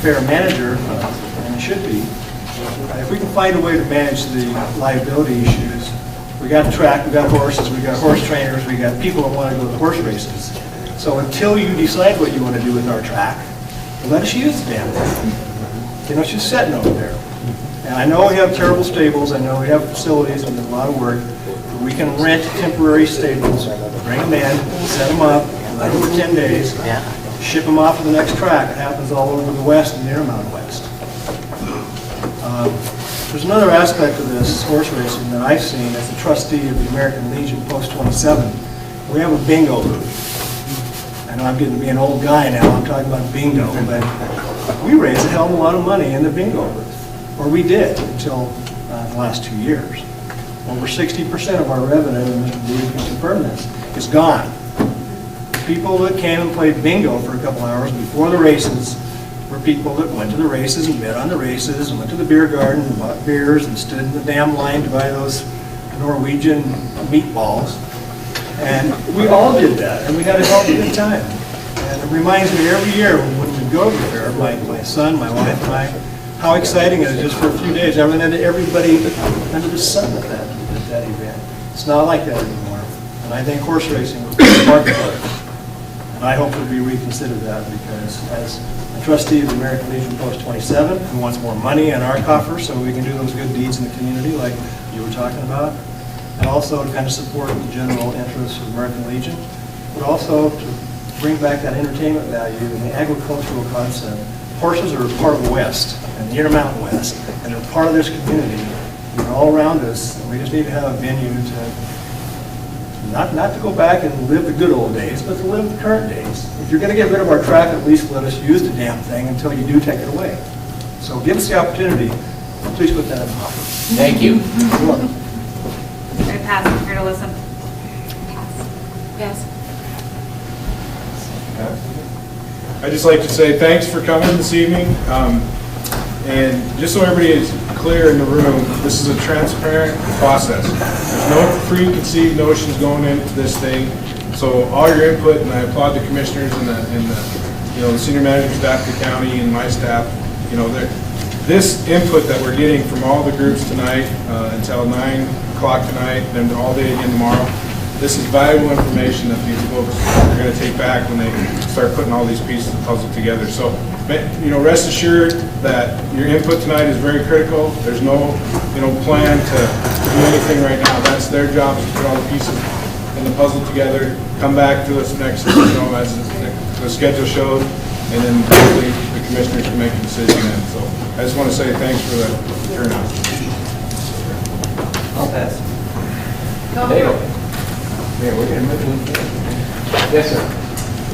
fair manager, and it should be. If we can find a way to manage the liability issues, we got the track, we got horses, we got horse trainers, we got people that want to go to horse races. So until you decide what you want to do with our track, let us use the damn thing. It's just sitting over there. And I know we have terrible stables, I know we have facilities and a lot of work, but we can rent temporary stables, bring them in, set them up, let them for 10 days, ship them off to the next track. It happens all over the West and the Intermountain West. There's another aspect of this horse racing that I've seen as a trustee of the American Legion Post 27. We have a bingo booth. I know I'm getting to be an old guy now, I'm talking about bingo, but we raise a hell of a lot of money in the bingo booth. Or we did until the last 2 years. Over 60% of our revenue, and Mr. Booth can confirm this, is gone. The people that came and played bingo for a couple hours before the races were people that went to the races and bet on the races and went to the beer garden and bought beers and stood in the damn line to buy those Norwegian meatballs. And we all did that, and we had a hell of a good time. And it reminds me every year when we go to the fair, my son, my wife, and I, how exciting it is just for a few days. I run into everybody under the sun at that event. It's not like that anymore. And I think horse racing was part of it. And I hope that we reconsider that, because as a trustee of the American Legion Post 27, who wants more money in our coffer so we can do those good deeds in the community like you were talking about, and also to kind of support the general interests of American Legion, but also to bring back that entertainment value and the agricultural concept. Horses are part of the West, and the Intermountain West, and they're part of this community. They're all around us, and we just need to have a venue to, not to go back and live the good old days, but to live the current days. If you're going to get rid of our track, at least let us use the damn thing until you do take it away. So give us the opportunity. Please put that in the offer. Thank you. I pass. I'm here to listen. Yes. I'd just like to say thanks for coming this evening. And just so everybody is clear in the room, this is a transparent process. There's no preconceived notions going into this thing. So all your input, and I applaud the commissioners and the senior management staff of the county and my staff. This input that we're getting from all the groups tonight until 9 o'clock tonight and all day again tomorrow, this is valuable information that these folks are going to take back when they start putting all these pieces of the puzzle together. So, rest assured that your input tonight is very critical. There's no, plan to do anything right now. That's their job, to put all the pieces in the puzzle together, come back to us next, as the schedule showed, and then hopefully the commissioners can make a decision then. So, I just want to say thanks for the turnout. I'll pass. Go. Yes, sir.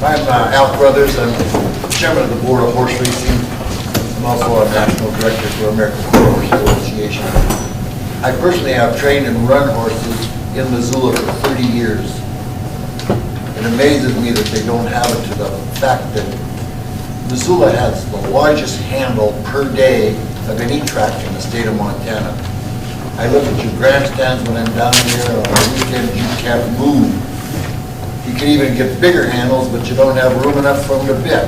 I'm Al Brothers. I'm chairman of the board of horse racing. I'm also a national director for American Horse Association. I personally have trained and run horses in Missoula for 30 years. It amazes me that they don't have it, to the fact that Missoula has the largest handle per day of any track in the state of Montana. I look at your grandstands when I'm down here on the weekends, you can't move. You can even get bigger handles, but you don't have room enough for them to bit.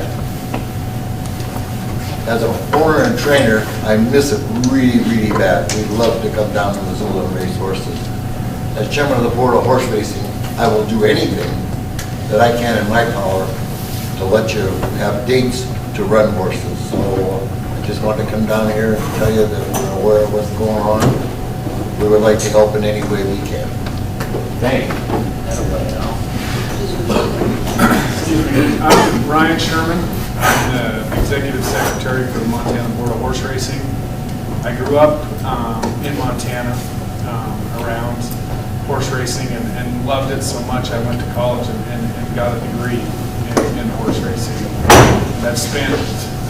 As an owner and trainer, I miss it really, really bad. We'd love to come down to Missoula and race horses. As chairman of the board of horse racing, I will do anything that I can in my power to let you have dates to run horses. So I just want to come down here and tell you that we're aware of what's going on. We would like to help in any way we can. Thank you. I'm Ryan Sherman. I'm the executive secretary for the Montana Board of Horse Racing. I grew up in Montana around horse racing and loved it so much I went to college and got a degree in horse racing. I've spent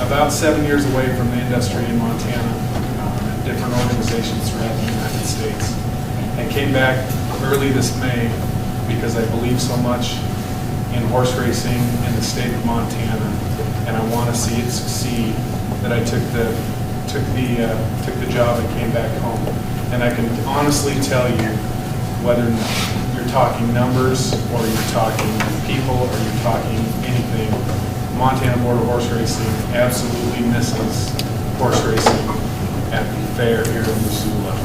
about 7 years away from the industry in Montana at different organizations throughout the United States, and came back early this May because I believe so much in horse racing in the state of Montana, and I want to see it succeed. That I took the job and came back home, and I can honestly tell you, whether you're talking numbers or you're talking people or you're talking anything, Montana Board of Horse Racing absolutely misses horse racing at the fair here in Missoula.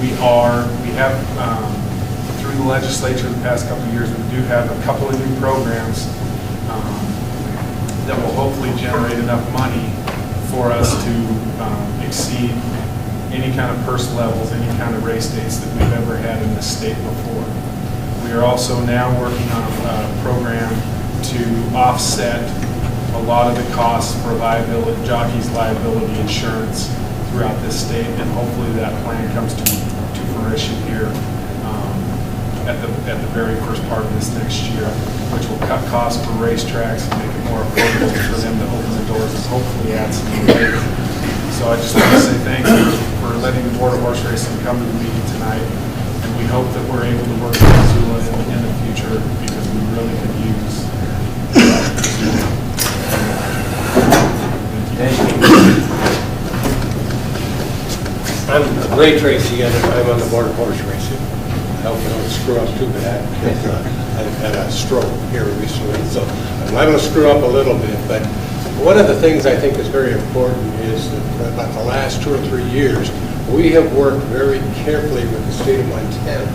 We have through the legislature the past couple of years, we do have a couple of new programs that will hopefully generate enough money for us to exceed any kind of purse levels, any kind of race dates that we've ever had in this state before. We are also now working on a program to offset a lot of the costs for jockeys' liability insurance throughout this state, and hopefully that plan comes to fruition here at the very first part of this next year, which will cut costs for racetracks and make it more affordable for them to open the doors and hopefully add some new races. So I just want to say thank you for letting the Board of Horse Racing come to the meeting tonight, and we hope that we're able to work with Missoula in the future, because we really could use. Thank you. I'm Ray Tracy, and I'm on the Board of Horse Racing. I hope I don't screw up too bad. I've had a stroke here recently, so I'm going to screw up a little bit. But one of the things I think is very important is that about the last 2 or 3 years, we have worked very carefully with the state of Montana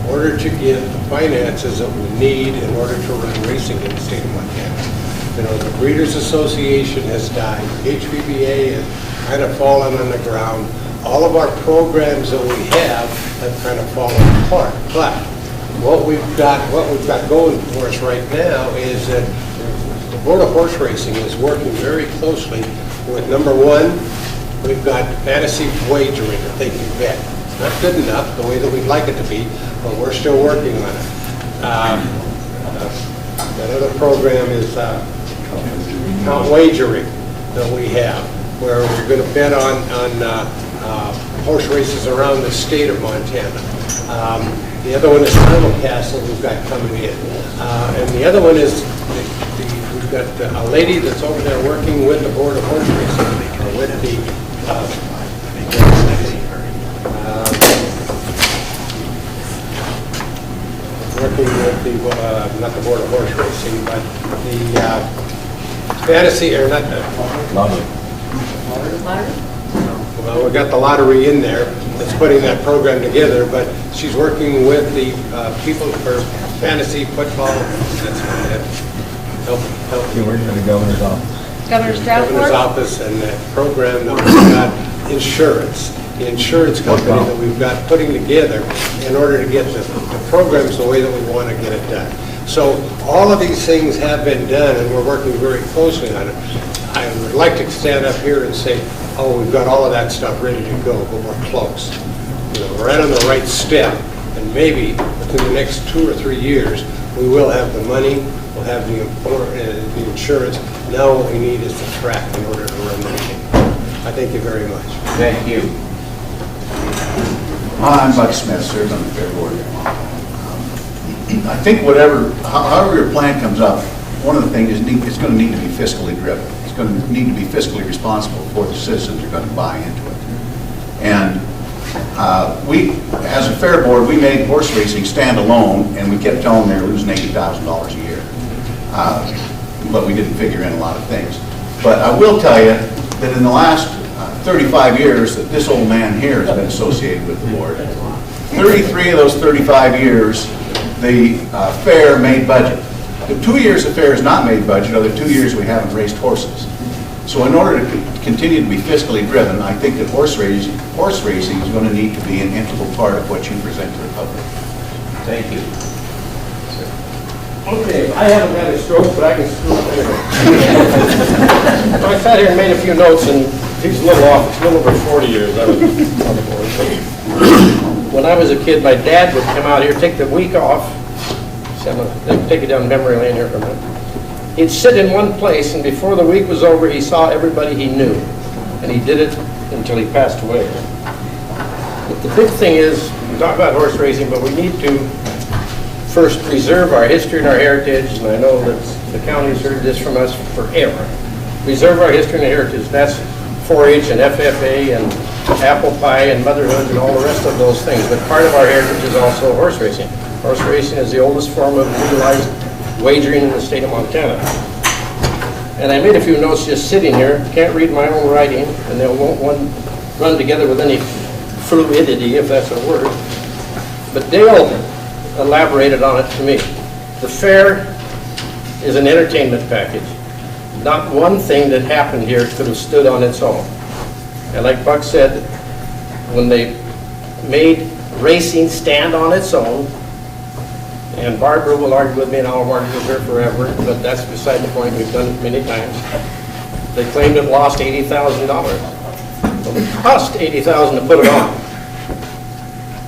in order to get the finances that we need in order to run racing in the state of Montana. You know, the Breeders' Association has died, HVBA has kind of fallen on the ground. All of our programs that we have kind of fallen apart. But what we've got going for us right now is that the Board of Horse Racing is working very closely with, number one, we've got fantasy wagering that they can bet. It's not good enough the way that we'd like it to be, but we're still working on it. That other program is count wagering that we have, where we're going to bet on horse races around the state of Montana. The other one is Castle we've got coming in. And the other one is, we've got a lady that's over there working with the Board of Horse Racing, with the, working with the, not the Board of Horse Racing, but the fantasy, or not the... Lottery? Well, we've got the lottery in there that's putting that program together, but she's working with the people for fantasy football. That's help. You're working for the governor's office. Governor's Draft Governor's Board? office and that program that we've got, insurance, the insurance company that we've got putting together in order to get the programs the way that we want to get it done. So all of these things have been done, and we're working very closely on it. I would like to stand up here and say, oh, we've got all of that stuff ready to go, but we're close. You know, we're right on the right step, and maybe within the next 2 or 3 years, we will have the money, we'll have the insurance. Now what we need is the track in order to run that thing. I thank you very much. Thank you. I'm Buck Smith, serves on the Fair Board. I think however your plan comes up, one of the things is it's going to need to be fiscally driven. It's going to need to be fiscally responsible before the citizens are going to buy into it. And we, as a Fair Board, we made horse racing stand alone, and we kept telling them they're losing $80,000 a year. But we didn't figure in a lot of things. But I will tell you that in the last 35 years that this old man here has been associated with the board, 33 of those 35 years, the fair made budget. The 2 years the fair has not made budget are the 2 years we haven't raced horses. So in order to continue to be fiscally driven, I think that horse racing is going to need to be an integral part of what you present to the public. Thank you. Okay, I haven't had a stroke, but I can screw up anyway. So I sat here and made a few notes, and he's a little off. It's a little over 40 years I was on the board. When I was a kid, my dad would come out here, take the week off. See, I'm going to take you down memory lane here for a minute. He'd sit in one place, and before the week was over, he saw everybody he knew. And he did it until he passed away. But the big thing is, we talk about horse racing, but we need to first preserve our history and our heritage, and I know that the county's heard this from us forever. Preserve our history and heritage. That's 4-H and FFA and apple pie and motherhood and all the rest of those things. But part of our heritage is also horse racing. Horse racing is the oldest form of legalized wagering in the state of Montana. And I made a few notes just sitting here. Can't read my own writing, and they won't run together with any fluidity, if that's a word. But Dale elaborated on it to me. The fair is an entertainment package. Not one thing that happened here could have stood on its own. And like Buck said, when they made racing stand on its own, and Barbara will argue with me, and I'll argue with her forever, but that's beside the point. We've done it many times. They claimed it lost $80,000. Well, it cost $80,000 to put it on.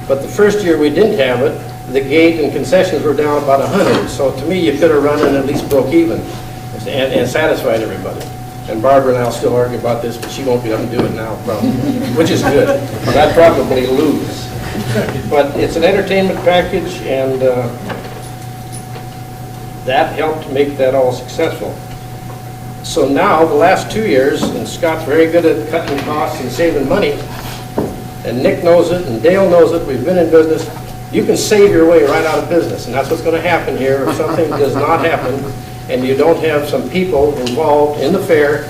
But the first year we didn't have it, the gate and concessions were down about 100. So to me, you could have run and at least broke even and satisfied everybody. And Barbara and I'll still argue about this, but she won't be able to do it now, probably, which is good. But I'd probably lose. But it's an entertainment package, and that helped make that all successful. So now, the last 2 years, and Scott's very good at cutting costs and saving money, and Nick knows it, and Dale knows it, we've been in business, you can save your way right out of business, and that's what's going to happen here if something does not happen, and you don't have some people involved in the fair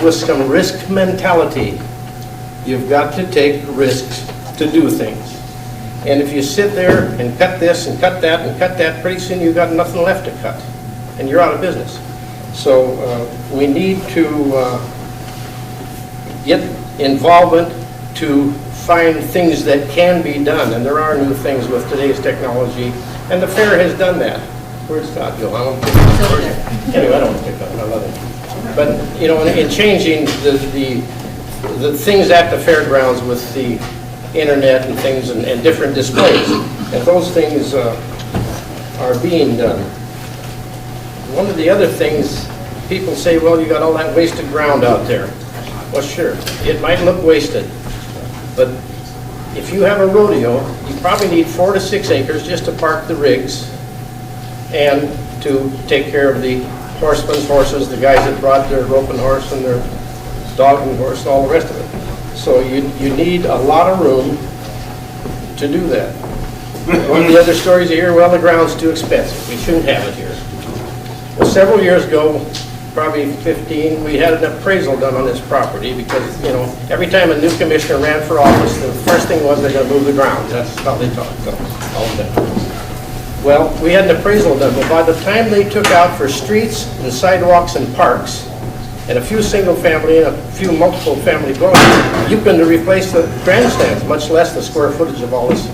with some risk mentality. You've got to take risks to do things. And if you sit there and cut this and cut that and cut that, pretty soon you've got nothing left to cut, and you're out of business. So we need to get involvement to find things that can be done, and there are new things with today's technology, and the fair has done that. Where's Scott Gill? I don't think, anyway, I don't pick on him, I love him. But, you know, in changing the things at the fairgrounds with the internet and things and different displays, and those things are being done. One of the other things, people say, well, you got all that wasted ground out there. Well, sure, it might look wasted, but if you have a rodeo, you probably need 4 to 6 acres just to park the rigs and to take care of the horsemen's horses, the guys that brought their roping horse and their dog and horse, all the rest of it. So you need a lot of room to do that. One of the other stories you hear, well, the ground's too expensive, we shouldn't have it here. Well, several years ago, probably 15, we had an appraisal done on this property because, you know, every time a new commissioner ran for office, the first thing was they're going to move the ground. That's how they talk, all of them. Well, we had an appraisal done, but by the time they took out for streets and sidewalks and parks, and a few single-family and a few multiple-family dwellings, you couldn't replace the grandstands, much less the square footage of all this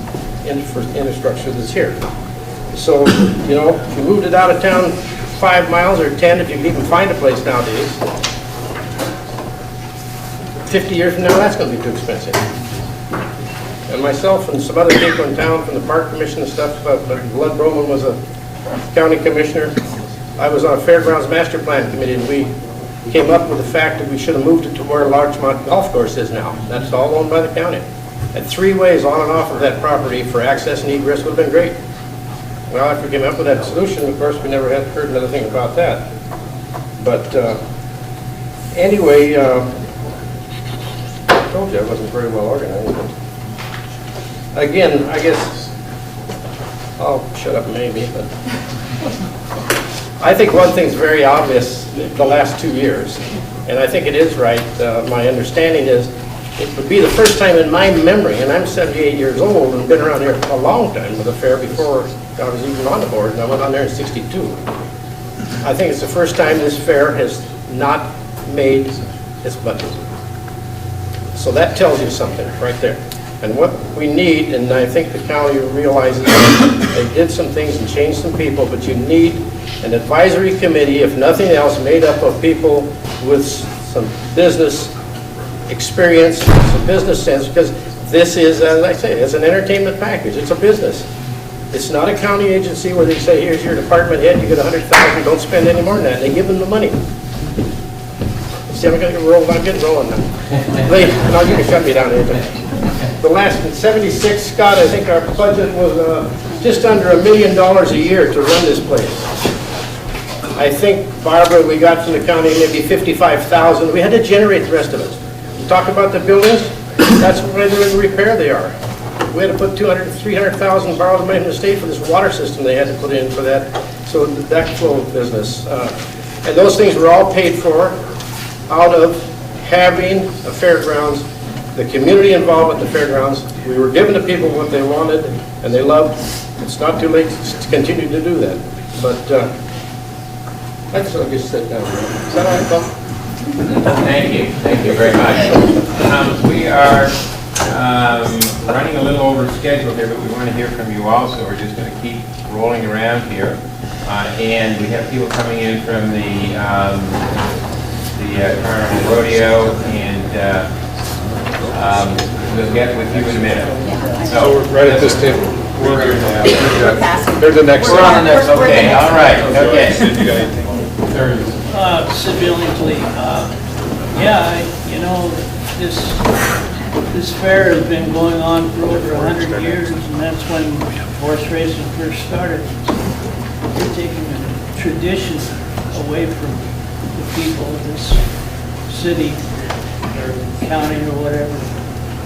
infrastructure that's here. So, you know, if you moved it out of town 5 miles or 10, if you can even find a place nowadays, 50 years from now, that's going to be too expensive. And myself and some other people in town from the Park Commission and stuff, Blood Broman was a county commissioner. I was on a Fairgrounds Master Plan Committee, and we came up with the fact that we should have moved it to where Larchmont Golf Course is now. That's all owned by the county. And 3 ways on and off of that property for access and egress would have been great. Well, after we came up with that solution, of course, we never had heard another thing about that. But anyway, I told you I wasn't very well organized. But again, I guess I'll shut up maybe, but I think one thing's very obvious the last 2 years, and I think it is right. My understanding is it would be the first time in my memory, and I'm 78 years old and been around here a long time with the fair before I was even on the board, and I went on there in '62. I think it's the first time this fair has not made its budget. So that tells you something right there. And what we need, and I think the county realizes they did some things and changed some people, but you need an advisory committee, if nothing else, made up of people with some business experience, some business sense, because this is, as I say, it's an entertainment package. It's a business. It's not a county agency where they say, here's your department head, you get $100,000, don't spend any more than that. They give them the money. See, I'm getting rolling now. No, you can shut me down anytime. The last, in '76, Scott, I think our budget was just under $1 million a year to run this place. I think, Barbara, we got from the county maybe $55,000. We had to generate the rest of it. You talk about the buildings, that's why they're in repair they are. We had to put $200,000, $300,000 borrowed money from the state for this water system they had to put in for that, so that flow of business. And those things were all paid for out of having a fairgrounds, the community involvement at the fairgrounds. We were giving the people what they wanted and they loved. It's not too late to continue to do that. But I just want to sit down. Is that all right, Bob? Thank you very much. We are running a little over schedule here, but we want to hear from you also. We're just going to keep rolling around here. And we have people coming in from the Carnival Rodeo, and we'll get with you in a minute. So we're right at this table. We're They're the next. We're on the next. Okay, all right. Okay. You got anything? Civilians, you know, this fair has been going on for over 100 years, and that's when horse racing first started. You're taking a tradition away from the people of this city or county or whatever.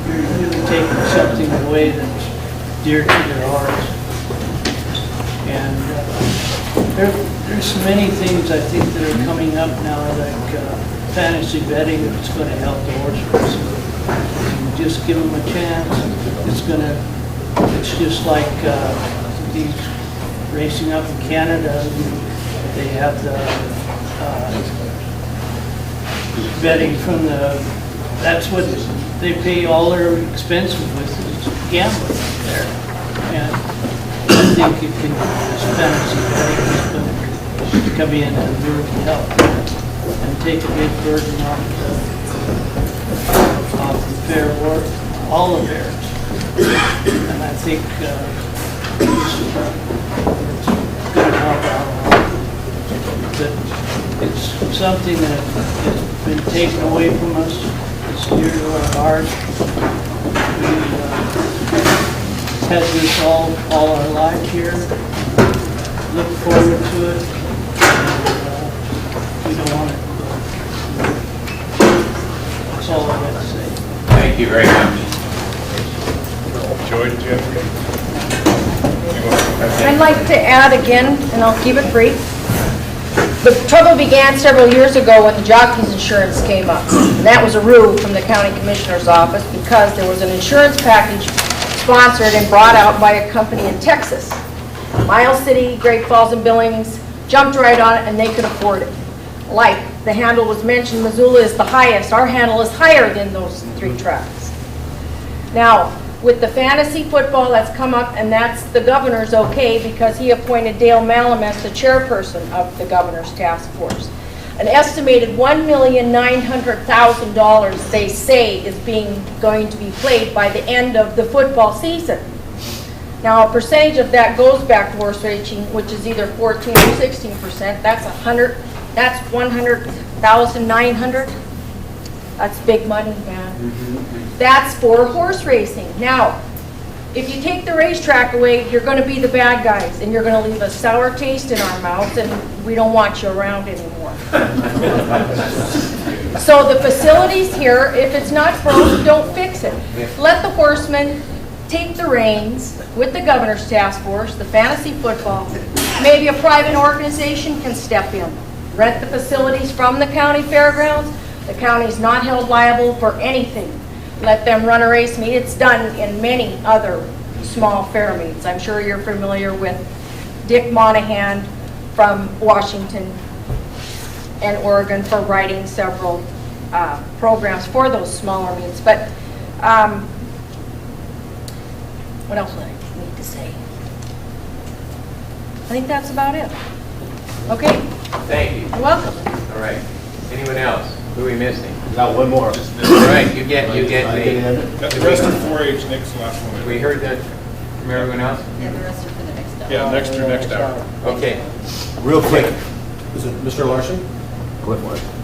You're really taking something away that's dear to their hearts. And there's many things I think that are coming up now, like fantasy betting, that's going to help the horse racing. You just give them a chance, it's going to It's just like these racing up in Canada, they have the betting from that's what they pay all their expenses with, is gambling there. And I think it can, this fantasy betting is going to come in and really help and take a big burden off the fair board, all the fairs. And I think it's going to help out a lot. But it's something that has been taken away from us. It's dear to our heart. We've had this all our life here. Look forward to it. And, we don't want it. That's all I got to say. Thank you very much. Joy, did you have I'd like to add again, and I'll keep it brief. The trouble began several years ago when the jockey's insurance came up. And that was a rule from the county commissioner's office because there was an insurance package sponsored and brought out by a company in Texas. Miles City, Great Falls, and Billings jumped right on it and they could afford it. Like the handle was mentioned, Missoula is the highest. Our handle is higher than those 3 tracks. Now, with the fantasy football that's come up, and that's the governor's okay because he appointed Dale Malum as the chairperson of the governor's task force. An estimated $1,900,000 they say is going to be played by the end of the football season. Now a percentage of that goes back to horse racing, which is either 14 or 16%. That's 100,900. That's big money, man. That's for horse racing. Now, if you take the racetrack away, you're going to be the bad guys, and you're going to leave a sour taste in our mouths, and we don't want you around anymore. So the facility's here. If it's not broke, don't fix it. Let the horsemen take the reins with the governor's task force, the fantasy football. Maybe a private organization can step in, rent the facilities from the county fairgrounds. The county's not held liable for anything. Let them run a race meet. It's done in many other small fair meets. I'm sure you're familiar with Dick Monahan from Washington and Oregon for writing several programs for those smaller meets. But what else would I need to say? I think that's about it. Okay? Thank you. You're welcome. All right. Anyone else? Who are we missing? Got one more. All right, you get I can end it? The rest are 4-H, Nick's the last one. We heard that from everyone else? Yeah, the rest are for the next hour. Yeah, next hour. Okay. Real quick, is it Mr. Larson?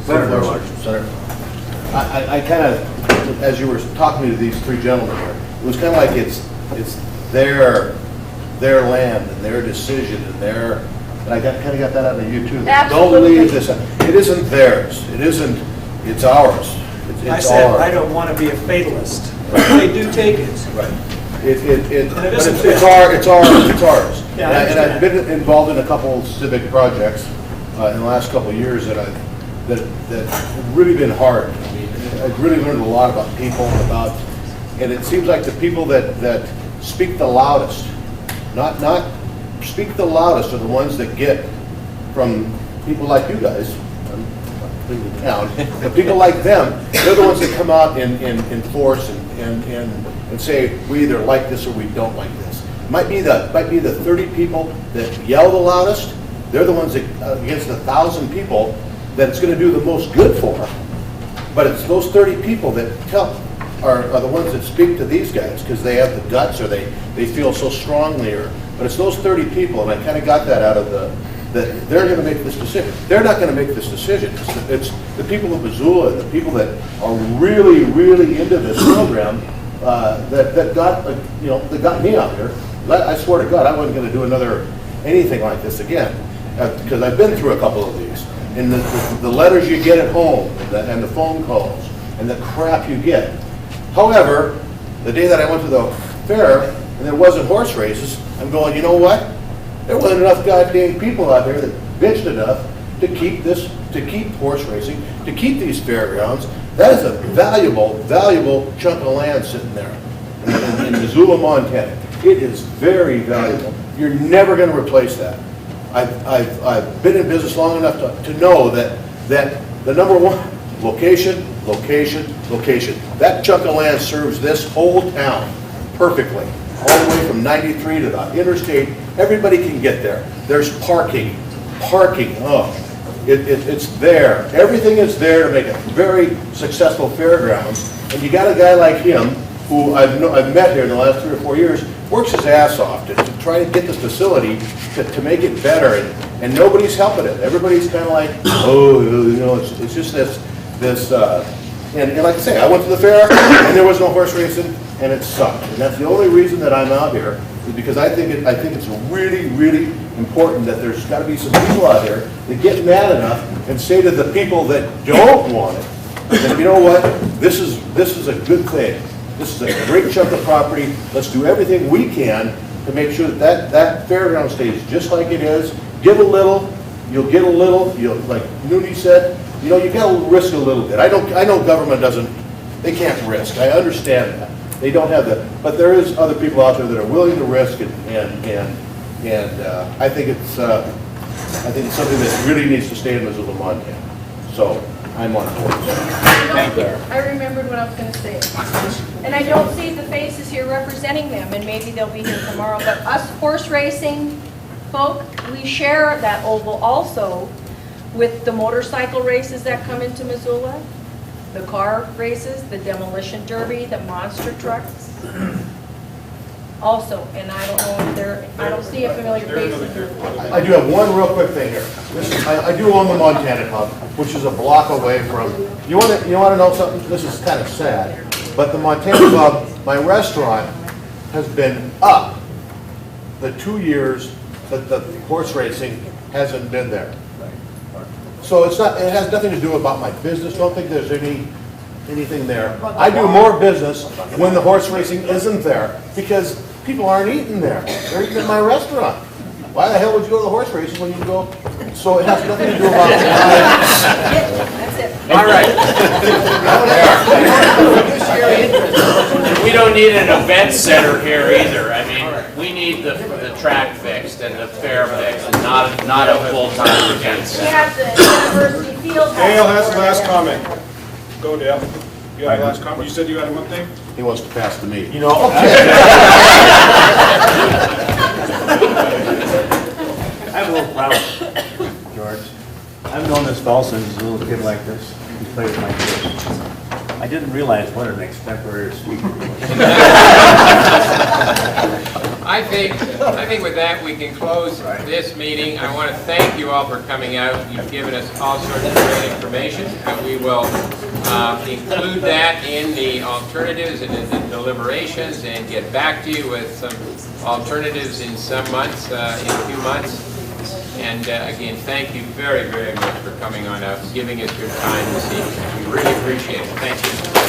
Senator Larson. Senator. I kind of, as you were talking to these 3 gentlemen here, it was kind of like it's their land and their decision and and I kind of got that out of you too. Absolutely. Don't leave this, it isn't theirs, it's ours. I said, I don't want to be a fatalist. They do take it. Right. And it isn't It's fair. it's ours. Yeah, I And I've understand. been involved in a couple civic projects in the last couple of years that have really been hard. I mean, I've really learned a lot about people and it seems like the people that speak the loudest, not speak the loudest are the ones that get from people like you guys, the town, but people like them, they're the ones that come out in force and say, we either like this or we don't like this. Might be the 30 people that yell the loudest, they're the ones that, against 1,000 people, that it's going to do the most good for. But it's those 30 people that are the ones that speak to these guys because they have the guts or they feel so strongly. But it's those 30 people, and I kind of got that out of that they're going to make this decision. They're not going to make this decision. It's the people of Missoula, the people that are really, really into this program that got me out here. I swear to God, I wasn't going to do anything like this again because I've been through a couple of these. And the letters you get at home and the phone calls and the crap you get. However, the day that I went to the fair and there wasn't horse races, I'm going, you know what? There wasn't enough goddamn people out there that bitched enough to keep horse racing, to keep these fairgrounds. That is a valuable, valuable chunk of land sitting there in Missoula, Montana. It is very valuable. You're never going to replace that. I've been in business long enough to know that the number one, location, location, location. That chunk of land serves this whole town perfectly. All the way from 93 to the interstate, everybody can get there. There's parking, oh, it's there. Everything is there to make a very successful fairgrounds. And you got a guy like him, who I've met here in the last 3 or 4 years, works his ass off to try to get this facility to make it better, and nobody's helping it. Everybody's kind of like, oh, you know, it's just and like I say, I went to the fair, and there was no horse racing, and it sucked. And that's the only reason that I'm out here, is because I think it's really, really important that there's got to be some people out here that get mad enough and say to the people that don't want it, that, you know what, this is a good thing. This is a great chunk of property. Let's do everything we can to make sure that fairground stays just like it is. Give a little, you'll get a little. Like Nooney said, you know, you got to risk a little bit. I know government they can't risk. I understand that. They don't have that. But there is other people out there that are willing to risk, and I think it's something that really needs to stay in Missoula, Montana. So I'm on board. Thank you. I remembered what I was going to say. And I don't see the faces here representing them, and maybe they'll be here tomorrow, but us horse racing folk, we share that oval also with the motorcycle races that come into Missoula, the car races, the demolition derby, the monster trucks. Also, and I don't know if I don't see a familiar face. I do have one real quick thing here. I do own the Montana Club, which is a block away from, you want to know something? This is kind of sad, but the Montana Club, my restaurant, has been up the 2 years that the horse racing hasn't been there. So it has nothing to do about my business. Don't think there's anything there. I do more business when the horse racing isn't there, because people aren't eating there. They're eating at my restaurant. Why the hell would you go to the horse racing when you can go? So it has nothing to do about That's it. All right. We don't need an event center here either. I mean, we need the track fixed and the fair fixed, and not a full-time event We center. have the University Field. Dale has the last comment. Go, Dale. You have the last comment. You said you had one thing? He wants to pass the meat. You know, I have a little problem, George. I've known this fellow since he's a little kid like this. He played with my kids. I didn't realize what an extemporary speaker he was. I think with that, we can close this meeting. I want to thank you all for coming out. You've given us all sorts of great information, and we will include that in the alternatives and in the deliberations, and get back to you with some alternatives in some months, in a few months. And again, thank you very, very much for coming on out and giving us your time this evening. We really appreciate it. Thank you.